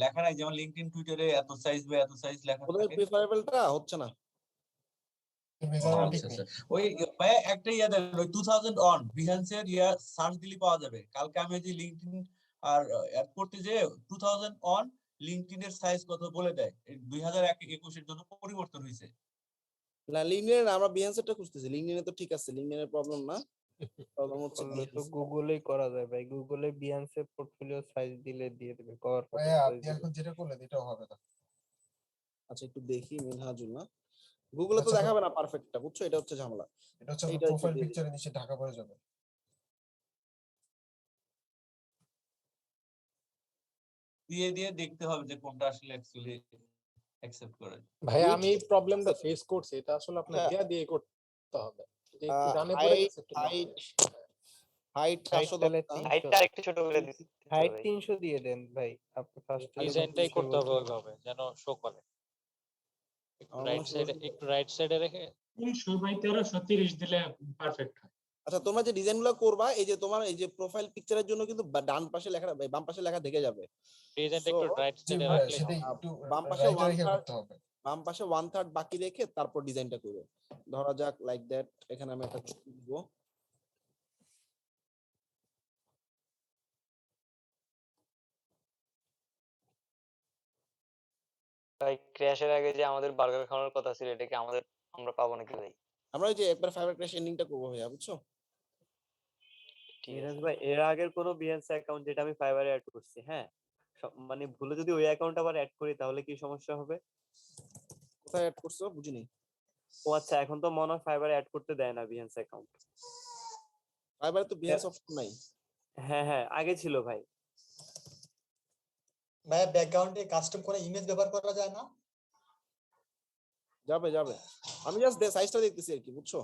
লেখা নাই যেমন লিংকডইন টুইটারে এত সাইজ বা এত সাইজ লেখা ওদের থাকে। প্রিফারেবলটা হচ্ছে না। আচ্ছা আচ্ছা ওই ভাইয়া একটা ইয়া দেন ওই 2000 অন বিহান্সের ইয়া সার্চ দিলে পাওয়া যাবে। কালকে আমি যে লিংকডইন আর অ্যাড করতে যে 2000 অন লিংকডইন এর সাইজ কত বলে দেয় 2021 এর জন্য পরিবর্তন হয়েছে। না লিঙ্কডইনে না, আমরা বিহেন্সেরটা খুঁজতেছি। লিঙ্কডইনে তো ঠিক আছে, লিঙ্কডইনের প্রবলেম না। প্রবলেম হচ্ছে করলে তো Behance। গুগলেই করা যায় ভাই, গুগলে বিহান্সের পোর্টফোলিও সাইজ দিলে দিয়ে দেবে কভার ফটো ভাইয়া সাইজ আপনি দিলে। এখন যেটা করলেন এটাও হবে না। আচ্ছা একটু দেখি মিনহাজুল না, গুগলে তো আচ্ছা, দেখাবে না পারফেক্টটা, বুঝছো? এটা হচ্ছে ঝামেলা। এটা হচ্ছে এইটা একটু প্রোফাইল দিয়ে দিই। পিকচারের নিচে ঢাকা পড়ে যাবে। দিয়ে দিয়ে দেখতে হবে যে কোনটা আসলে অ্যাকচুয়ালি অ্যাকসেপ্ট করে। ভাই আমি এই প্রবলেমটা ফেস করছি, এটা আসলে আপনার হ্যাঁ। দিয়ে করতে হবে। যে একটু ডানে পড়ে হাইট গেছে একটু বামে। হাইট হাইট হাইট 410 তাহলে না? হাইটটা আরেকটু ছোট করে দিতে হাইট হবে। 300 দিয়ে দেন ভাই, আপনি ফার্স্ট ডিজাইনটাই করতে হবে ওইভাবে যেন শো করে। একটু আমার রাইট মনে সাইডে, একটু রাইট সাইডে রেখে 1330 দিলে পারফেক্ট হয়। আচ্ছা তোমরা যে ডিজাইনগুলো করবা, এই যে তোমার এই যে প্রোফাইল পিকচারের জন্য কিন্তু ডান পাশে লেখা, বাম পাশে লেখা ঢেকে যাবে। ডিজাইনটা So, একটু রাইট জি সাইডে ভাইয়া রাখলেই সেটাই হবে। একটু বাম পাশে রাইটে ওয়ান রেখে থার্ড, করতে হবে। বাম পাশে 1/3 বাকি রেখে তারপর ডিজাইনটা করবে। ধরা যাক লাইক দ্যাট, এখানে আমি একটা ছবি দিব। ভাই ক্র্যাশের আগে যে আমাদের বার্গার খাওয়ার কথা ছিল এটা কি আমরা পাবো নাকি ভাই? আমরা ওই যে একবার ফাইবার ক্র্যাশ এন্ডিংটা করবো ভাইয়া, বুঝছো? ঠিক মিরাজ আছে। ভাই এর আগের কোনো বিহেন্স অ্যাকাউন্ট যেটা আমি ফাইবারে অ্যাড করছি, হ্যাঁ মানে ভুলে যদি ওই অ্যাকাউন্ট আবার অ্যাড করি তাহলে কি সমস্যা হবে? কোথায় অ্যাড করছো বুঝিনি। ও আচ্ছা এখন তো মনে হয় ফাইবারে অ্যাড করতে দেয় না বিহেন্স অ্যাকাউন্ট। ফাইবারে তো বিহেন্স অপশন নাই। হ্যাঁ হ্যাঁ আগে ছিল ভাই। ভাইয়া ব্যাকগ্রাউন্ডে কাস্টম করে ইমেজ ব্যবহার করা যায় না? যাবে যাবে, আমি জাস্ট সাইজটা দেখতেছি আর কি, বুঝছো?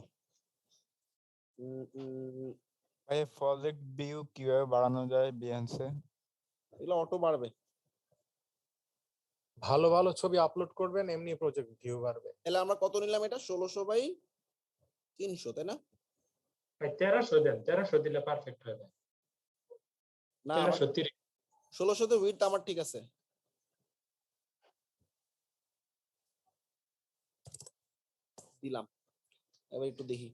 ভাই প্রজেক্ট ভিউ কিভাবে বাড়ানো যায় বিহান্সে? এগুলো অটো বাড়বে। ভালো ভালো ছবি আপলোড করবেন, এমনি প্রজেক্ট ভিউ বাড়বে। তাহলে আমরা কত নিলাম এটা? 1600/300 তাই না? ভাই 1300 দেন, 1300 দিলে পারফেক্ট হবে। না 1330 1600 তে উইডথ আমার ঠিক আছে। দিলাম, এবার একটু দেখি।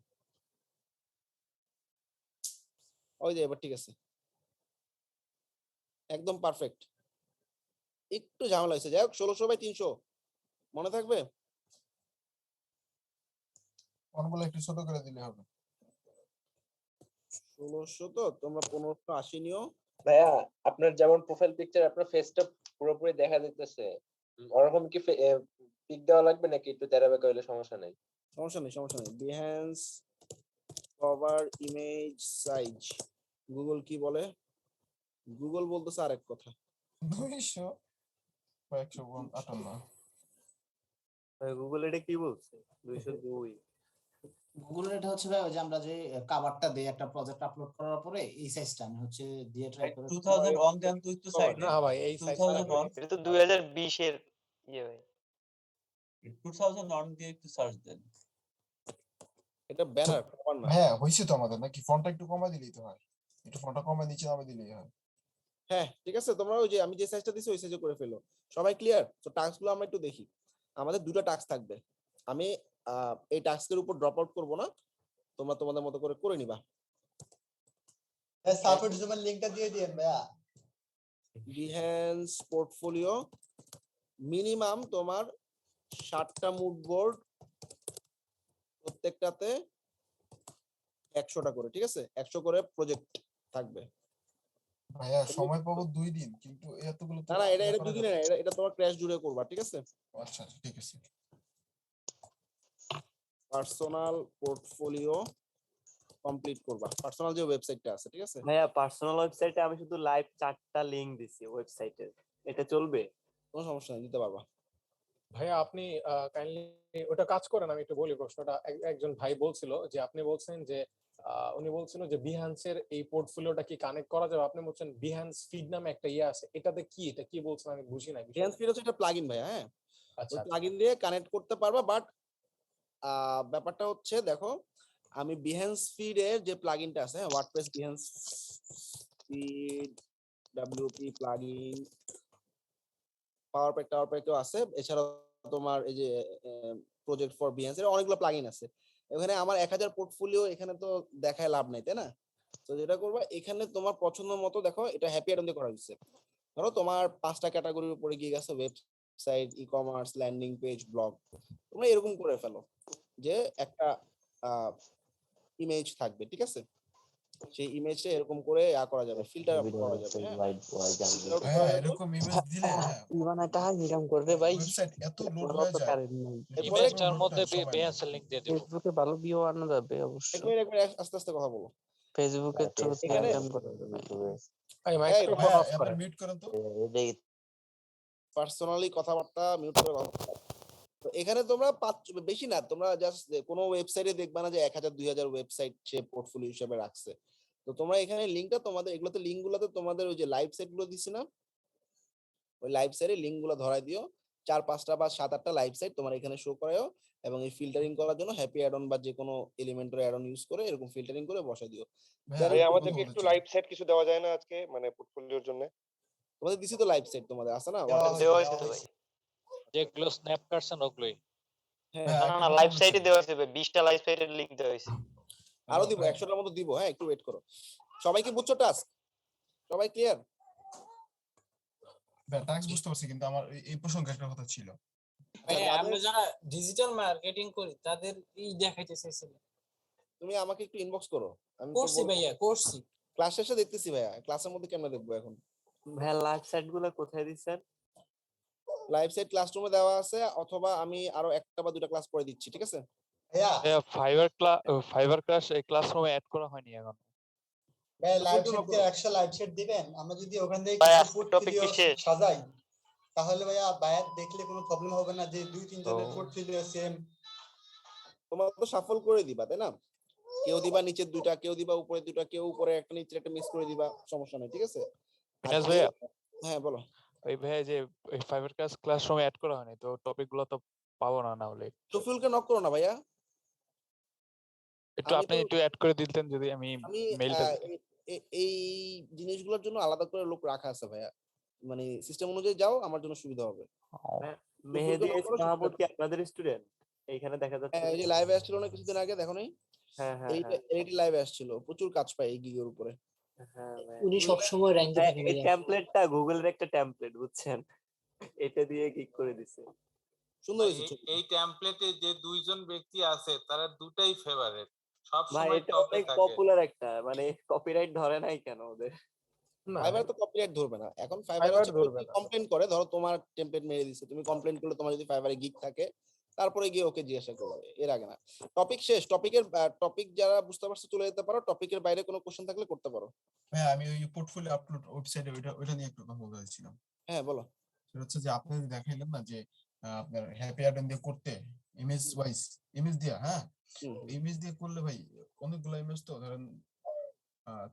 ওই যে এবার ঠিক আছে, একদম পারফেক্ট। একটু ঝামেলা হয়েছে, যাই হোক 1600/300 মনে থাকবে। অনগুলো একটু ছোট করে দিলে হবে। 1600 তো তোমরা 1580 নিও। ভাইয়া আপনার যেমন প্রোফাইল পিকচার আপনার ফেসটা পুরোপুরি দেখা যাইতেছে, ওরকম কি পিক দেওয়া লাগবে নাকি একটু তেরা বেঁকা হইলে সমস্যা নাই? সমস্যা নেই সমস্যা নেই। Behance cover image size, Google কি বলে? গুগল বলতেছে আরেক কথা। 200 বা 158। ভাই গুগল এটা কি বলছে? 202। গুগলের এটা হচ্ছে ভাই ওই যে আমরা যে কাভারটা দেই একটা প্রজেক্ট আপলোড করার পরে এই সাইজটা আমি হচ্ছে দিয়ে ট্রাই করে 2000 অন দেন তো একটু সাইডে। না ভাই এই সাইজ 2000 অন এটা তো 2020 এর ইয়ে ভাই। 2000 অন দিয়ে একটু সার্চ দেন। এটা ব্যানার কভার না। হ্যাঁ হইছে তো আমাদের, নাকি ফন্টটা একটু কমাই দিলেই তো হয়। একটু ফন্টটা কমাই নিচে নামে দিলেই হয়। হ্যাঁ ঠিক আছে, তোমরা ওই যে আমি যে সাইজটা দিছি ওই সাইজে করে ফেলো। সবাই ক্লিয়ার? তো টাস্কগুলো আমরা একটু দেখি। আমাদের দুটো টাস্ক থাকবে, আমি এই টাস্কের উপর ড্রপ আউট করব না, তোমরা তোমাদের মতো করে নিবা। সাপোর্ট জুমের লিংকটা দিয়ে দিয়েন ভাইয়া। বিহেন্স পোর্টফোলিও মিনিমাম তোমার 60টা মুড বোর্ড, প্রত্যেকটাতে 100টা করে, ঠিক আছে? 100 করে প্রজেক্ট থাকবে। ভাইয়া সময় পাবো 2 দিন, কিন্তু এতগুলো তো না না এটা 2 দিনে না, এটা তোমার ক্র্যাশ জুড়ে করবা, ঠিক আছে? আচ্ছা ঠিক আছে। পার্সোনাল পোর্টফোলিও কমপ্লিট করবা, পার্সোনাল যে ওয়েবসাইটটা আছে, ঠিক আছে? ভাইয়া পার্সোনাল ওয়েবসাইটে আমি শুধু লাইভ 4টা লিংক দিছি ওয়েবসাইটের, এটা চলবে? কোনো সমস্যা নেই, দিতে পারবা। ভাইয়া আপনি কাইন্ডলি ওটা কাজ করেন, আমি একটু বলি প্রশ্নটা। একজন ভাই বলছিল যে আপনি বলছেন যে উনি বলছিল যে বিহান্সের এই পোর্টফোলিওটা কি কানেক্ট করা যাবে, আপনি বলছেন বিহান্স ফিড নামে একটা ইয়ে আছে, এটাতে কি, এটা কি বলছেন আমি বুঝি না বিহেন্স ফিড হচ্ছে একটা প্লাগইন ভাইয়া, হ্যাঁ আচ্ছা ওই আচ্ছা। প্লাগইন দিয়ে কানেক্ট করতে পারবা, বাট ব্যাপারটা হচ্ছে দেখো আমি বিহেন্স ফিডের যে প্লাগইনটা আছে, হ্যাঁ WordPress Behance feed WP plugin power প্যাকেও আছে, এছাড়াও তোমার এই যে প্রজেক্ট ফর বিহেন্স এর অনেকগুলো প্লাগইন আছে। এখানে আমার 1000 পোর্টফোলিও এখানে তো দেখায় লাভ নাই, তাই না? তো যেটা করবা এখানে তোমার পছন্দ মতো দেখো, এটা হ্যাপি অ্যাড দিয়ে করা হয়েছে। ধরো তোমার 5টা ক্যাটাগরির উপরে গিয়ে গেছে, website, e commerce, landing page, blog. তোমরা এরকম করে ফেলো যে একটা ইমেজ থাকবে, ঠিক আছে? সেই ইমেজটা এরকম করে করা যাবে, ফিল্টার করা যাবে, হ্যাঁ filter out করা হ্যাঁ যাবে। এরকম ইমেজ দিলে হ্যাঁ করবে ভাই, ওয়েবসাইট এত লোড ভালো হয়ে তো যায়, কারেন্ট নাই। এরপরে ইমেজটার মধ্যে বিহেন্সের লিংক দিয়ে দিব। ফেসবুকে ভালো ভিউ আনা যাবে অবশ্য, একবার আস্তে আস্তে কথা বলো। ফেসবুকের থ্রুতে এখানে ইনকাম করা যাবে। ভাই এই মাইক্রোফোন ভাইয়া অফ এবার করেন। মিউট করেন তো। পার্সোনালি কথাবার্তা মিউট করে কথা বলো। তো এখানে তোমরা বেশি না, তোমরা জাস্ট কোনো ওয়েবসাইটে দেখবা না যে 1000 2000 ওয়েবসাইট সে পোর্টফোলিও হিসেবে রাখছে। তো তোমরা এখানে লিংকটা তোমাদের এগুলোতে লিংকগুলোতে তোমাদের ওই যে লাইভ সেট গুলো দিছি না, ওই লাইভ সাইটে লিংক গুলো ধরাই দিও, 4-5টা বা 7-8টা লাইভ সাইট তোমার এখানে শো করায়ও, এবং এই ফিল্টারিং করার জন্য হ্যাপি অ্যাড অন বা যে কোনো এলিমেন্টর অ্যাড অন ইউজ করে এরকম ফিল্টারিং করে বসাই দিও। ভাই আমাদেরকে একটু লাইভ সেট কিছু দেওয়া যায় না আজকে, মানে পোর্টফোলিওর জন্য? তোমাদের দিছি তো লাইভ সেট, তোমাদের আছে না? দেওয়া হয়েছে তো ভাই। যেগুলো স্ন্যাপ কাটছেন ওগুলোই। না না লাইভ সাইটে দেওয়া হয়েছে, 20টা লাইভ সাইটের লিংক দেওয়া হয়েছে। আরো দিব, 100টার মতো দিব, হ্যাঁ একটু ওয়েট করো। সবাই কি বুঝছো টাস্ক? সবাই ক্লিয়ার? টাস্ক বুঝতে পারছি, কিন্তু আমার এই প্রসঙ্গে একটা কথা ছিল। আমরা যারা ডিজিটাল মার্কেটিং করি তাদের এই দেখাইতে চাইছিলাম। তুমি আমাকে একটু ইনবক্স করো, আমি করছি ভাইয়া, করছি। ক্লাস শেষে দেখতেছি ভাইয়া, ক্লাসের মধ্যে কেমনে দেখবো এখন? ভাইয়া লাইভ সাইট গুলো কোথায় দিচ্ছেন? লাইভ সাইট ক্লাসরুমে দেওয়া আছে, অথবা আমি আরো 1টা বা 2টা ক্লাস পরে দিচ্ছি, ঠিক আছে? ভাইয়া ফাইবার ক্লাস এই ক্লাসরুমে অ্যাড করা হয়নি এখন। ভাই লাইভ সেট দিয়ে 100 লাইভ সেট দিবেন, আমরা যদি ওখান থেকে ভাইয়া, কিছু topic পোর্টফোলিও কি শেষ? সাজাই তাহলে ভাইয়া বাইরে দেখলে কোনো প্রবলেম হবে না যে 2-3 জনের পোর্টফোলিও সেম। তোমরা তো শাফল করে দিবা, তাই না? কেউ দিবা নিচের 2টা, কেউ দিবা উপরে 2টা, কেউ উপরে একটা নিচে একটা মিস করে দিবা, সমস্যা নাই, ঠিক আছে? মিনাজ ভাইয়া, হ্যাঁ বলো। ওই ভাইয়া যে ওই ফাইবার ক্লাসরুমে অ্যাড করা হয়নি, তো টপিকগুলো তো পাবো না, না হলে টফিলকে নক করো না ভাইয়া। একটু আপনি একটু অ্যাড করে দিতেন যদি আমি মেইলটা এই জিনিসগুলোর জন্য আলাদা করে লোক রাখা আছে ভাইয়া, মানে সিস্টেম অনুযায়ী যাও, আমার জন্য সুবিধা হবে। মেহেদি মাহমুদ কি আপনাদের স্টুডেন্ট? এইখানে দেখা যাচ্ছে এই যে লাইভে আসছিল না কিছুদিন আগে, দেখো নাই? হ্যাঁ হ্যাঁ এইটা লাইভে আসছিল, প্রচুর কাজ পায় এই গিগের উপরে। হ্যাঁ উনি সব সময় র্যাঙ্কে থাকে এই ভাইয়া। টেমপ্লেটটা গুগলের একটা টেমপ্লেট, বুঝছেন? এটা দিয়ে ক্লিক করে দিছে। সুন্দর হয়েছে। এই টেমপ্লেটে যে দুইজন ব্যক্তি আছে তারা দুটাই ফেভারিট, সব ভাই সময় এটা টপে অনেক থাকে। পপুলার একটা, মানে কপিরাইট ধরে নাই কেন ওদের? ফাইবার তো কপিরাইট ধরবে না এখন, ফাইবার হচ্ছে কমপ্লেইন করে, ধরো তোমার টেমপ্লেট মেরে দিছে, তুমি কমপ্লেইন করলে, তোমার যদি ফাইবারে গিগ থাকে তারপরে গিয়ে ওকে জিজ্ঞাসা করবে, এর আগে না। টপিক শেষ, টপিক যারা বুঝতে পারছো চলে যেতে পারো, টপিকের বাইরে কোনো কোশ্চেন থাকলে করতে পারো। হ্যাঁ আমি ওই পোর্টফোলিও আপলোড ওয়েবসাইটে ওইটা নিয়ে একটু কথা বলছিলাম। হ্যাঁ বলো। সেটা হচ্ছে যে আপনি দেখাইলেন না যে আপনার হ্যাপি অ্যাড দিয়ে করতে ইমেজ ওয়াইজ ইমেজ দিয়া, হ্যাঁ ইমেজ দিয়ে করলে ভাই অনেকগুলো ইমেজ, তো ধরেন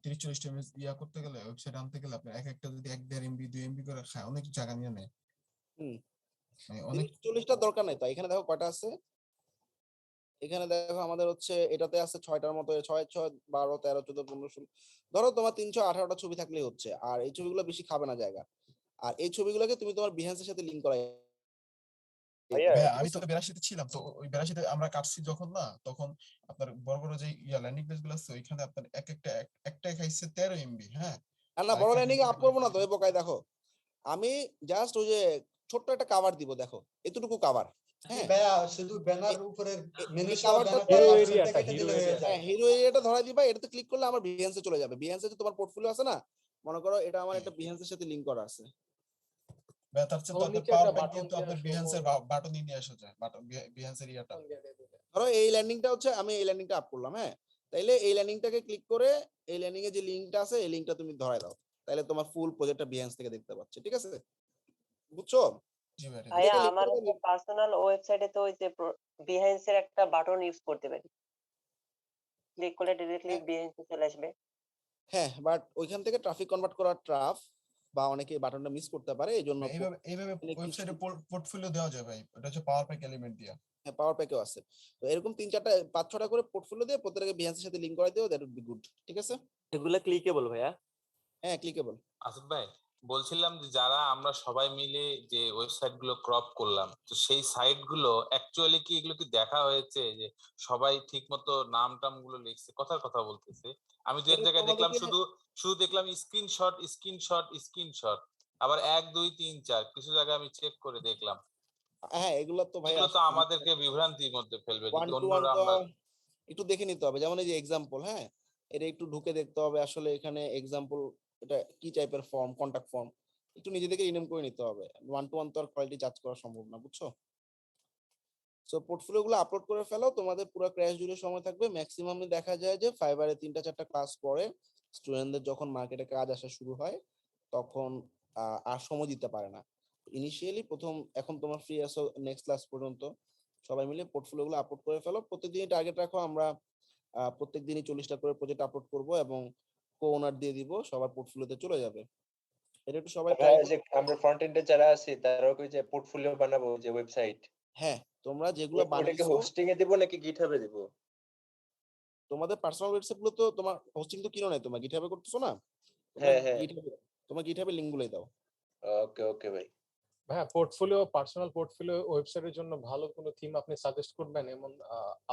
30-40টা ইমেজ ইয়া করতে গেলে, ওয়েবসাইট আনতে গেলে আপনার এক একটা যদি 1-1.5 MB 2 MB করে খায়, অনেক জায়গা নিয়ে নেয়। অনেক 40টা দরকার নাই তো, এখানে দেখো কয়টা আছে, এখানে দেখো আমাদের হচ্ছে এটাতে আছে 6টার মতো, 6 6 12 13 14 15 16, ধরো তোমার 318টা ছবি থাকলেই হচ্ছে, আর এই ছবিগুলো বেশি খাবে না জায়গা, আর এই ছবিগুলোকে তুমি তোমার বিহেন্সের সাথে লিংক করাই। আমি তো 82তে ছিলাম, তো ওই 82তে আমরা কাটছি যখন, না তখন আপনার বড় বড় যে ল্যান্ডিং পেজ গুলো আছে ওইখানে আপনার একটা খাইছে 13 MB। হ্যাঁ না বড় ল্যান্ডিং আপ করবো না তো, এই বোকায় দেখো আমি জাস্ট ওই যে ছোট্ট একটা কভার দিব, দেখো এতটুকু কভার। হ্যাঁ ভাইয়া শুধু ব্যানার উপরে মেনু হিরো এরিয়াটা ধরাই দিবা, এটাতে ক্লিক করলে আমার বিহেন্সে চলে যাবে। বিহেন্সে যে তোমার পোর্টফোলিও আছে না, মনে করো এটা আমার একটা বিহেন্সের সাথে লিংক করা আছে। তার চেয়ে তো আপনার পাওয়ার ব্যাংক কিন্তু আপনার বিহেন্সের বাটনই নিয়ে আসা যায়, বাটন বিহেন্সের ইয়াটা। ধরো এই ল্যান্ডিংটা হচ্ছে, আমি এই ল্যান্ডিংটা আপ করলাম, হ্যাঁ তাইলে এই ল্যান্ডিংটাকে ক্লিক করে এই ল্যান্ডিং এ যে লিংকটা আছে এই লিংকটা তুমি ধরাই দাও, তাইলে তোমার ফুল প্রজেক্টটা বিহেন্স থেকে দেখতে পাচ্ছে, ঠিক আছে? বুঝছো? ভাইয়া আমার পার্সোনাল ওয়েবসাইটে তো ওই যে বিহাইন্স এর একটা বাটন ইউজ করতে পারি। ক্লিক করলে ডিরেক্টলি বিহেন্সে চলে আসবে। হ্যাঁ, বাট ওইখান থেকে ট্রাফিক কনভার্ট করা টাফ, বা অনেকে বাটনটা মিস করতে পারে, এইজন্য এইভাবে ওয়েবসাইটে পোর্টফোলিও দেওয়া যায় ভাই, এটা হচ্ছে পাওয়ার প্যাক এলিমেন্ট দিয়া। হ্যাঁ, পাওয়ার প্যাকেও আছে। তো এরকম 3-4টা 5-6টা করে পোর্টফোলিও দিয়ে প্রত্যেকটাকে বিহেন্সের সাথে লিংক করে দিও, দ্যাট উড বি গুড। ঠিক আছে? এগুলা ক্লিকেবল ভাইয়া? হ্যাঁ, ক্লিকেবল। আসিফ ভাই বলছিলাম যে যারা আমরা সবাই মিলে যে ওয়েবসাইট গুলো ক্রপ করলাম, তো সেই সাইট গুলো অ্যাকচুয়ালি কি এগুলো কি দেখা হয়েছে যে সবাই ঠিক মতো নাম টাম গুলো লিখছে? কথার কথা বলতেছে। আমি দু এক এটা জায়গায় দেখলাম তোমাদেরকে শুধু দেখলাম স্ক্রিনশট, আবার 1 2 3 4 কিছু জায়গায় আমি চেক করে দেখলাম। হ্যাঁ, এগুলো তো ভাই এগুলো তো আমাদেরকে বিভ্রান্তির মধ্যে ফেলবে ওয়ান যদি টু ওয়ান অন্যরা তো আমরা একটু দেখে নিতে হবে। যেমন এই যে এক্সাম্পল, হ্যাঁ, এটা একটু ঢুকে দেখতে হবে আসলে এখানে এক্সাম্পল এটা কি টাইপের ফর্ম, কন্টাক্ট ফর্ম, একটু নিজে থেকে রিনেম করে নিতে হবে। ওয়ান টু ওয়ান তো আর কোয়ালিটি জাজ করা সম্ভব না, বুঝছো? সো পোর্টফোলিও গুলো আপলোড করে ফেলো, তোমাদের পুরো ক্র্যাশ জুড়ে সময় থাকবে। ম্যাক্সিমামই দেখা যায় যে ফাইবারে 3টা-4টা ক্লাস পরে স্টুডেন্টদের যখন মার্কেটে কাজ আসা শুরু হয় তখন আর সময় দিতে পারে না। ইনিশিয়ালি এখন তোমার ফ্রি আছো নেক্সট ক্লাস পর্যন্ত, সবাই মিলে পোর্টফোলিও গুলো আপলোড করে ফেলো। প্রত্যেকদিনই টার্গেট রাখো, আমরা প্রত্যেকদিনই 40টা করে প্রজেক্ট আপলোড করব এবং কো ওনার দিয়ে দিব, সবার পোর্টফোলিওতে চলে যাবে। এটা একটু সবাই ট্রাই যে আমরা ফ্রন্ট এন্ডে যারা আছি তারাও কি যে পোর্টফোলিও বানাবো, যে ওয়েবসাইট, হ্যাঁ, তোমরা যেগুলো ওটাকে বানাইছো হোস্টিং এ দিব নাকি গিটহাবে দিব? তোমাদের পার্সোনাল ওয়েবসাইট গুলো তো তোমার হোস্টিং তো কিনো নাই, তোমার গিটহাবে করতেছো না? হ্যাঁ, হ্যাঁ। তোমার গিটহাবে লিংক গুলোই দাও। ওকে, ওকে ভাই। হ্যাঁ, পার্সোনাল পোর্টফোলিও ওয়েবসাইটের জন্য ভালো কোনো থিম আপনি সাজেস্ট করবেন এমন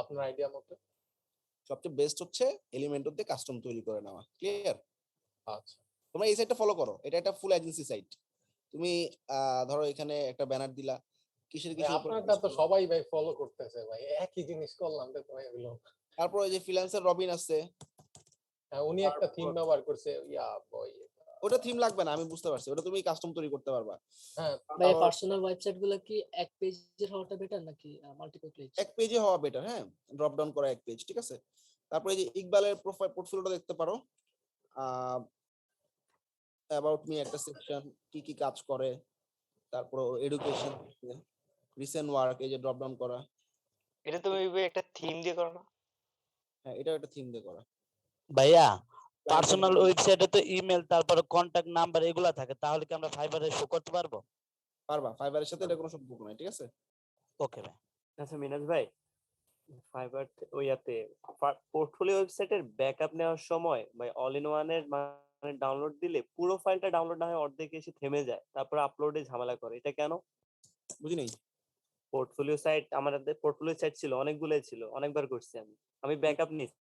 আপনার আইডিয়া মতে? সবচেয়ে বেস্ট হচ্ছে এলিমেন্টর দিয়ে কাস্টম তৈরি করে নেওয়া। ক্লিয়ার? আচ্ছা, তোমরা এই সাইটটা ফলো করো, এটা একটা ফুল এজেন্সি সাইট। তুমি ধরো এখানে একটা ব্যানার দিলা, কিসের উপর আপনারটা তো সবাই ভাই ফলো করতেছে ভাই, একই জিনিস করলাম তো ভাই এগুলো। তারপর এই যে ফ্রিল্যান্সার রবিন আছে, উনি একটা থিম ব্যবহার করছে, ওটা থিম লাগবে না, আমি বুঝতে পারছি, ওটা তুমি কাস্টম তৈরি করতে পারবা। হ্যাঁ, ভাই পার্সোনাল ওয়েবসাইট গুলো কি এক পেজের হওয়াটা বেটার নাকি মাল্টিপল পেজ? এক পেজে হওয়া বেটার, হ্যাঁ, ড্রপ ডাউন করা এক পেজ, ঠিক আছে? তারপরে এই যে ইকবালের প্রোফাইল পোর্টফোলিওটা দেখতে পারো, অ্যাবাউট মি একটা সেকশন, কি কি কাজ করে, তারপর এডুকেশন, রিসেন্ট ওয়ার্ক, এই যে ড্রপ ডাউন করা। এটা তুমি একটা থিম দিয়ে করো না? হ্যাঁ, এটা একটা থিম দিয়ে করা। ভাইয়া পার্সোনাল ওয়েবসাইটে তো ইমেল তারপরে কন্টাক্ট নাম্বার এগুলা থাকে, তাহলে কি আমরা ফাইবারে শো করতে পারবো? পারবা, ফাইবারের সাথে এটা কোনো সম্পর্ক নাই, ঠিক আছে? ওকে ভাই। আচ্ছা মিনাজ ভাই, ফাইবার ওইয়াতে পোর্টফোলিও ওয়েবসাইটের ব্যাকআপ নেওয়ার সময় ভাই অল ইন ওয়ানের মানে ডাউনলোড দিলে পুরো ফাইলটা ডাউনলোড না হয় অর্ধেক এসে থেমে যায়, তারপর আপলোডে ঝামেলা করে, এটা কেন? বুঝি নাই। পোর্টফোলিও সাইট আমাদের পোর্টফোলিও সাইট ছিল অনেকগুলোই ছিল, অনেকবার করছি আমি ব্যাকআপ নিচ্ছি,